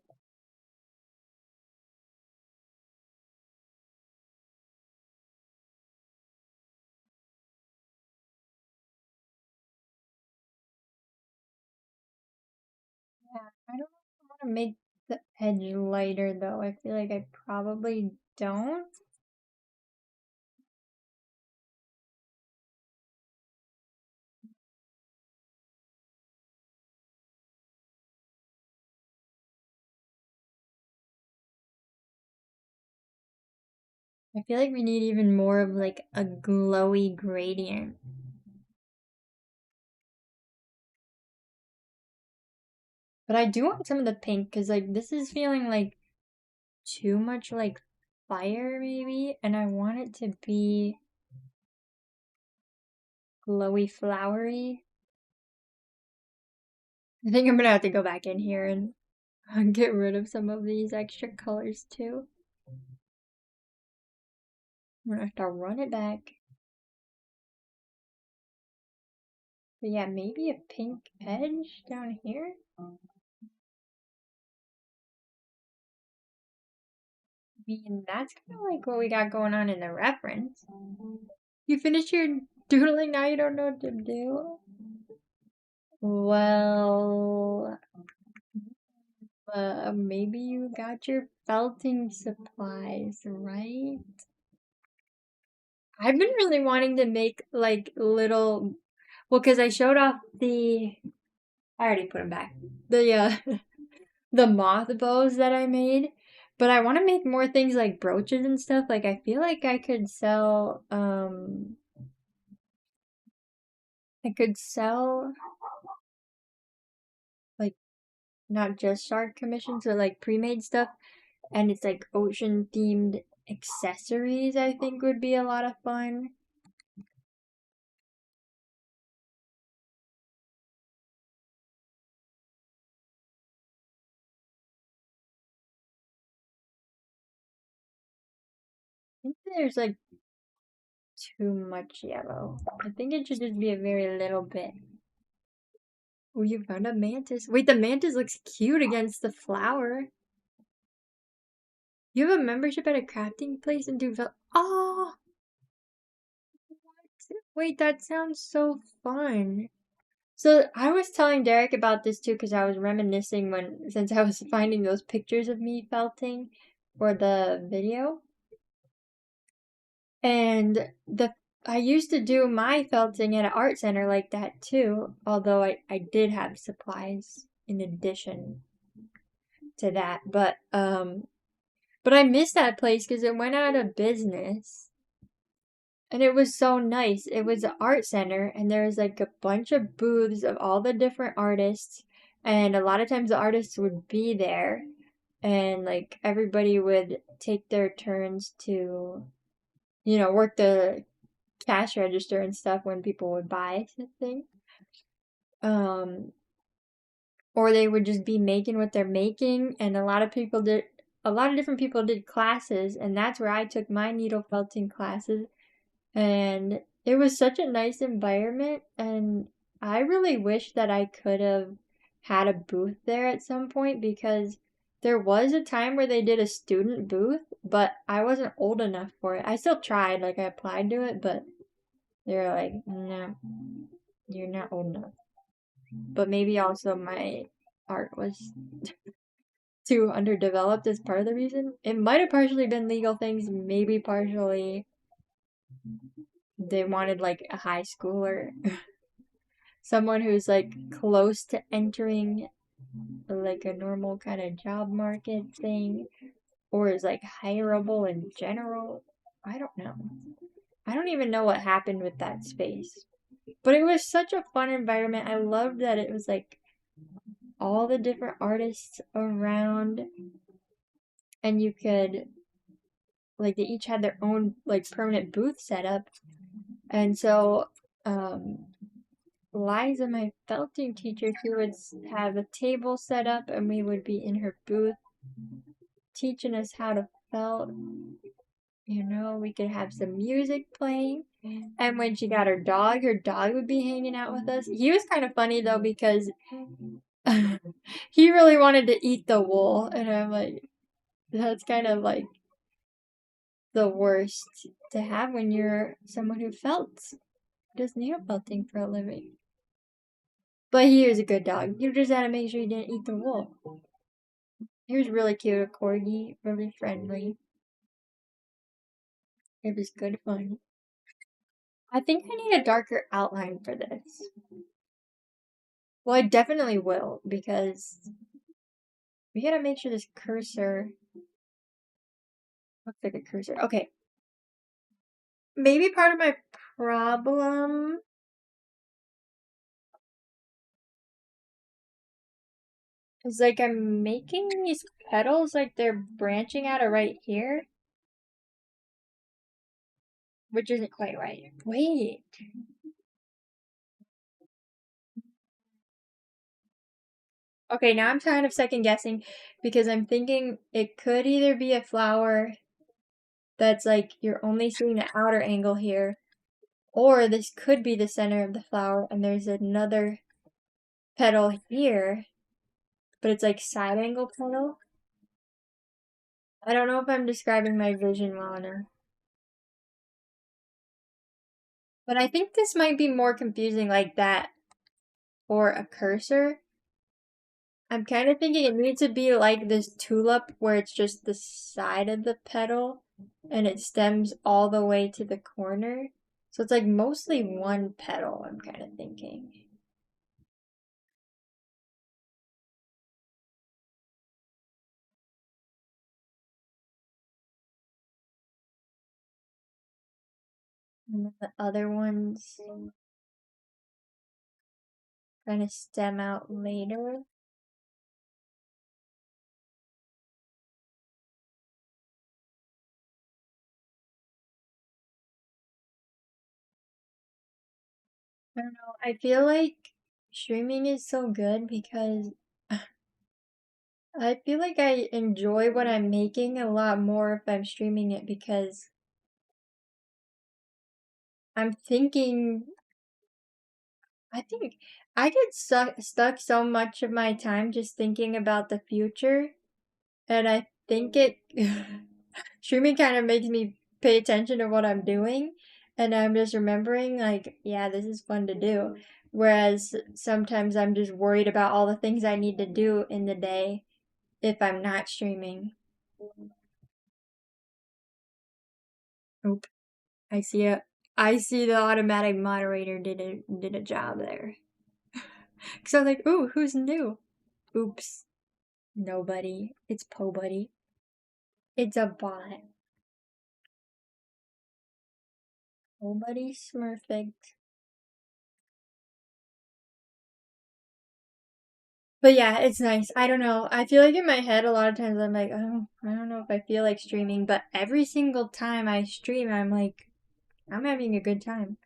Yeah, I don't know if I want to make the edge lighter though. I feel like I probably don't. I feel like we need even more of like a glowy gradient. But I do want some of the pink because like this is feeling like too much like fire maybe, and I want it to be glowy flowery. I think I'm gonna have to go back in here and get rid of some of these extra colors too. I'm gonna have to run it back. But yeah, maybe a pink edge down here. I mean, that's kind of like what we got going on in the reference. You finished your doodling, now you don't know what to do? Well, maybe you got your felting supplies, right? I've been really wanting to make like little, well, because I showed off I already put them back. The moth bows that I made, but I want to make more things like brooches and stuff. Like I feel like I could sell like not just art commissions, but like pre-made stuff. And it's like ocean themed accessories, I think would be a lot of fun. I think there's like too much yellow. I think it should just be a very little bit. Oh, you found a mantis. Wait, the mantis looks cute against the flower. You have a membership at a crafting place and do oh, wait, that sounds so fun. So I was telling Derek about this too because I was reminiscing since I was finding those pictures of me felting for the video. And I used to do my felting at an art center like that too, although I did have supplies in addition to that. But I missed that place because it went out of business. And it was so nice. It was an art center, and there was like a bunch of booths of all the different artists. And a lot of times the artists would be there, and like everybody would take their turns to, work the cash register and stuff when people would buy something. Um, or they would just be making what they're making, and a lot of different people did classes, and that's where I took my needle felting classes. And it was such a nice environment, and I really wish that I could have had a booth there at some point because there was a time where they did a student booth, but I wasn't old enough for it. I still tried, like I applied to it, but they were like, no, you're not old enough. But maybe also my art was too underdeveloped as part of the reason. It might have partially been legal things, maybe partially they wanted like a high schooler, someone who's like close to entering like a normal kind of job market thing, or is like hireable in general. I don't know. I don't even know what happened with that space. But it was such a fun environment. I loved that it was like all the different artists around, and you could like they each had their own like permanent booth set up. And so Liza, my felting teacher, she would have a table set up and we would be in her booth teaching us how to felt. We could have some music playing. And when she got her dog would be hanging out with us. He was kind of funny though because he really wanted to eat the wool. And I'm like, that's kind of like the worst to have when you're someone who does nail felting for a living. But he was a good dog. You just had to make sure he didn't eat the wool. He was really cute, a corgi, really friendly. It was good fun. I think I need a darker outline for this. Well, I definitely will because we gotta make sure this cursor looks like a cursor. Okay. Maybe part of my problem is like I'm making these petals like they're branching out of right here, which isn't quite right. Wait. Okay, now I'm kind of second guessing because I'm thinking it could either be a flower that's like you're only seeing the outer angle here, or this could be the center of the flower and there's another petal here, but it's like side angle petal. I don't know if I'm describing my vision well enough. But I think this might be more confusing like that or a cursor. I'm kind of thinking it needs to be like this tulip where it's just the side of the petal and it stems all the way to the corner. So it's like mostly one petal, I'm kind of thinking. And then the other ones kind of stem out later. I don't know. I feel like streaming is so good because I feel like I enjoy what I'm making a lot more if I'm streaming it because I'm thinking, I think I get stuck so much of my time just thinking about the future. And I think it streaming kind of makes me pay attention to what I'm doing. And I'm just remembering, like, yeah, this is fun to do. Whereas sometimes I'm just worried about all the things I need to do in the day if I'm not streaming. Oop. I see a I see the automatic moderator did a job there. So I'm like, ooh, who's new? Oops. Nobody. It's Po Buddy. It's a bot. Po Buddy Smurfect. But yeah, it's nice. I don't know. I feel like in my head a lot of times I'm like, oh, I don't know if I feel like streaming, but every single time I stream, I'm like, I'm having a good time.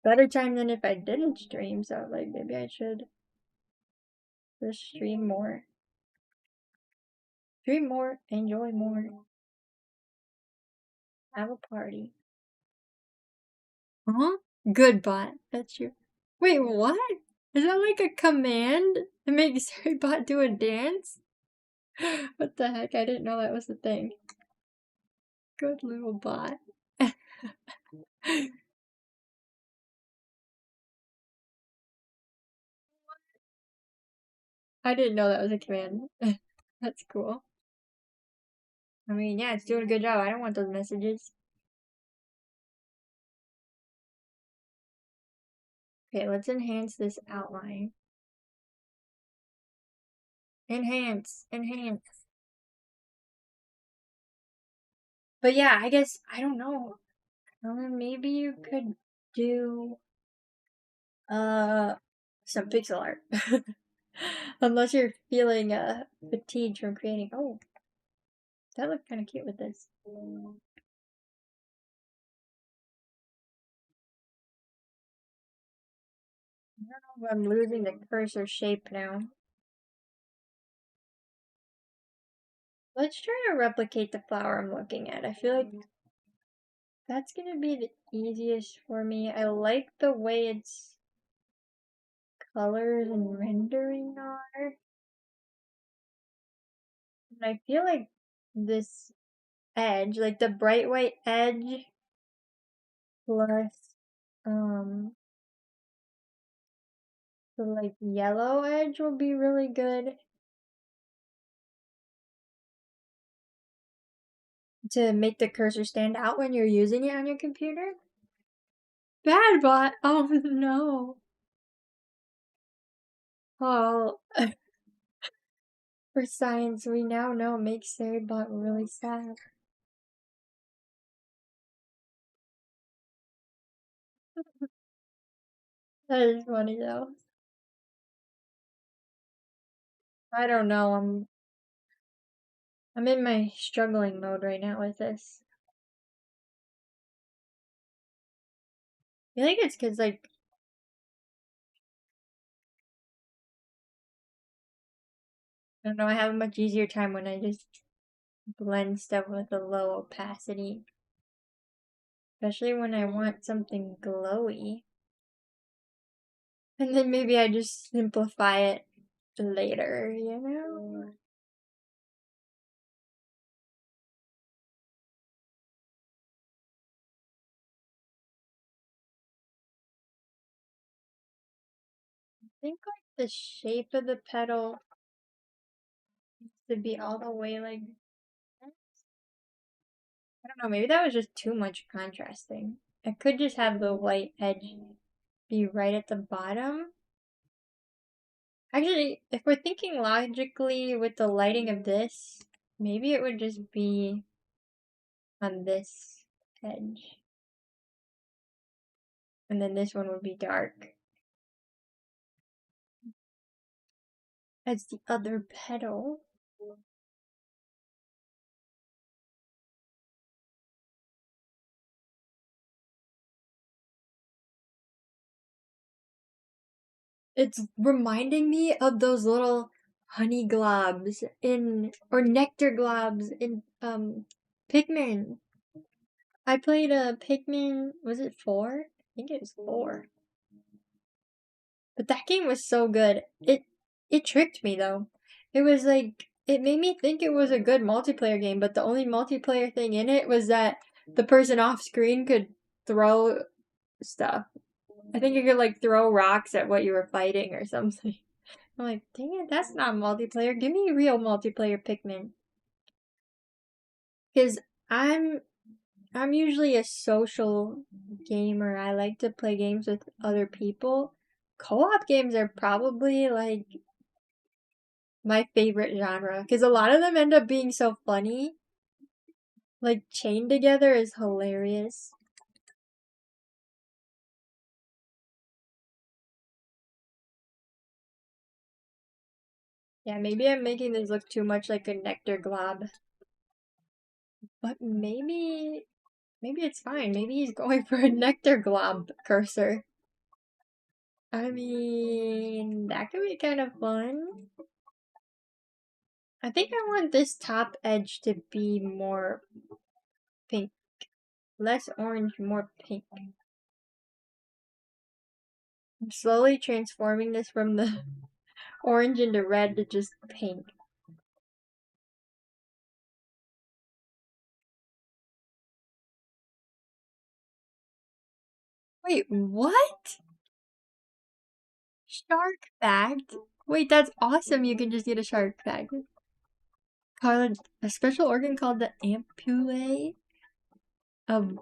Better time than if I didn't stream, so like maybe I should just stream more. Stream more, enjoy more, have a party. Huh? Good bot. That's you. Wait, what? Is that like a command? It makes every bot do a dance? What the heck? I didn't know that was a thing. Good little bot. I didn't know that was a command. That's cool. I mean, yeah, it's doing a good job. I don't want those messages. Okay, let's enhance this outline. Enhance, enhance. But yeah, I guess, I don't know. Maybe you could do, uh, some pixel art. Unless you're feeling, fatigued from creating. Oh, that looked kind of cute with this. I don't know if I'm losing the cursor shape now. Let's try to replicate the flower I'm looking at. I feel like that's gonna be the easiest for me. I like the way its colors and rendering are. And I feel like this edge, like the bright white edge plus um the like yellow edge will be really good to make the cursor stand out when you're using it on your computer. Bad bot. Oh no. Oh, for science, we now know it makes Bot really sad. That is funny though. I don't know. I'm in my struggling mode right now with this. I think it's because like I don't know. I have a much easier time when I just blend stuff with a low opacity, especially when I want something glowy. And then maybe I just simplify it later, you know? I think like the shape of the petal needs to be all the way like this. I don't know, maybe that was just too much contrasting. I could just have the white edge be right at the bottom. Actually, if we're thinking logically with the lighting of this, maybe it would just be on this edge. And then this one would be dark. As the other petal. It's reminding me of those little honey globs or nectar globs in Pikmin. I played a Pikmin, was it 4? I think it was 4. But that game was so good. It tricked me though. It was like it made me think it was a good multiplayer game, but the only multiplayer thing in it was that the person off screen could throw stuff. I think you could like throw rocks at what you were fighting or something. I'm like, dang it, that's not multiplayer. Give me real multiplayer Pikmin. Because I'm I'm usually a social gamer. I like to play games with other people. Co-op games are probably like my favorite genre because a lot of them end up being so funny. Like chained together is hilarious. Yeah, maybe I'm making this look too much like a nectar glob. But maybe it's fine. Maybe he's going for a nectar glob cursor. I mean, that could be kind of fun. I think I want this top edge to be more pink. Less orange, more pink. I'm slowly transforming this from the orange into red to just pink. Wait, what? Shark fact? Wait, that's awesome. You can just get a shark fact. Called a special organ called the ampullae of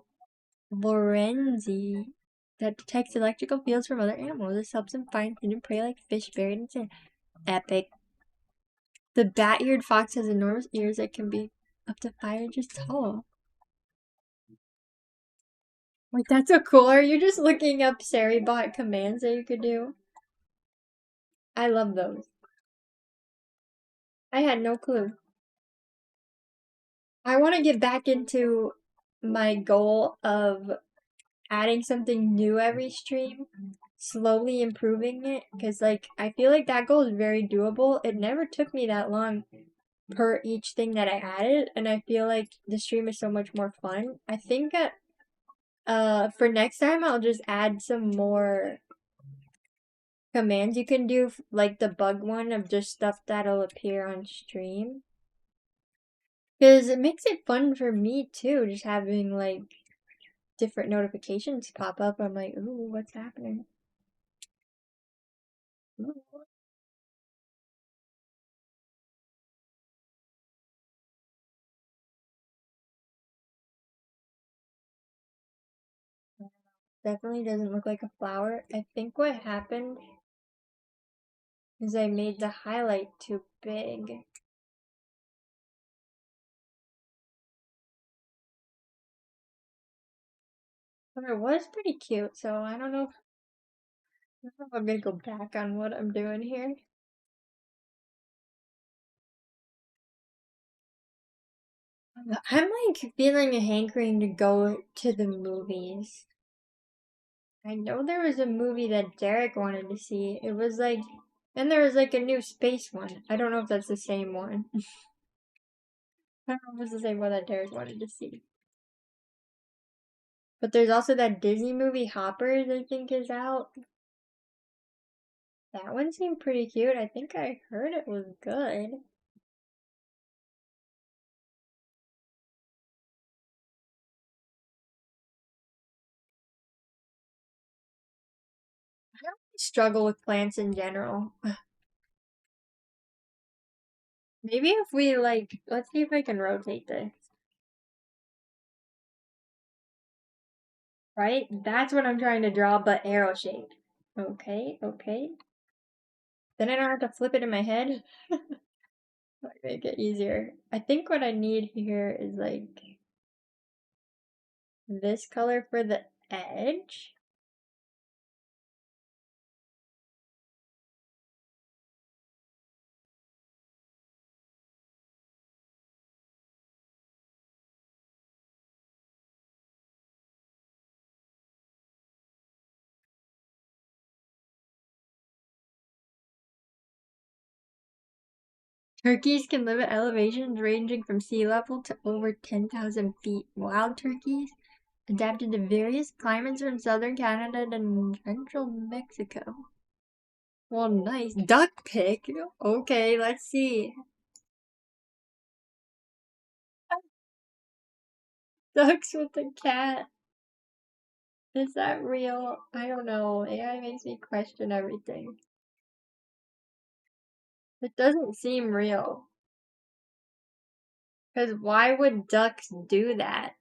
Lorenzi that detects electrical fields from other animals. This helps them find hidden prey like fish buried in sand. Epic. The bat-eared fox has enormous ears that can be up to 5 inches tall. Wait, that's so cool. Are you just looking up Saribot commands that you could do? I love those. I had no clue. I want to get back into my goal of adding something new every stream, slowly improving it, because like I feel like that goal is very doable. It never took me that long per each thing that I added, and I feel like the stream is so much more fun. I think that for next time I'll just add some more commands you can do, like the bug one of just stuff that'll appear on stream. Because it makes it fun for me too, just having like different notifications pop up. I'm like, ooh, what's happening? Ooh. Definitely doesn't look like a flower. I think what happened is I made the highlight too big. But it was pretty cute, so I don't know if I'm gonna go back on what I'm doing here. I'm like feeling a hankering to go to the movies. I know there was a movie that Derek wanted to see. It was like, and there was like a new space one. I don't know if that's the same one. I don't know if it's the same one that Derek wanted to see. But there's also that Disney movie Hoppers, I think, is out. That one seemed pretty cute. I think I heard it was good. I don't really struggle with plants in general. Maybe if we like, let's see if I can rotate this. Right? That's what I'm trying to draw, but arrow shaped. Okay, okay. Then I don't have to flip it in my head. Like, make it easier. I think what I need here is like this color for the edge. Turkeys can live at elevations ranging from sea level to over 10,000 feet. Wild turkeys adapted to various climates from southern Canada to central Mexico. Well, nice. Duck pic? Okay, let's see. Ducks with a cat. Is that real? I don't know. AI makes me question everything. It doesn't seem real. Because why would ducks do that?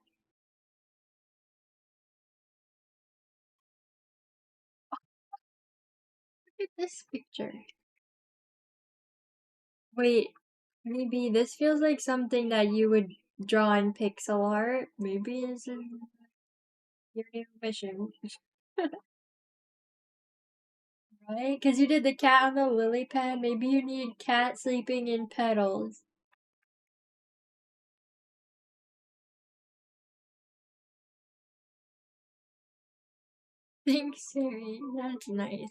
Look at this picture. Wait, maybe this feels like something that you would draw in pixel art. Maybe it's in your new mission. Right? Because you did the cat on the lily pad. Maybe you need cat sleeping in petals. Thanks, Siri. That's nice.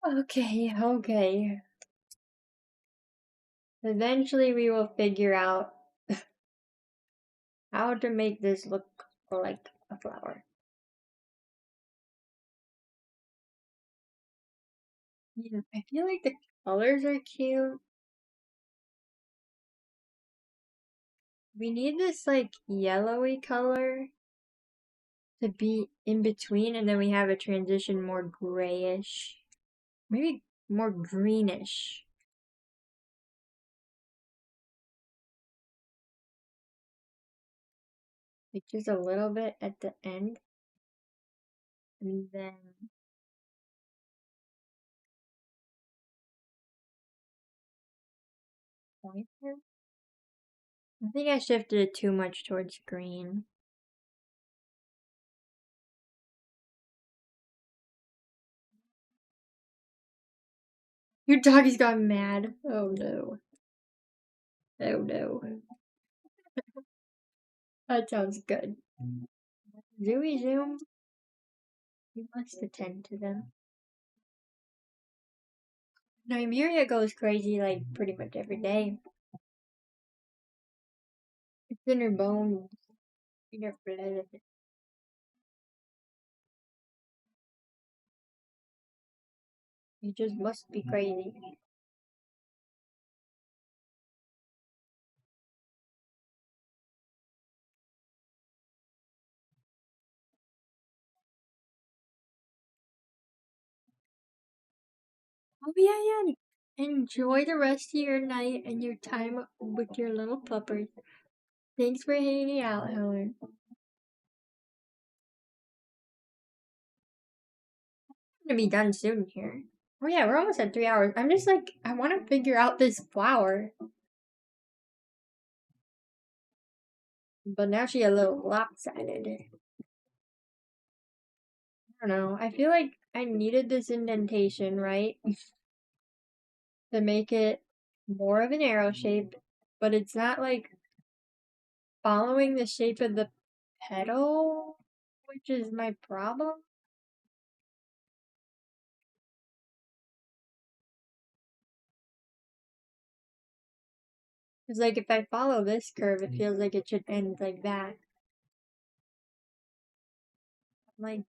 Okay, okay. Eventually we will figure out how to make this look like a flower. Yeah, I feel like the colors are cute. We need this like yellowy color to be in between, and then we have a transition more grayish. Maybe more greenish. Like just a little bit at the end. And then pointer. I think I shifted it too much towards green. Your doggy's got mad. Oh no. Oh no. That sounds good. Zooey Zoom. You must attend to them. Nymeria goes crazy like pretty much every day. It's in her bones, in her blood. You just must be crazy. Oh yeah, yeah. Enjoy the rest of your night and your time with your little puppers. Thanks for hanging out, Helen. I'm gonna be done soon here. Oh yeah, we're almost at 3 hours. I'm just like, I want to figure out this flower. But now she's a little lopsided. I don't know. I feel like I needed this indentation, right? To make it more of an arrow shape, but it's not like following the shape of the petal, which is my problem. It's like if I follow this curve, it feels like it should end like that. Like,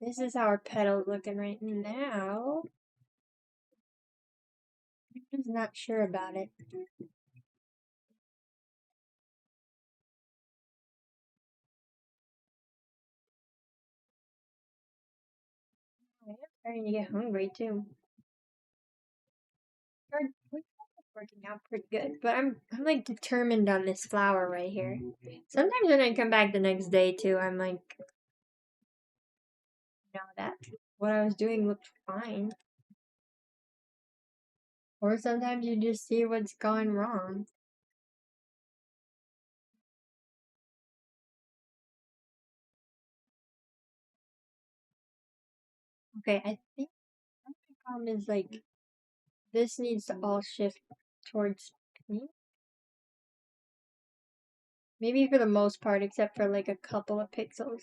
this is how our petal's looking right now. I'm just not sure about it. I am starting to get hungry too. We're working out pretty good, but I'm like determined on this flower right here. Sometimes when I come back the next day too, I'm like, that what I was doing looked fine. Or sometimes you just see what's gone wrong. Okay, I think my problem is like this needs to all shift towards pink. Maybe for the most part, except for like a couple of pixels.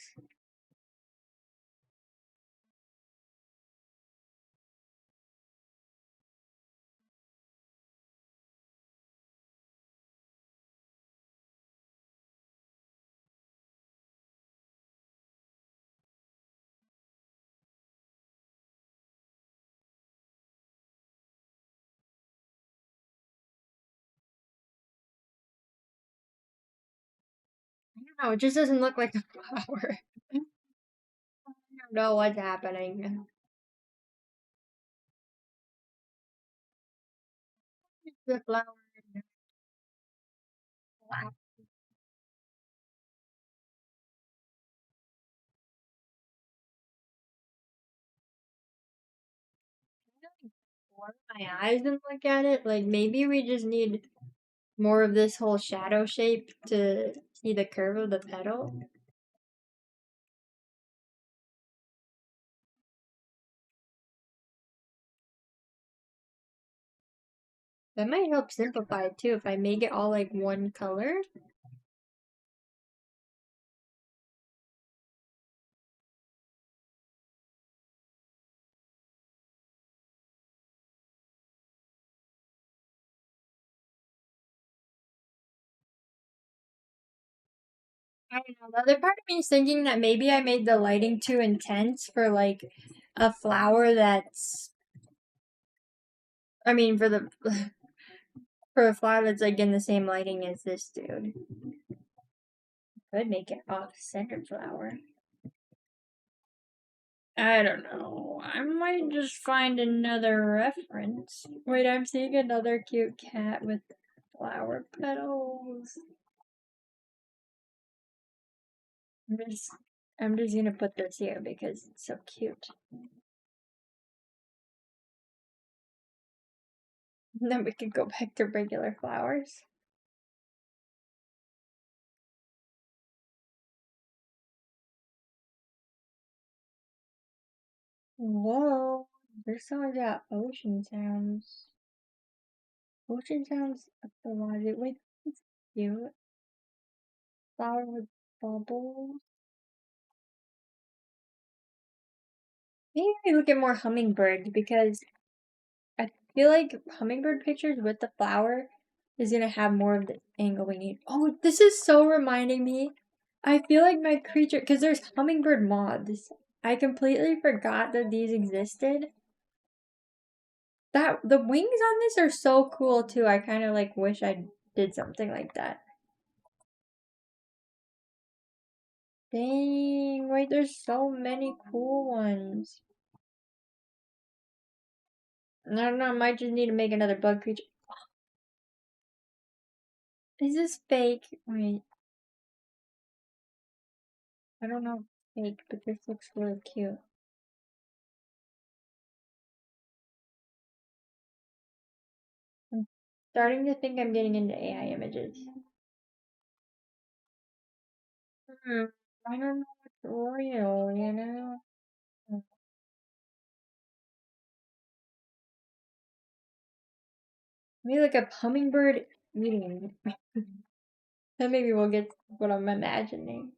No, it just doesn't look like a flower. I don't know what's happening. The flower. Warm my eyes and look at it. Like maybe we just need more of this whole shadow shape to see the curve of the petal. That might help simplify it too if I make it all like one color. I don't know. The other part of me is thinking that maybe I made the lighting too intense for like a flower that's. I mean, for the for a flower that's like in the same lighting as this dude. Could make it off-center flower. I don't know. I might just find another reference. Wait, I'm seeing another cute cat with flower petals. I'm just, I'm just gonna put this here because it's so cute. And then we could go back to regular flowers. Whoa, there's someone got ocean sounds. Ocean sounds up the logic. Wait, that's cute. Flower with bubbles. Maybe I look at more hummingbird because I feel like hummingbird pictures with the flower is gonna have more of the angle we need. Oh, this is so reminding me. I feel like my creature, because there's hummingbird moths. I completely forgot that these existed. That the wings on this are so cool too. I kind of like wish I did something like that. Dang, wait, there's so many cool ones. I don't know, I might just need to make another bug creature. Is this fake? Wait, I don't know if it's fake, but this looks really cute. I'm starting to think I'm getting into AI images. Hmm, I don't know what's real, you know? Maybe like a hummingbird eating. Then maybe we'll get what I'm imagining.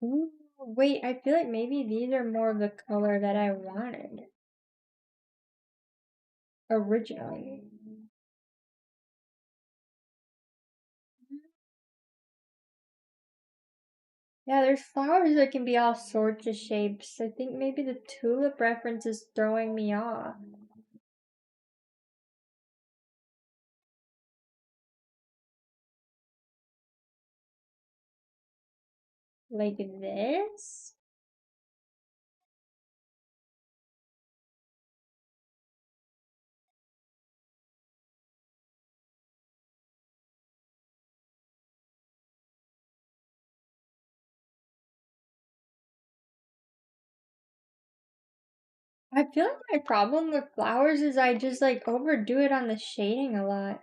Ooh, wait, I feel like maybe these are more of the color that I wanted originally. Yeah, there's flowers that can be all sorts of shapes. I think maybe the tulip reference is throwing me off. Like this? I feel like my problem with flowers is I just like overdo it on the shading a lot.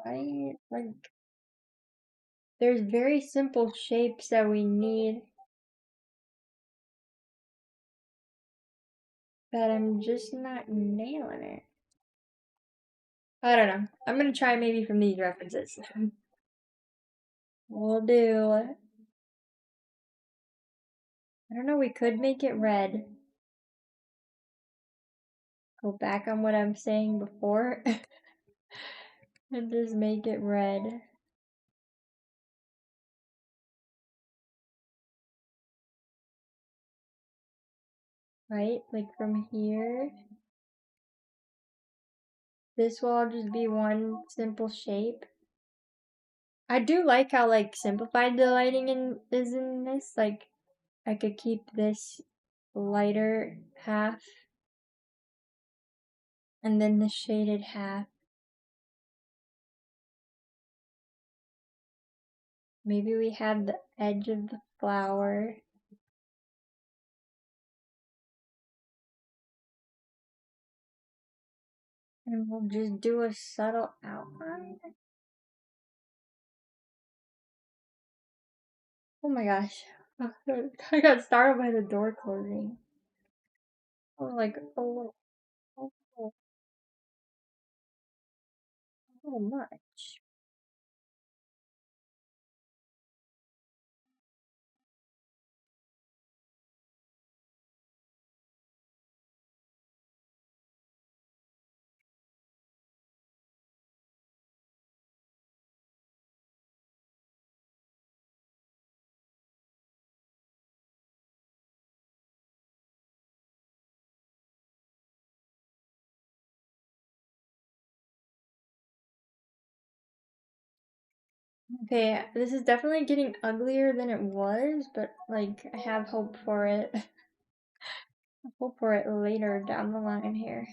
Right? Like, there's very simple shapes that we need that I'm just not nailing it. I don't know. I'm gonna try maybe from these references. We'll do. I don't know, we could make it red. Go back on what I'm saying before and just make it red. Right? Like from here this will all just be one simple shape. I do like how like simplified the lighting is in this. Like I could keep this lighter half and then the shaded half. Maybe we have the edge of the flower. And we'll just do a subtle outline. Oh my gosh. I got startled by the door closing. I was like, oh, so much. Okay, this is definitely getting uglier than it was, but like I have hope for it. Hope for it later down the line here.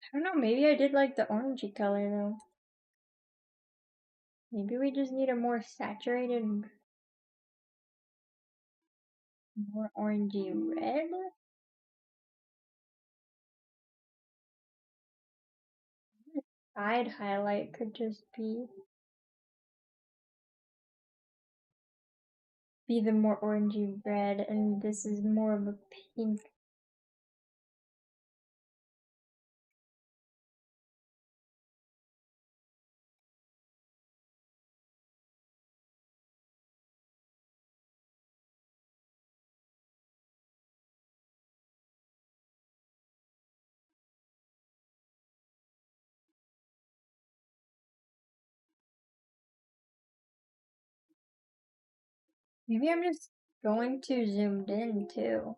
I don't know, maybe I did like the orangey color though. Maybe we just need a more saturated, more orangey red? Side highlight could just be the more orangey red, and this is more of a pink. Maybe I'm just going too zoomed in too.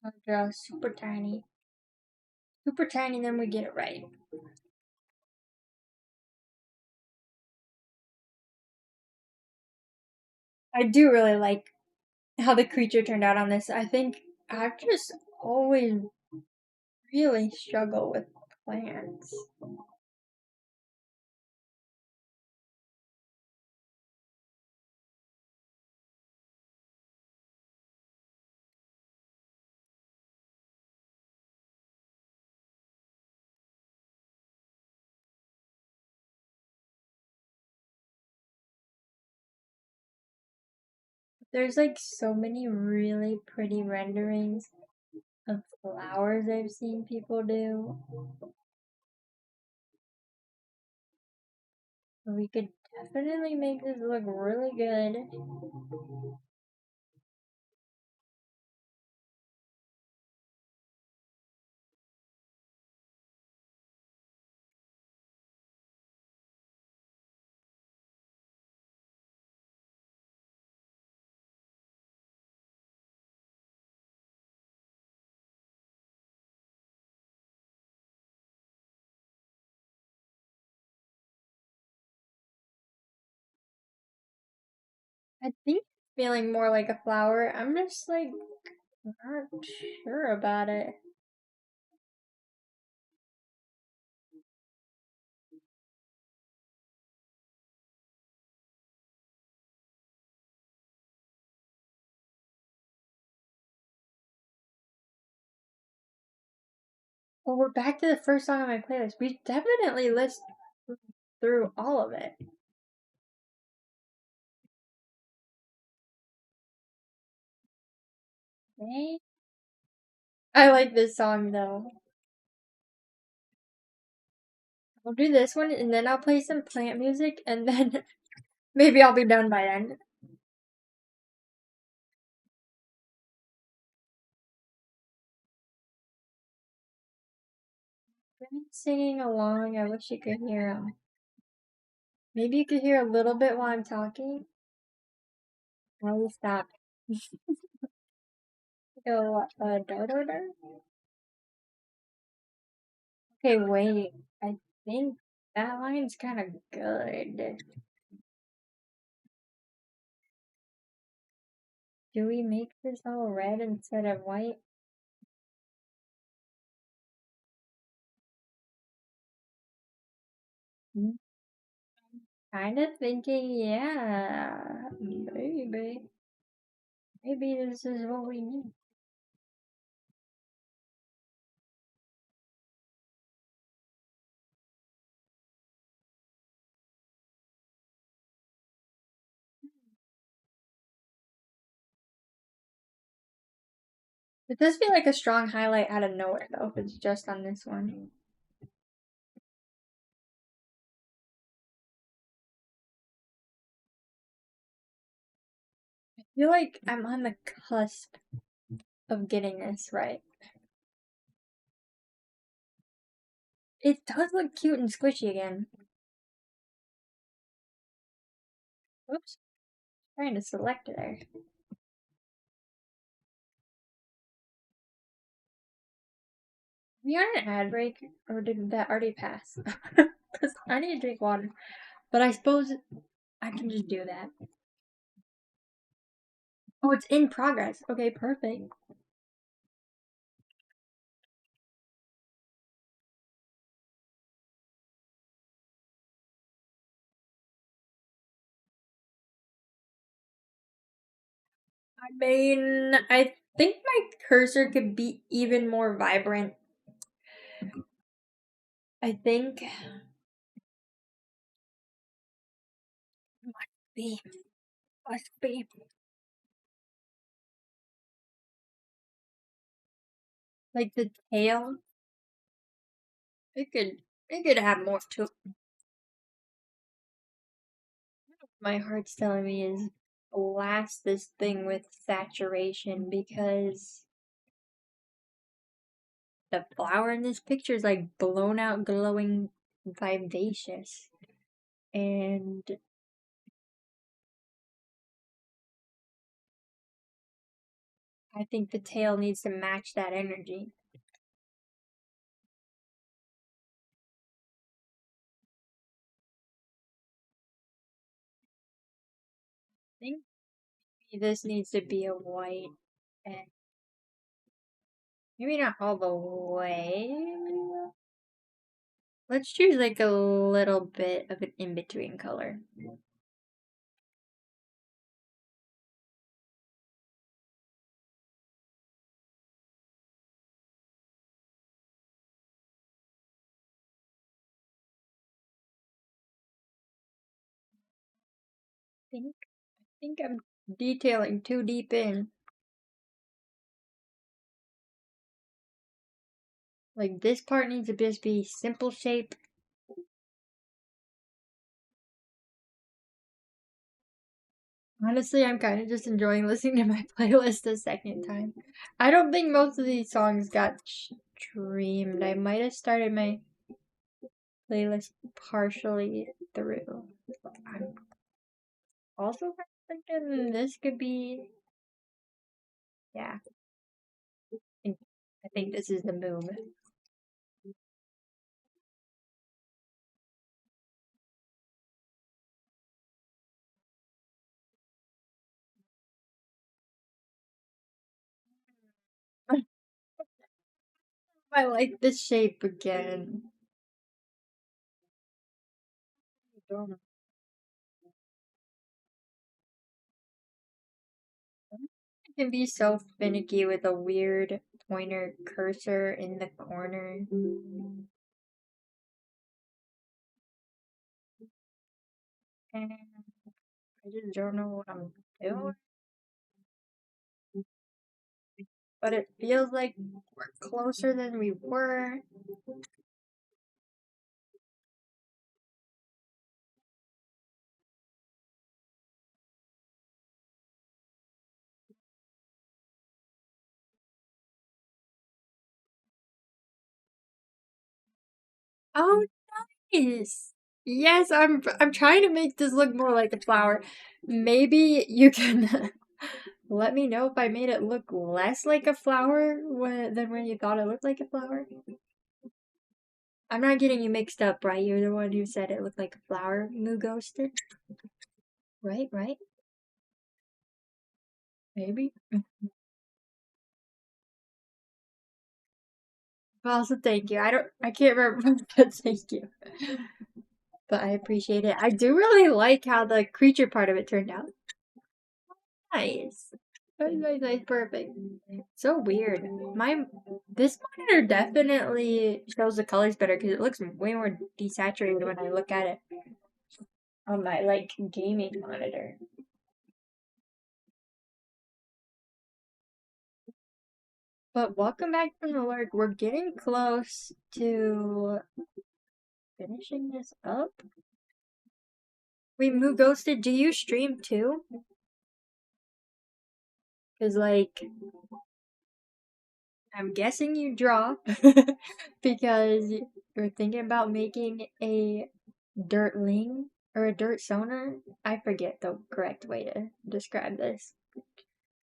I'll draw super tiny. Super tiny, then we get it right. I do really like how the creature turned out on this. I think I've just always really struggle with plants. There's like so many really pretty renderings of flowers I've seen people do. We could definitely make this look really good. I think feeling more like a flower. I'm just like not sure about it. Well, we're back to the first song on my playlist. We definitely listened through all of it. Okay. I like this song though. We'll do this one, and then I'll play some plant music, and then maybe I'll be done by then. I'm singing along. I wish you could hear them. Maybe you could hear a little bit while I'm talking. I will stop. Go, Okay, wait. I think that line's kind of good. Do we make this all red instead of white? Kind of thinking, yeah, maybe. Maybe this is what we need. It does feel like a strong highlight out of nowhere, though, if it's just on this one. I feel like I'm on the cusp of getting this right. It does look cute and squishy again. Oops. Trying to select there. We on an ad break, or did that already pass? Because I need to drink water. But I suppose I can just do that. Oh, it's in progress. Okay, perfect. I mean, I think my cursor could be even more vibrant. I think must be, must be. Like the tail, it could have more to it. My heart's telling me is blast this thing with saturation because the flower in this picture is like blown out, glowing, vivacious. And I think the tail needs to match that energy. I think this needs to be a white, and maybe not all the way. Let's choose like a little bit of an in-between color. I think I'm detailing too deep in. Like this part needs to just be simple shape. Honestly, I'm kind of just enjoying listening to my playlist a second time. I don't think most of these songs got streamed. I might have started my playlist partially through. I'm also thinking this could be, yeah, I think this is the move. I like this shape again. I can be so finicky with a weird pointer cursor in the corner. And I just don't know what I'm doing. But it feels like we're closer than we were. Oh, nice. Yes, I'm trying to make this look more like a flower. Maybe you can let me know if I made it look less like a flower than when you thought it looked like a flower. I'm not getting you mixed up, right? You're the one who said it looked like a flower, Moo Ghosted. Right, right? Maybe. Well, also, thank you. I can't remember, but thank you. But I appreciate it. I do really like how the creature part of it turned out. Nice. Nice, nice, nice, perfect. So weird. This monitor definitely shows the colors better because it looks way more desaturated when I look at it on my like gaming monitor. But welcome back from the lurk. We're getting close to finishing this up. Wait, Moo Ghosted, do you stream too? Because like I'm guessing you draw because you're thinking about making a dirt ling or a dirt sonar. I forget the correct way to describe this.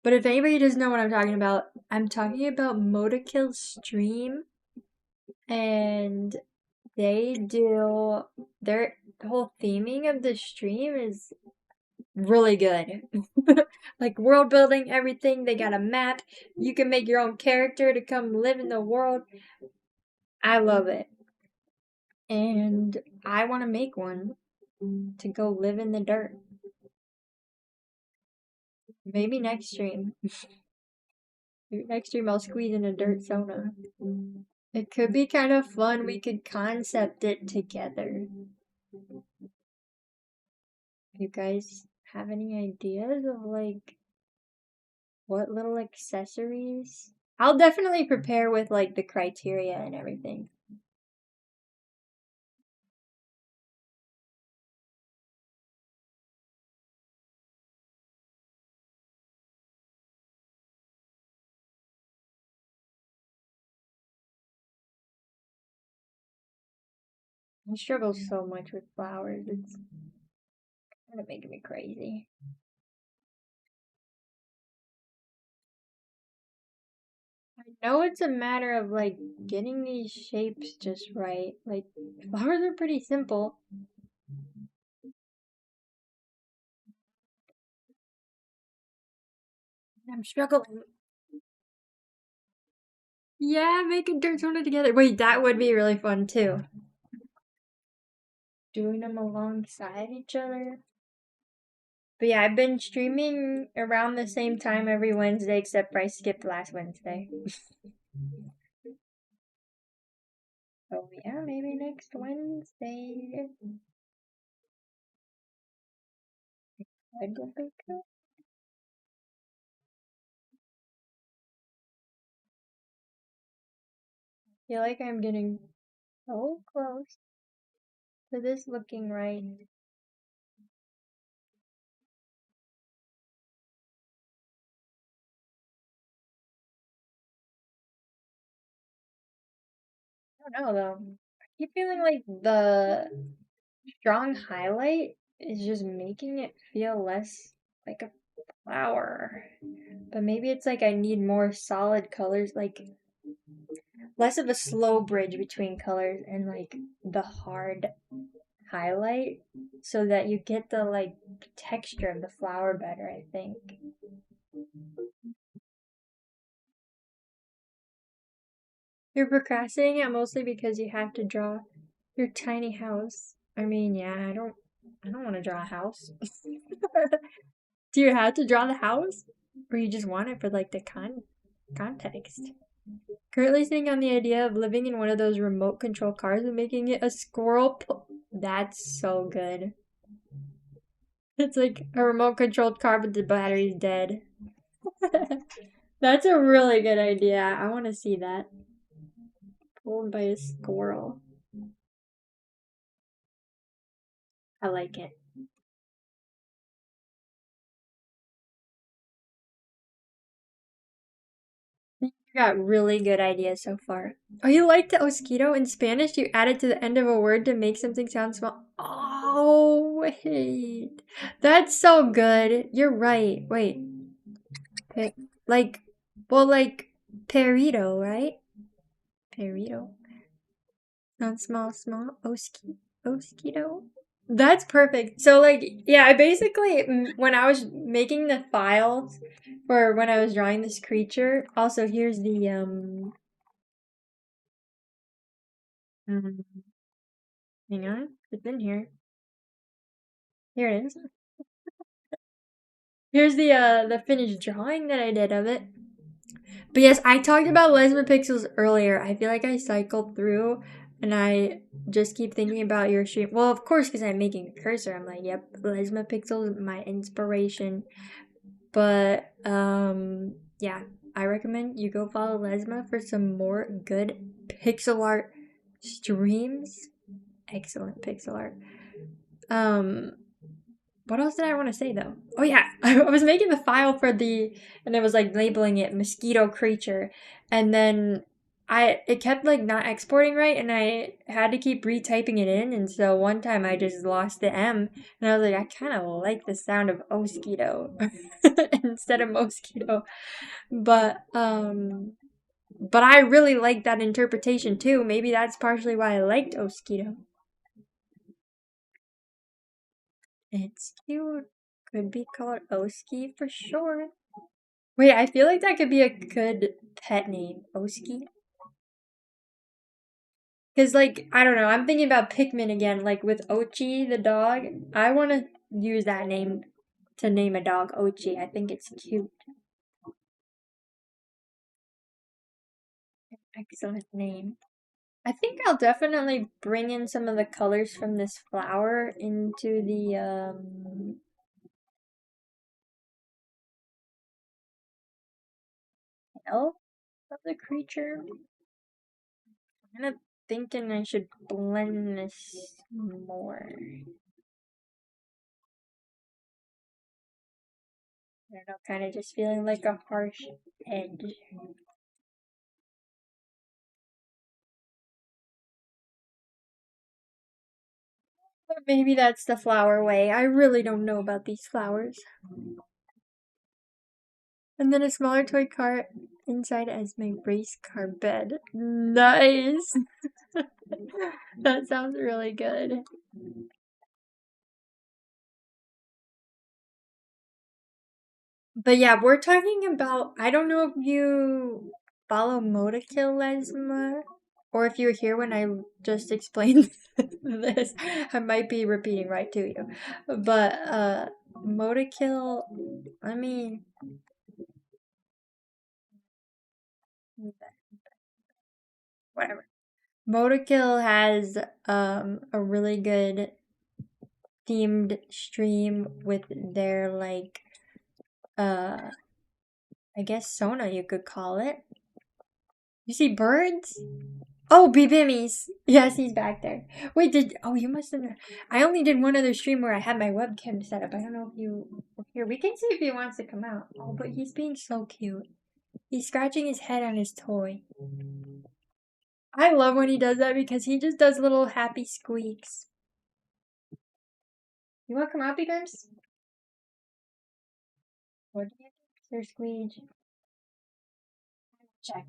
But if anybody doesn't know what I'm talking about Motorkill Stream, and they do their whole theming of the stream is really good. Like world building, everything. They got a map. You can make your own character to come live in the world. I love it. And I want to make one to go live in the dirt. Maybe next stream. Maybe next stream I'll squeeze in a dirt sauna. It could be kind of fun. We could concept it together. You guys have any ideas of like what little accessories? I'll definitely prepare with like the criteria and everything. I struggle so much with flowers. It's kind of making me crazy. I know it's a matter of like getting these shapes just right. Like flowers are pretty simple. I'm struggling. Yeah, make a dirt sauna together. Wait, that would be really fun too. Doing them alongside each other. But yeah, I've been streaming around the same time every Wednesday, except for I skipped last Wednesday. So yeah, maybe next Wednesday. I'd go pick up. I feel like I'm getting so close to this looking right. I don't know though. I keep feeling like the strong highlight is just making it feel less like a flower. But maybe it's like I need more solid colors, like less of a slow bridge between colors and like the hard highlight so that you get the like texture of the flower better, I think. You're procrastinating it mostly because you have to draw your tiny house. I mean, yeah, I don't want to draw a house. Do you have to draw the house? Or you just want it for like the context? Currently sitting on the idea of living in one of those remote control cars and making it a squirrel. That's so good. It's like a remote controlled car, but the battery's dead. That's a really good idea. I want to see that. Pulled by a squirrel. I like it. Got really good ideas so far. Oh, you like the Osquito in Spanish? You add it to the end of a word to make something sound small. Oh, wait. That's so good. You're right. Wait. Okay. Like, well, like, perito, right? Perito. Not small, small. Osquito. That's perfect. So, like, yeah, I basically, when I was making the files for when I was drawing this creature, also, here's the, mm, hang on, it's in here. Here it is. Here's the finished drawing that I did of it. But yes, I talked about Lesma Pixels earlier. I feel like I cycled through and I just keep thinking about your stream. Well, of course, because I'm making a cursor. I'm like, yep, Lesma Pixels, my inspiration. But yeah, I recommend you go follow Lesma for some more good pixel art streams. Excellent pixel art. Um, what else did I want to say though? Oh yeah, I was making the file for and it was like labeling it Mosquito Creature, and then it kept like not exporting right, and I had to keep retyping it in, and so one time I just lost the M, and I was like, I kind of like the sound of Osquito instead of Mosquito, but I really like that interpretation too. Maybe that's partially why I liked Osquito. It's cute. Could be called Oski for sure. Wait, I feel like that could be a good pet name, Oski. Because, like, I don't know, I'm thinking about Pikmin again, like with Ochi, the dog. I want to use that name to name a dog Ochi. I think it's cute. Excellent name. I think I'll definitely bring in some of the colors from this flower into the, tail of the creature. I'm kind of thinking I should blend this more. I don't know, kind of just feeling like a harsh edge. But maybe that's the flower way. I really don't know about these flowers. And then a smaller toy cart inside as my race car bed. Nice! That sounds really good. But yeah, we're talking about. I don't know if you follow Modakill Lesma or if you were here when I just explained this. I might be repeating right to you. But Modakill, I mean, whatever. Modakill has a really good themed stream with their like uh I guess Sona you could call it. You see birds? Oh, Bibimis. Yes, he's back there. Wait, you must have. I only did one other stream where I had my webcam set up. I don't know if you were here. We can see if he wants to come out. Oh, but he's being so cute. He's scratching his head on his toy. I love when he does that because he just does little happy squeaks. You want to come out, Bibims? What do you think? Sir Squeege. Check.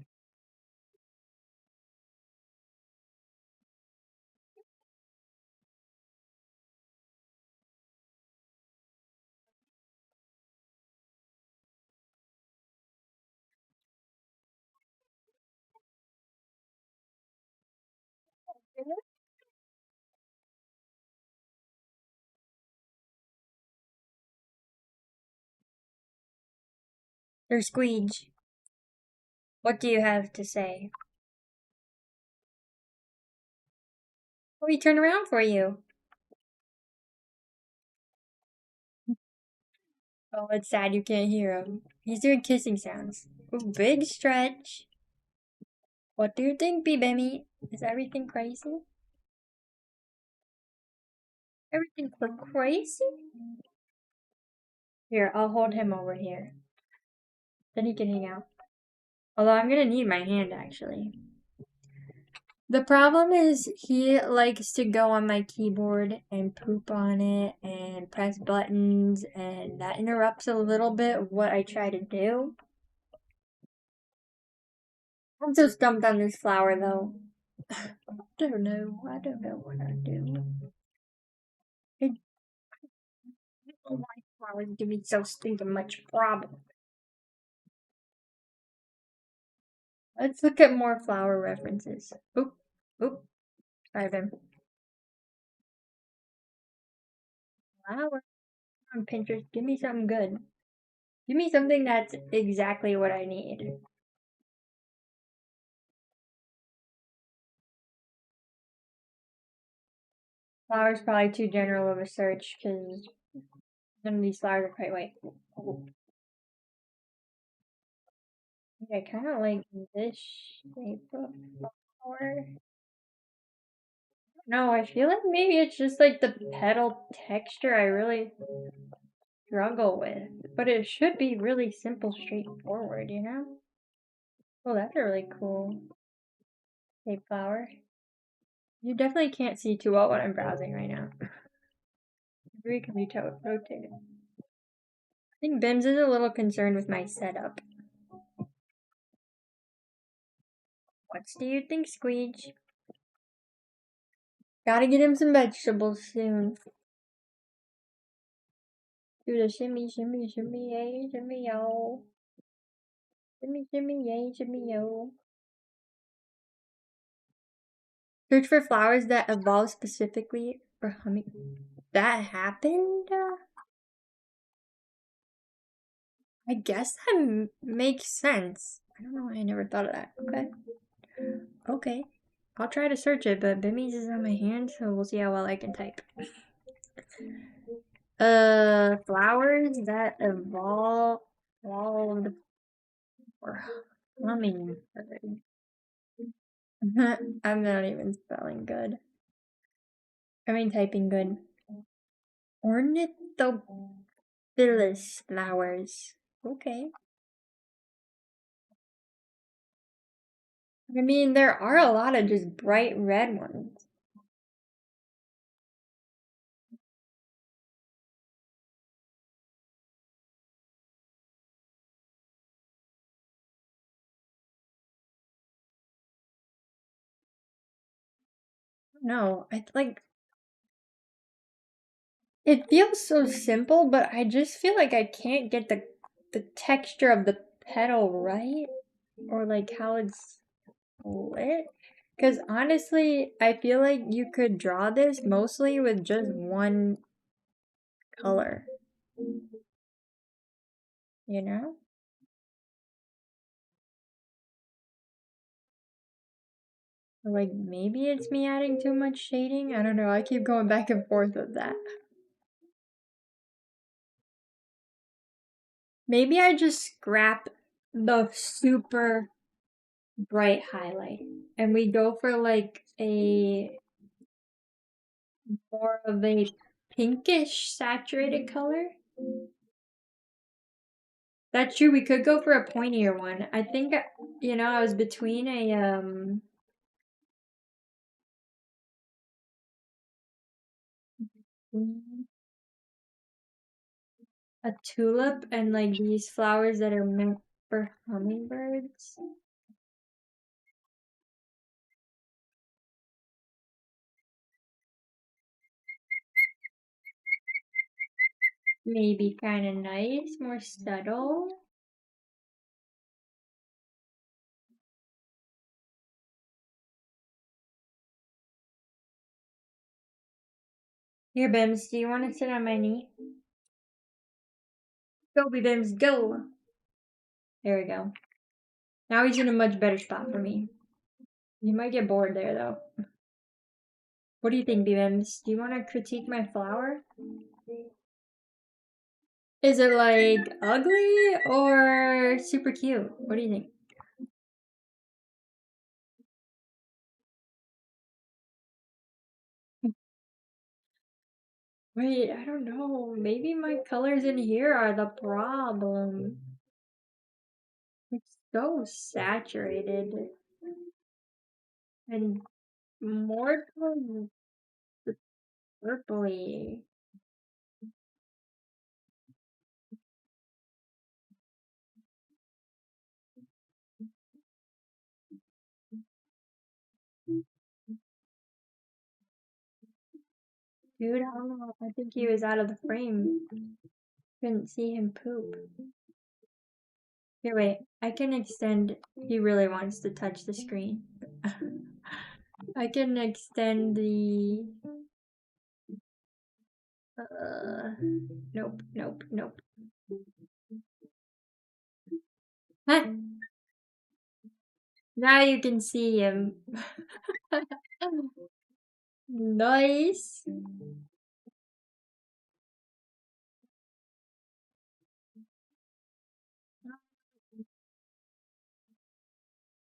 Sir Squeege. What do you have to say? Oh, he turned around for you. Oh, it's sad you can't hear him. He's doing kissing sounds. Ooh, big stretch. What do you think, Bibemi? Is everything crazy? Everything for crazy? Here, I'll hold him over here. Then he can hang out. Although I'm gonna need my hand actually. The problem is he likes to go on my keyboard and poop on it and press buttons, and that interrupts a little bit of what I try to do. I'm so stumped on this flower though. I don't know. I don't know what I do. I don't know why flowers give me so stinking much problem. Let's look at more flower references. Oop, oop. Sorry, Ben. Flower on Pinterest. Give me something good. Give me something that's exactly what I need. Flower's probably too general of a search because none of these flowers are quite white. I kind of like this shape of flower. No, I feel like maybe it's just like the petal texture I really struggle with. But it should be really simple, straightforward, you know? Oh, that's a really cool shape flower. You definitely can't see too well when I'm browsing right now. Maybe we can rotate it. I think Bims is a little concerned with my setup. What do you think, Squeege? Gotta get him some vegetables soon. Do the shimmy, shimmy, shimmy, yay, shimmy, yo. Shimmy, shimmy, yay, shimmy, yo. Search for flowers that evolve specifically for humming. That happened? I guess that makes sense. I don't know why I never thought of that. Okay. Okay. I'll try to search it, but Bimmies is on my hand, so we'll see how well I can type. Flowers that evolved for hummingbird. I'm not even spelling good. I mean typing good. Ornithophilus flowers. Okay. I mean, there are a lot of just bright red ones. No, I like it feels so simple, but I just feel like I can't get the texture of the petal right or like how it's lit. Because honestly, I feel like you could draw this mostly with just one color, you know? Like maybe it's me adding too much shading. I don't know. I keep going back and forth with that. Maybe I just scrap the super bright highlight and we go for like a more of a pinkish saturated color. That's true. We could go for a pointier one. I think, I was between a tulip and like these flowers that are meant for hummingbirds. Maybe kind of nice, more subtle. Here, Bims, do you want to sit on my knee? Go, Bims, go! There we go. Now he's in a much better spot for me. You might get bored there, though. What do you think, Bims? Do you want to critique my flower? Is it like ugly or super cute? What do you think? Wait, I don't know. Maybe my colors in here are the problem. It's so saturated and more towards the purpley. Dude, I don't know. I think he was out of the frame. Couldn't see him poop. Here, wait. I can extend. He really wants to touch the screen. I can extend the. Nope, nope, nope. Huh? Now you can see him. Nice.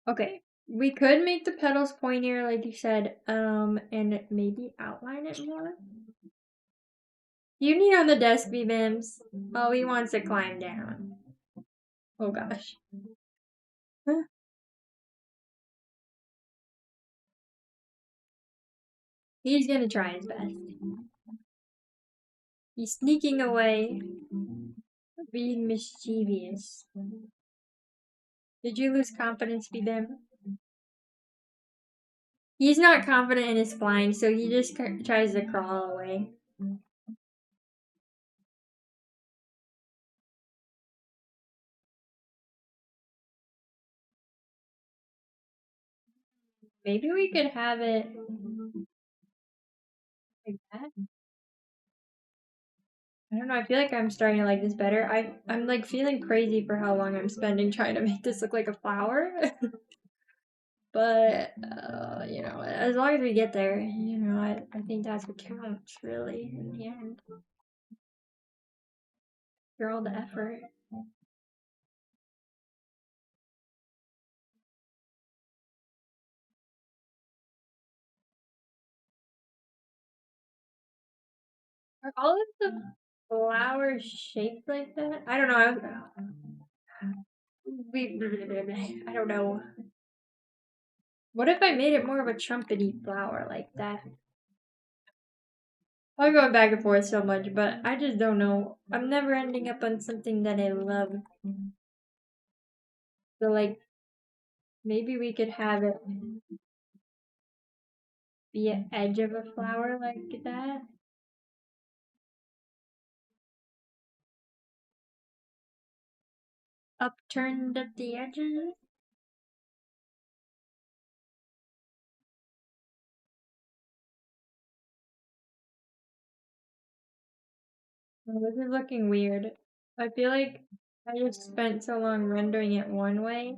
Okay, we could make the petals pointier, like you said, and maybe outline it more. You need on the desk, B-Bims. Oh, he wants to climb down. Oh gosh. Huh. He's gonna try his best. He's sneaking away, being mischievous. Did you lose confidence, B-Bim? He's not confident in his flying, so he just tries to crawl away. Maybe we could have it like that. I don't know. I feel like I'm starting to like this better. I'm like feeling crazy for how long I'm spending trying to make this look like a flower. But you know, as long as we get there, you know, I think that's what counts really in the end. For all the effort. Are all of the flowers shaped like that? I don't know. I don't know. What if I made it more of a trumpety flower like that? I'm going back and forth so much, but I just don't know. I'm never ending up on something that I love. So, like, maybe we could have it be an edge of a flower like that. Upturned at the edges. Oh, this is looking weird. I feel like I just spent so long rendering it one way.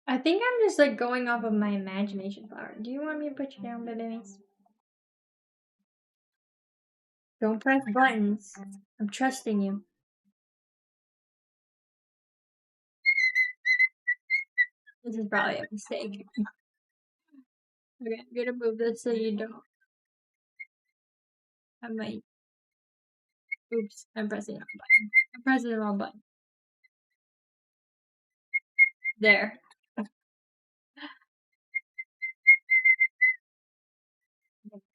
I think I'm just like going off of my imagination flower. Do you want me to put you down, babies? Don't press buttons. I'm trusting you. This is probably a mistake. Okay, I'm gonna move this so you don't. I might. Oops, I'm pressing the wrong button. I'm pressing the wrong button. There.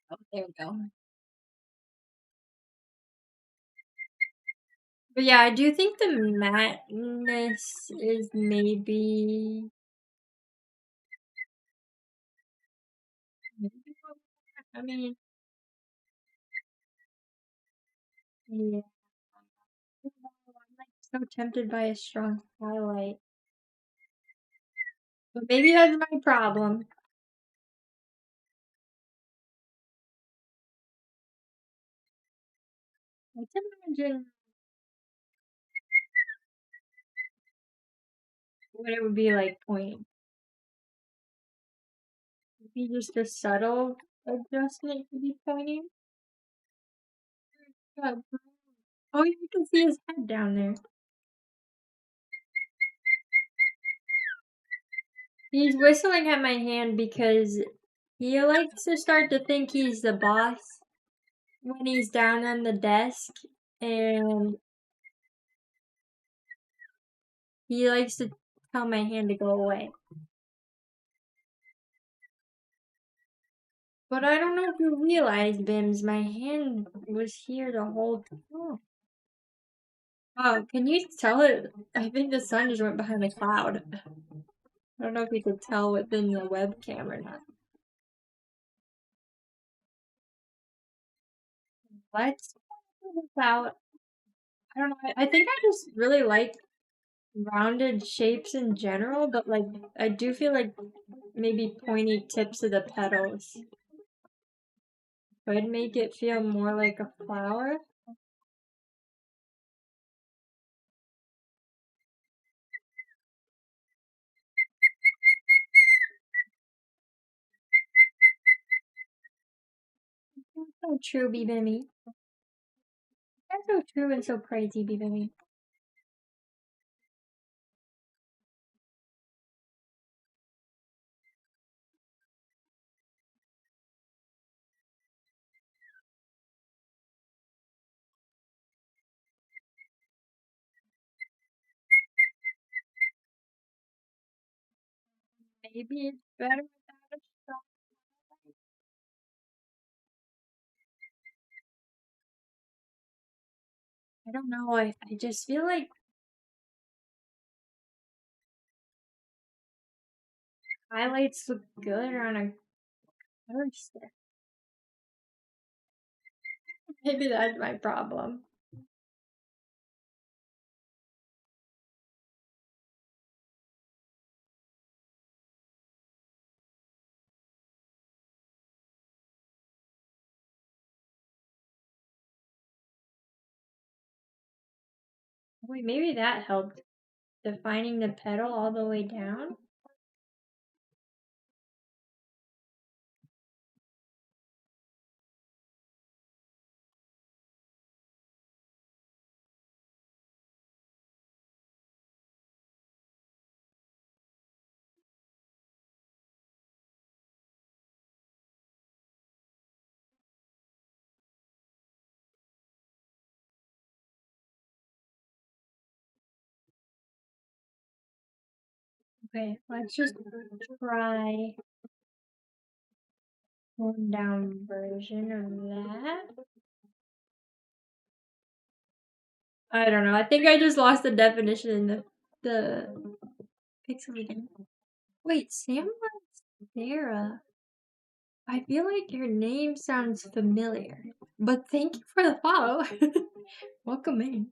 Oh, there we go. But yeah, I do think the matteness is maybe. I mean, yeah. I'm like so tempted by a strong highlight. But maybe that's my problem. Let's imagine what it would be like pointing. Maybe just a subtle adjustment to be pointing. Oh, you can see his head down there. He's whistling at my hand because He likes to start to think he's the boss when he's down on the desk, and he likes to tell my hand to go away. But I don't know if you realized, Bims, my hand was here the whole time. Oh, can you tell it? I think the sun just went behind the cloud. I don't know if you could tell within the webcam or not. Let's figure this out. I don't know. I think I just really like rounded shapes in general, but like I do feel like maybe pointy tips of the petals would make it feel more like a flower. That's so true, Bibimi. That's so true and so crazy, Bibimi. Maybe it's better without a straw. I don't know. I just feel like highlights look good on a poster. Maybe that's my problem. Wait, maybe that helped defining the petal all the way down. Okay, let's just try one down version of that. I don't know. I think I just lost the definition in the pixel again. Wait, Sam Sarah. I feel like your name sounds familiar, but thank you for the follow. Welcome in.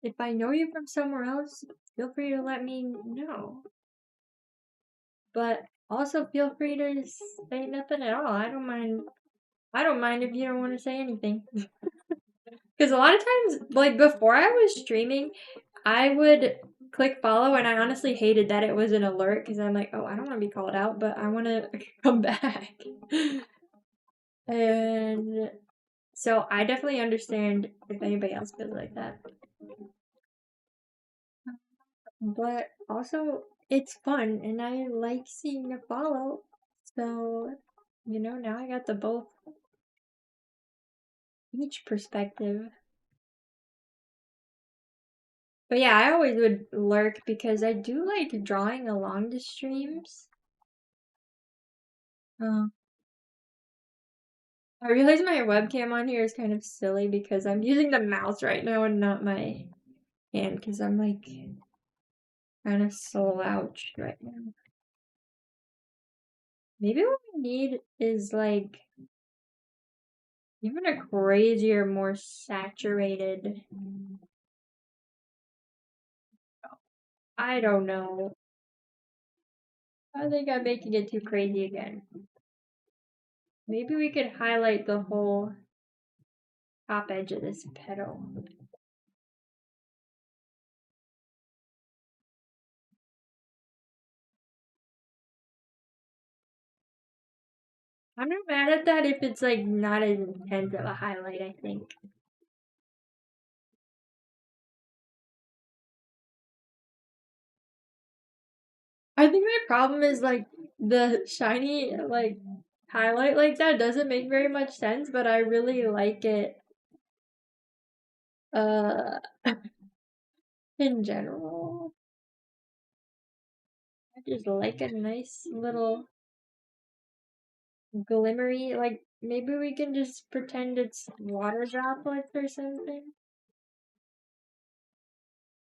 If I know you from somewhere else, feel free to let me know. But also feel free to say nothing at all. I don't mind. I don't mind if you don't want to say anything. Because a lot of times, like before I was streaming, I would click follow, and I honestly hated that it was an alert because I'm like, oh, I don't want to be called out, but I want to come back. And so I definitely understand if anybody else feels like that. But also, it's fun, and I like seeing the follow. So, now I got the both each perspective. But yeah, I always would lurk because I do like drawing along the streams. Uh, I realize my webcam on here is kind of silly because I'm using the mouse right now and not my hand because I'm like kind of slouched right now. Maybe what we need is like even a crazier, more saturated. I don't know. I think I'm making it too crazy again. Maybe we could highlight the whole top edge of this petal. I'm not mad at that if it's like not as intense of a highlight, I think. I think my problem is like the shiny, like highlight like that doesn't make very much sense, but I really like it uh in general. I just like a nice little glimmery, like maybe we can just pretend it's water droplets or something.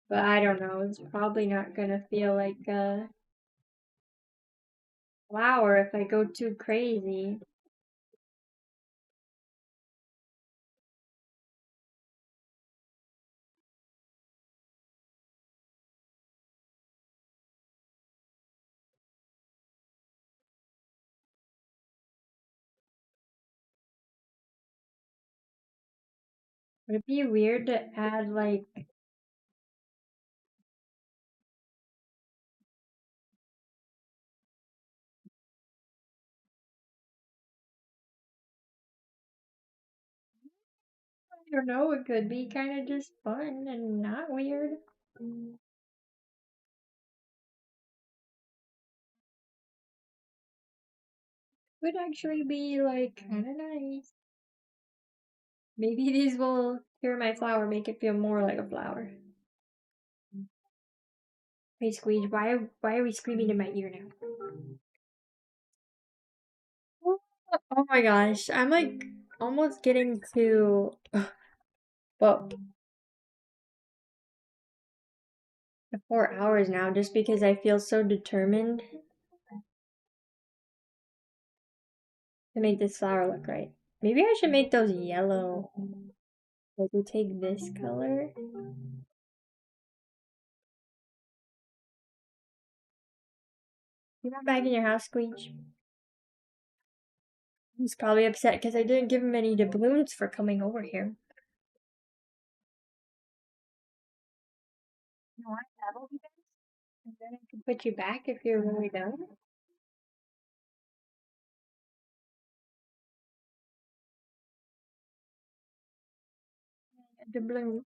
But I don't know, it's probably not gonna feel like a flower if I go too crazy. Would it be weird to add like I don't know, it could be kind of just fun and not weird. Would actually be like kind of nice. Maybe these will cure my flower, make it feel more like a flower. Hey Squeege, why are we screaming in my ear now? Oh my gosh, I'm like almost getting to well the 4 hours now just because I feel so determined to make this flower look right. Maybe I should make those yellow. Like we take this color. You went back in your house, Squeege? He's probably upset because I didn't give him any doubloons for coming over here. You want to double you guys? And then I can put you back if you're really done. Doubloon.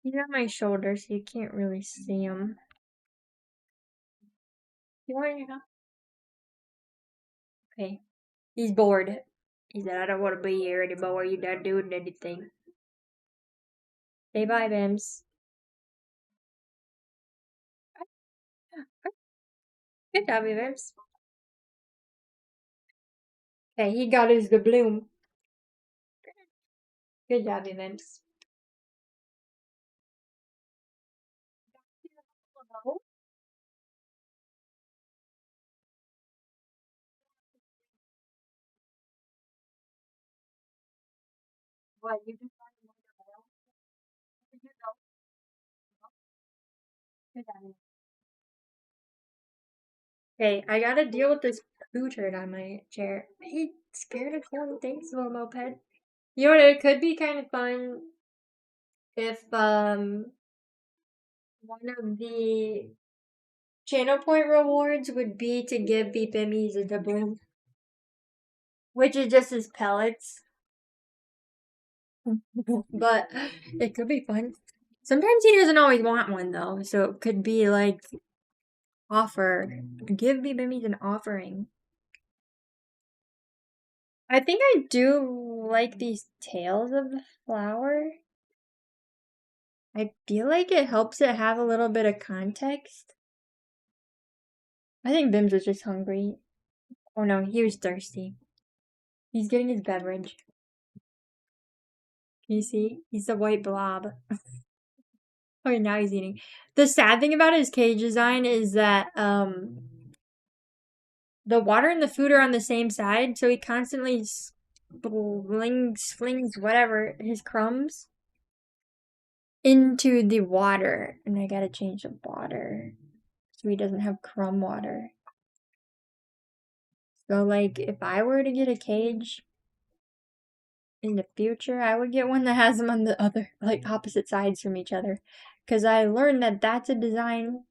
He's on my shoulder, so you can't really see him. You want your help? Okay. He's bored. He said, I don't want to be here anymore. You're not doing anything. Say bye, Bims. Good job, Bims. Okay, he got his doubloon. Good job, Bims. What, you just want to move the ball? You go. Good job. Okay, I gotta deal with this poo turd on my chair. He's scared of fun things, little moped. You know what? It could be kind of fun if one of the channel point rewards would be to give Beepimies a doubloon, which is just his pellets. But it could be fun. Sometimes he doesn't always want one though, so it could be like offer. Give Beepimies an offering. I think I do like these tails of the flower. I feel like it helps it have a little bit of context. I think Bims was just hungry. Oh no, he was thirsty. He's getting his beverage. Can you see? He's a white blob. Okay, now he's eating. The sad thing about his cage design is that the water and the food are on the same side, so he constantly flings whatever, his crumbs into the water. And I gotta change the water so he doesn't have crumb water. So like if I were to get a cage in the future, I would get one that has them on the other, like opposite sides from each other. Because I learned that that's a design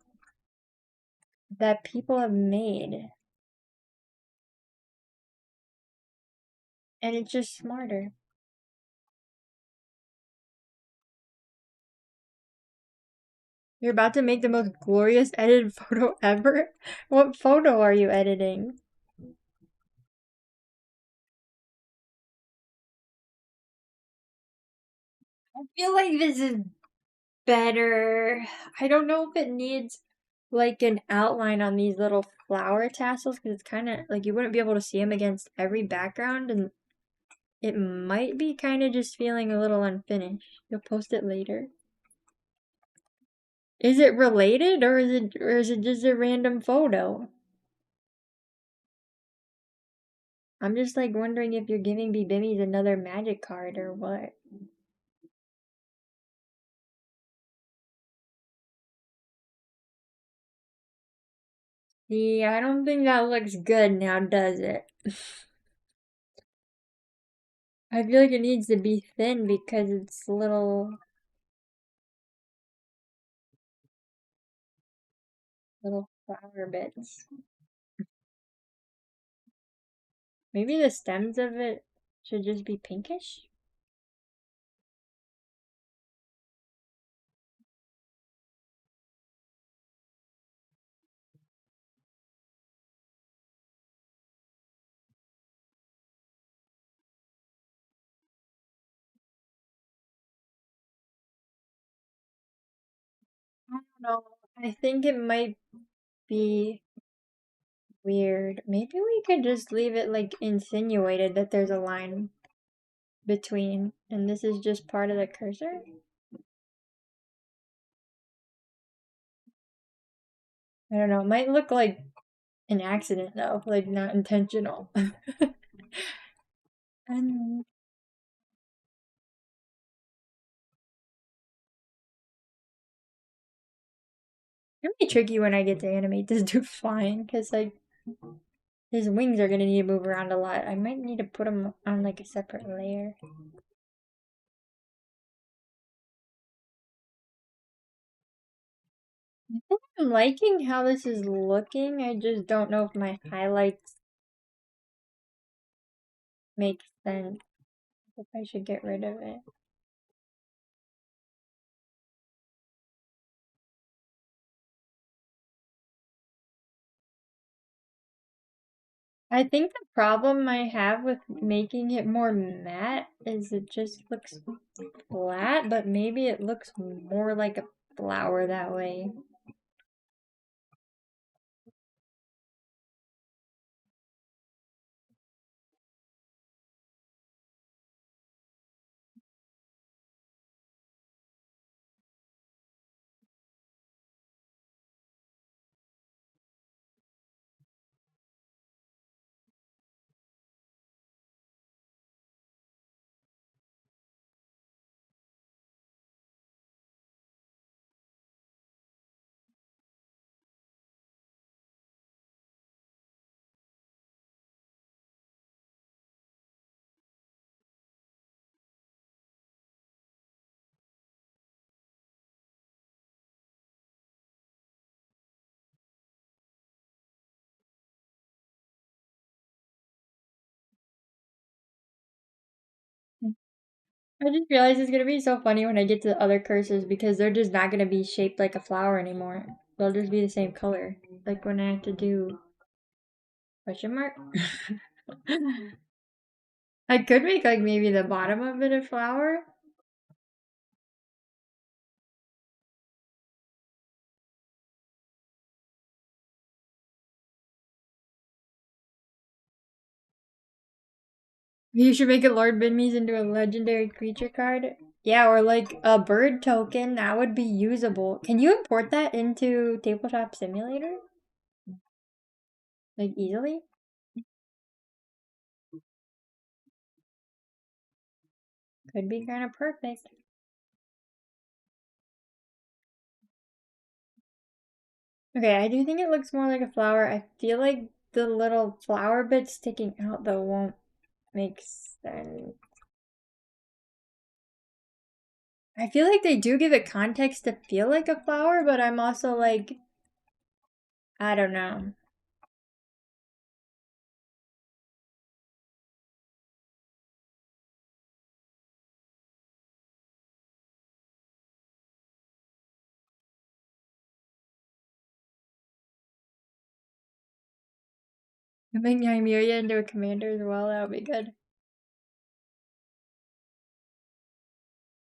that people have made. And it's just smarter. You're about to make the most glorious edited photo ever? What photo are you editing? I feel like this is better. I don't know if it needs like an outline on these little flower tassels because it's kind of like you wouldn't be able to see them against every background, and it might be kind of just feeling a little unfinished. You'll post it later. Is it related or is it just a random photo? I'm just like wondering if you're giving Bibimmies another magic card or what. Yeah, I don't think that looks good now, does it? I feel like it needs to be thin because it's little flower bits. Maybe the stems of it should just be pinkish? I don't know. I think it might be weird. Maybe we could just leave it like insinuated that there's a line between, and this is just part of the cursor? I don't know. It might look like an accident though, like not intentional. And it's gonna be tricky when I get to animate this dude flying, because like his wings are gonna need to move around a lot. I might need to put them on like a separate layer. I think I'm liking how this is looking. I just don't know if my highlights make sense. If I should get rid of it. I think the problem I have with making it more matte is it just looks flat, but maybe it looks more like a flower that way. I just realized it's gonna be so funny when I get to the other cursors because they're just not gonna be shaped like a flower anymore. They'll just be the same color. Like when I have to do question mark. I could make like maybe the bottom of it a flower. You should make a Lord Bidmees into a legendary creature card. Yeah, or like a bird token. That would be usable. Can you import that into Tabletop Simulator? Like easily? Could be kind of perfect. Okay, I do think it looks more like a flower. I feel like the little flower bit sticking out though won't make sense. I feel like they do give it context to feel like a flower, but I'm also like, I don't know. Make Nymeria into a commander as well, that would be good.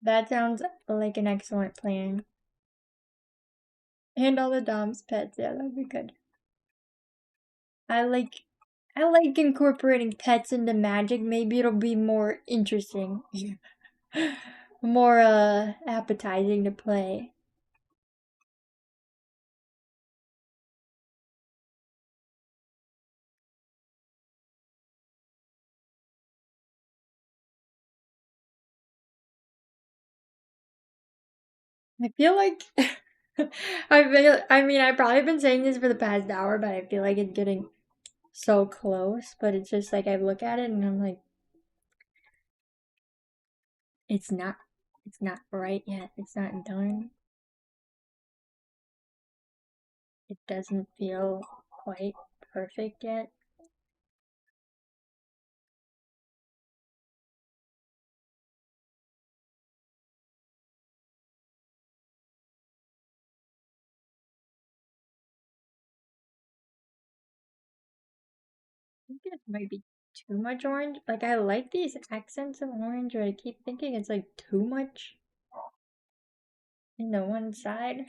That sounds like an excellent plan. And all the Dom's pets, yeah, that'd be good. I like incorporating pets into magic. Maybe it'll be more interesting. More appetizing to play. I feel like I've probably been saying this for the past hour, but I feel like it's getting so close, but it's just like I look at it and I'm like it's not it's not right yet. It's not done. It doesn't feel quite perfect yet. I think it might be too much orange. Like I like these accents of orange, but I keep thinking it's like too much in the one side.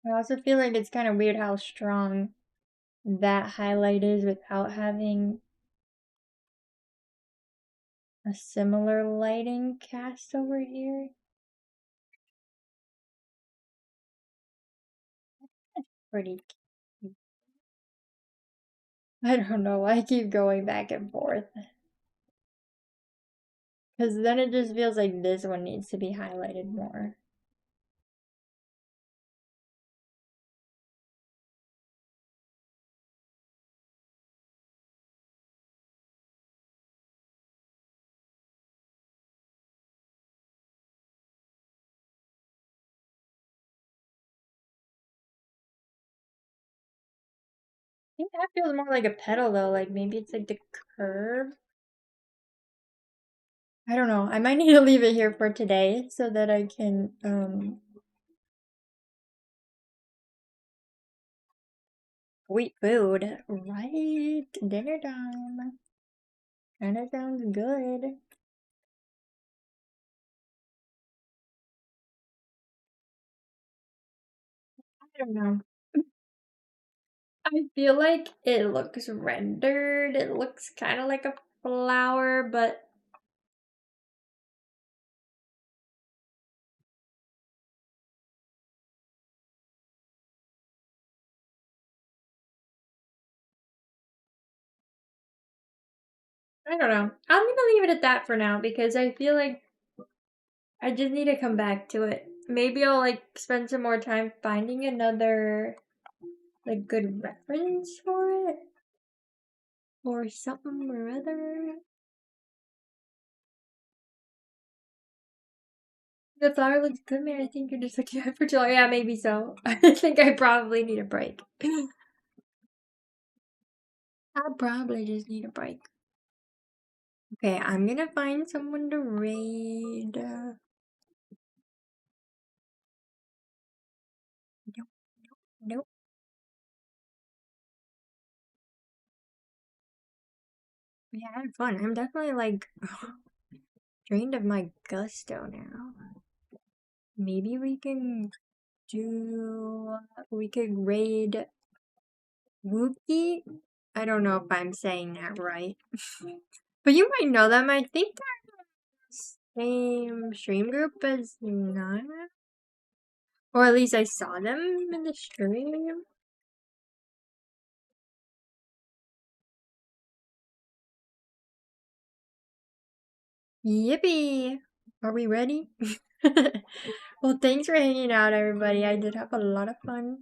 I also feel like it's kind of weird how strong that highlight is without having a similar lighting cast over here. Pretty cute. I don't know. I keep going back and forth. Because then it just feels like this one needs to be highlighted more. I think that feels more like a petal though. Like maybe it's like the curve. I don't know. I might need to leave it here for today so that I can eat food. Right. Dinner time. Kinda sounds good. I don't know. I feel like it looks rendered. It looks kind of like a flower, but I don't know. I'm gonna leave it at that for now because I feel like I just need to come back to it. Maybe I'll like spend some more time finding another like good reference for it or something or other. The flower looks good, man. I think you're just looking at it for too long. Yeah, maybe so. I think I probably need a break. I probably just need a break. Okay, I'm gonna find someone to raid. Nope, nope. Yeah, I had fun. I'm definitely like drained of my gusto now. Maybe we could raid Wookie. I don't know if I'm saying that right. But you might know them. I think they're the same stream group as Nana. Or at least I saw them in the stream. Yippee! Are we ready? Well, thanks for hanging out, everybody. I did have a lot of fun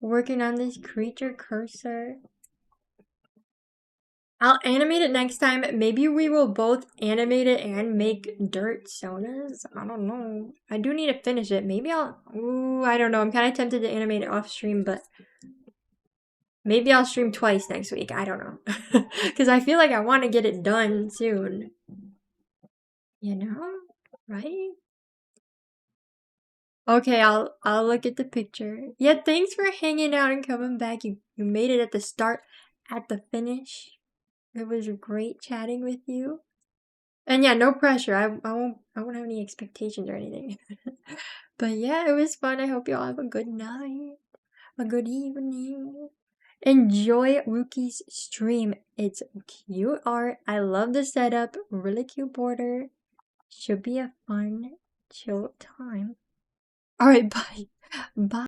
working on this creature cursor. I'll animate it next time. Maybe we will both animate it and make dirt sodas. I don't know. I do need to finish it. Maybe I'll... Ooh, I don't know. I'm kind of tempted to animate it off stream, but... Maybe I'll stream twice next week. I don't know. Because I feel like I want to get it done soon. You know, right? Okay, I'll look at the picture. Yeah, thanks for hanging out and coming back. You made it at the start, at the finish. It was great chatting with you. And yeah, no pressure. I won't have any expectations or anything. But yeah, it was fun. I hope you all have a good night, a good evening. Enjoy Rookie's stream. It's cute art. I love the setup. Really cute border. Should be a fun, chill time. All right, bye. Bye.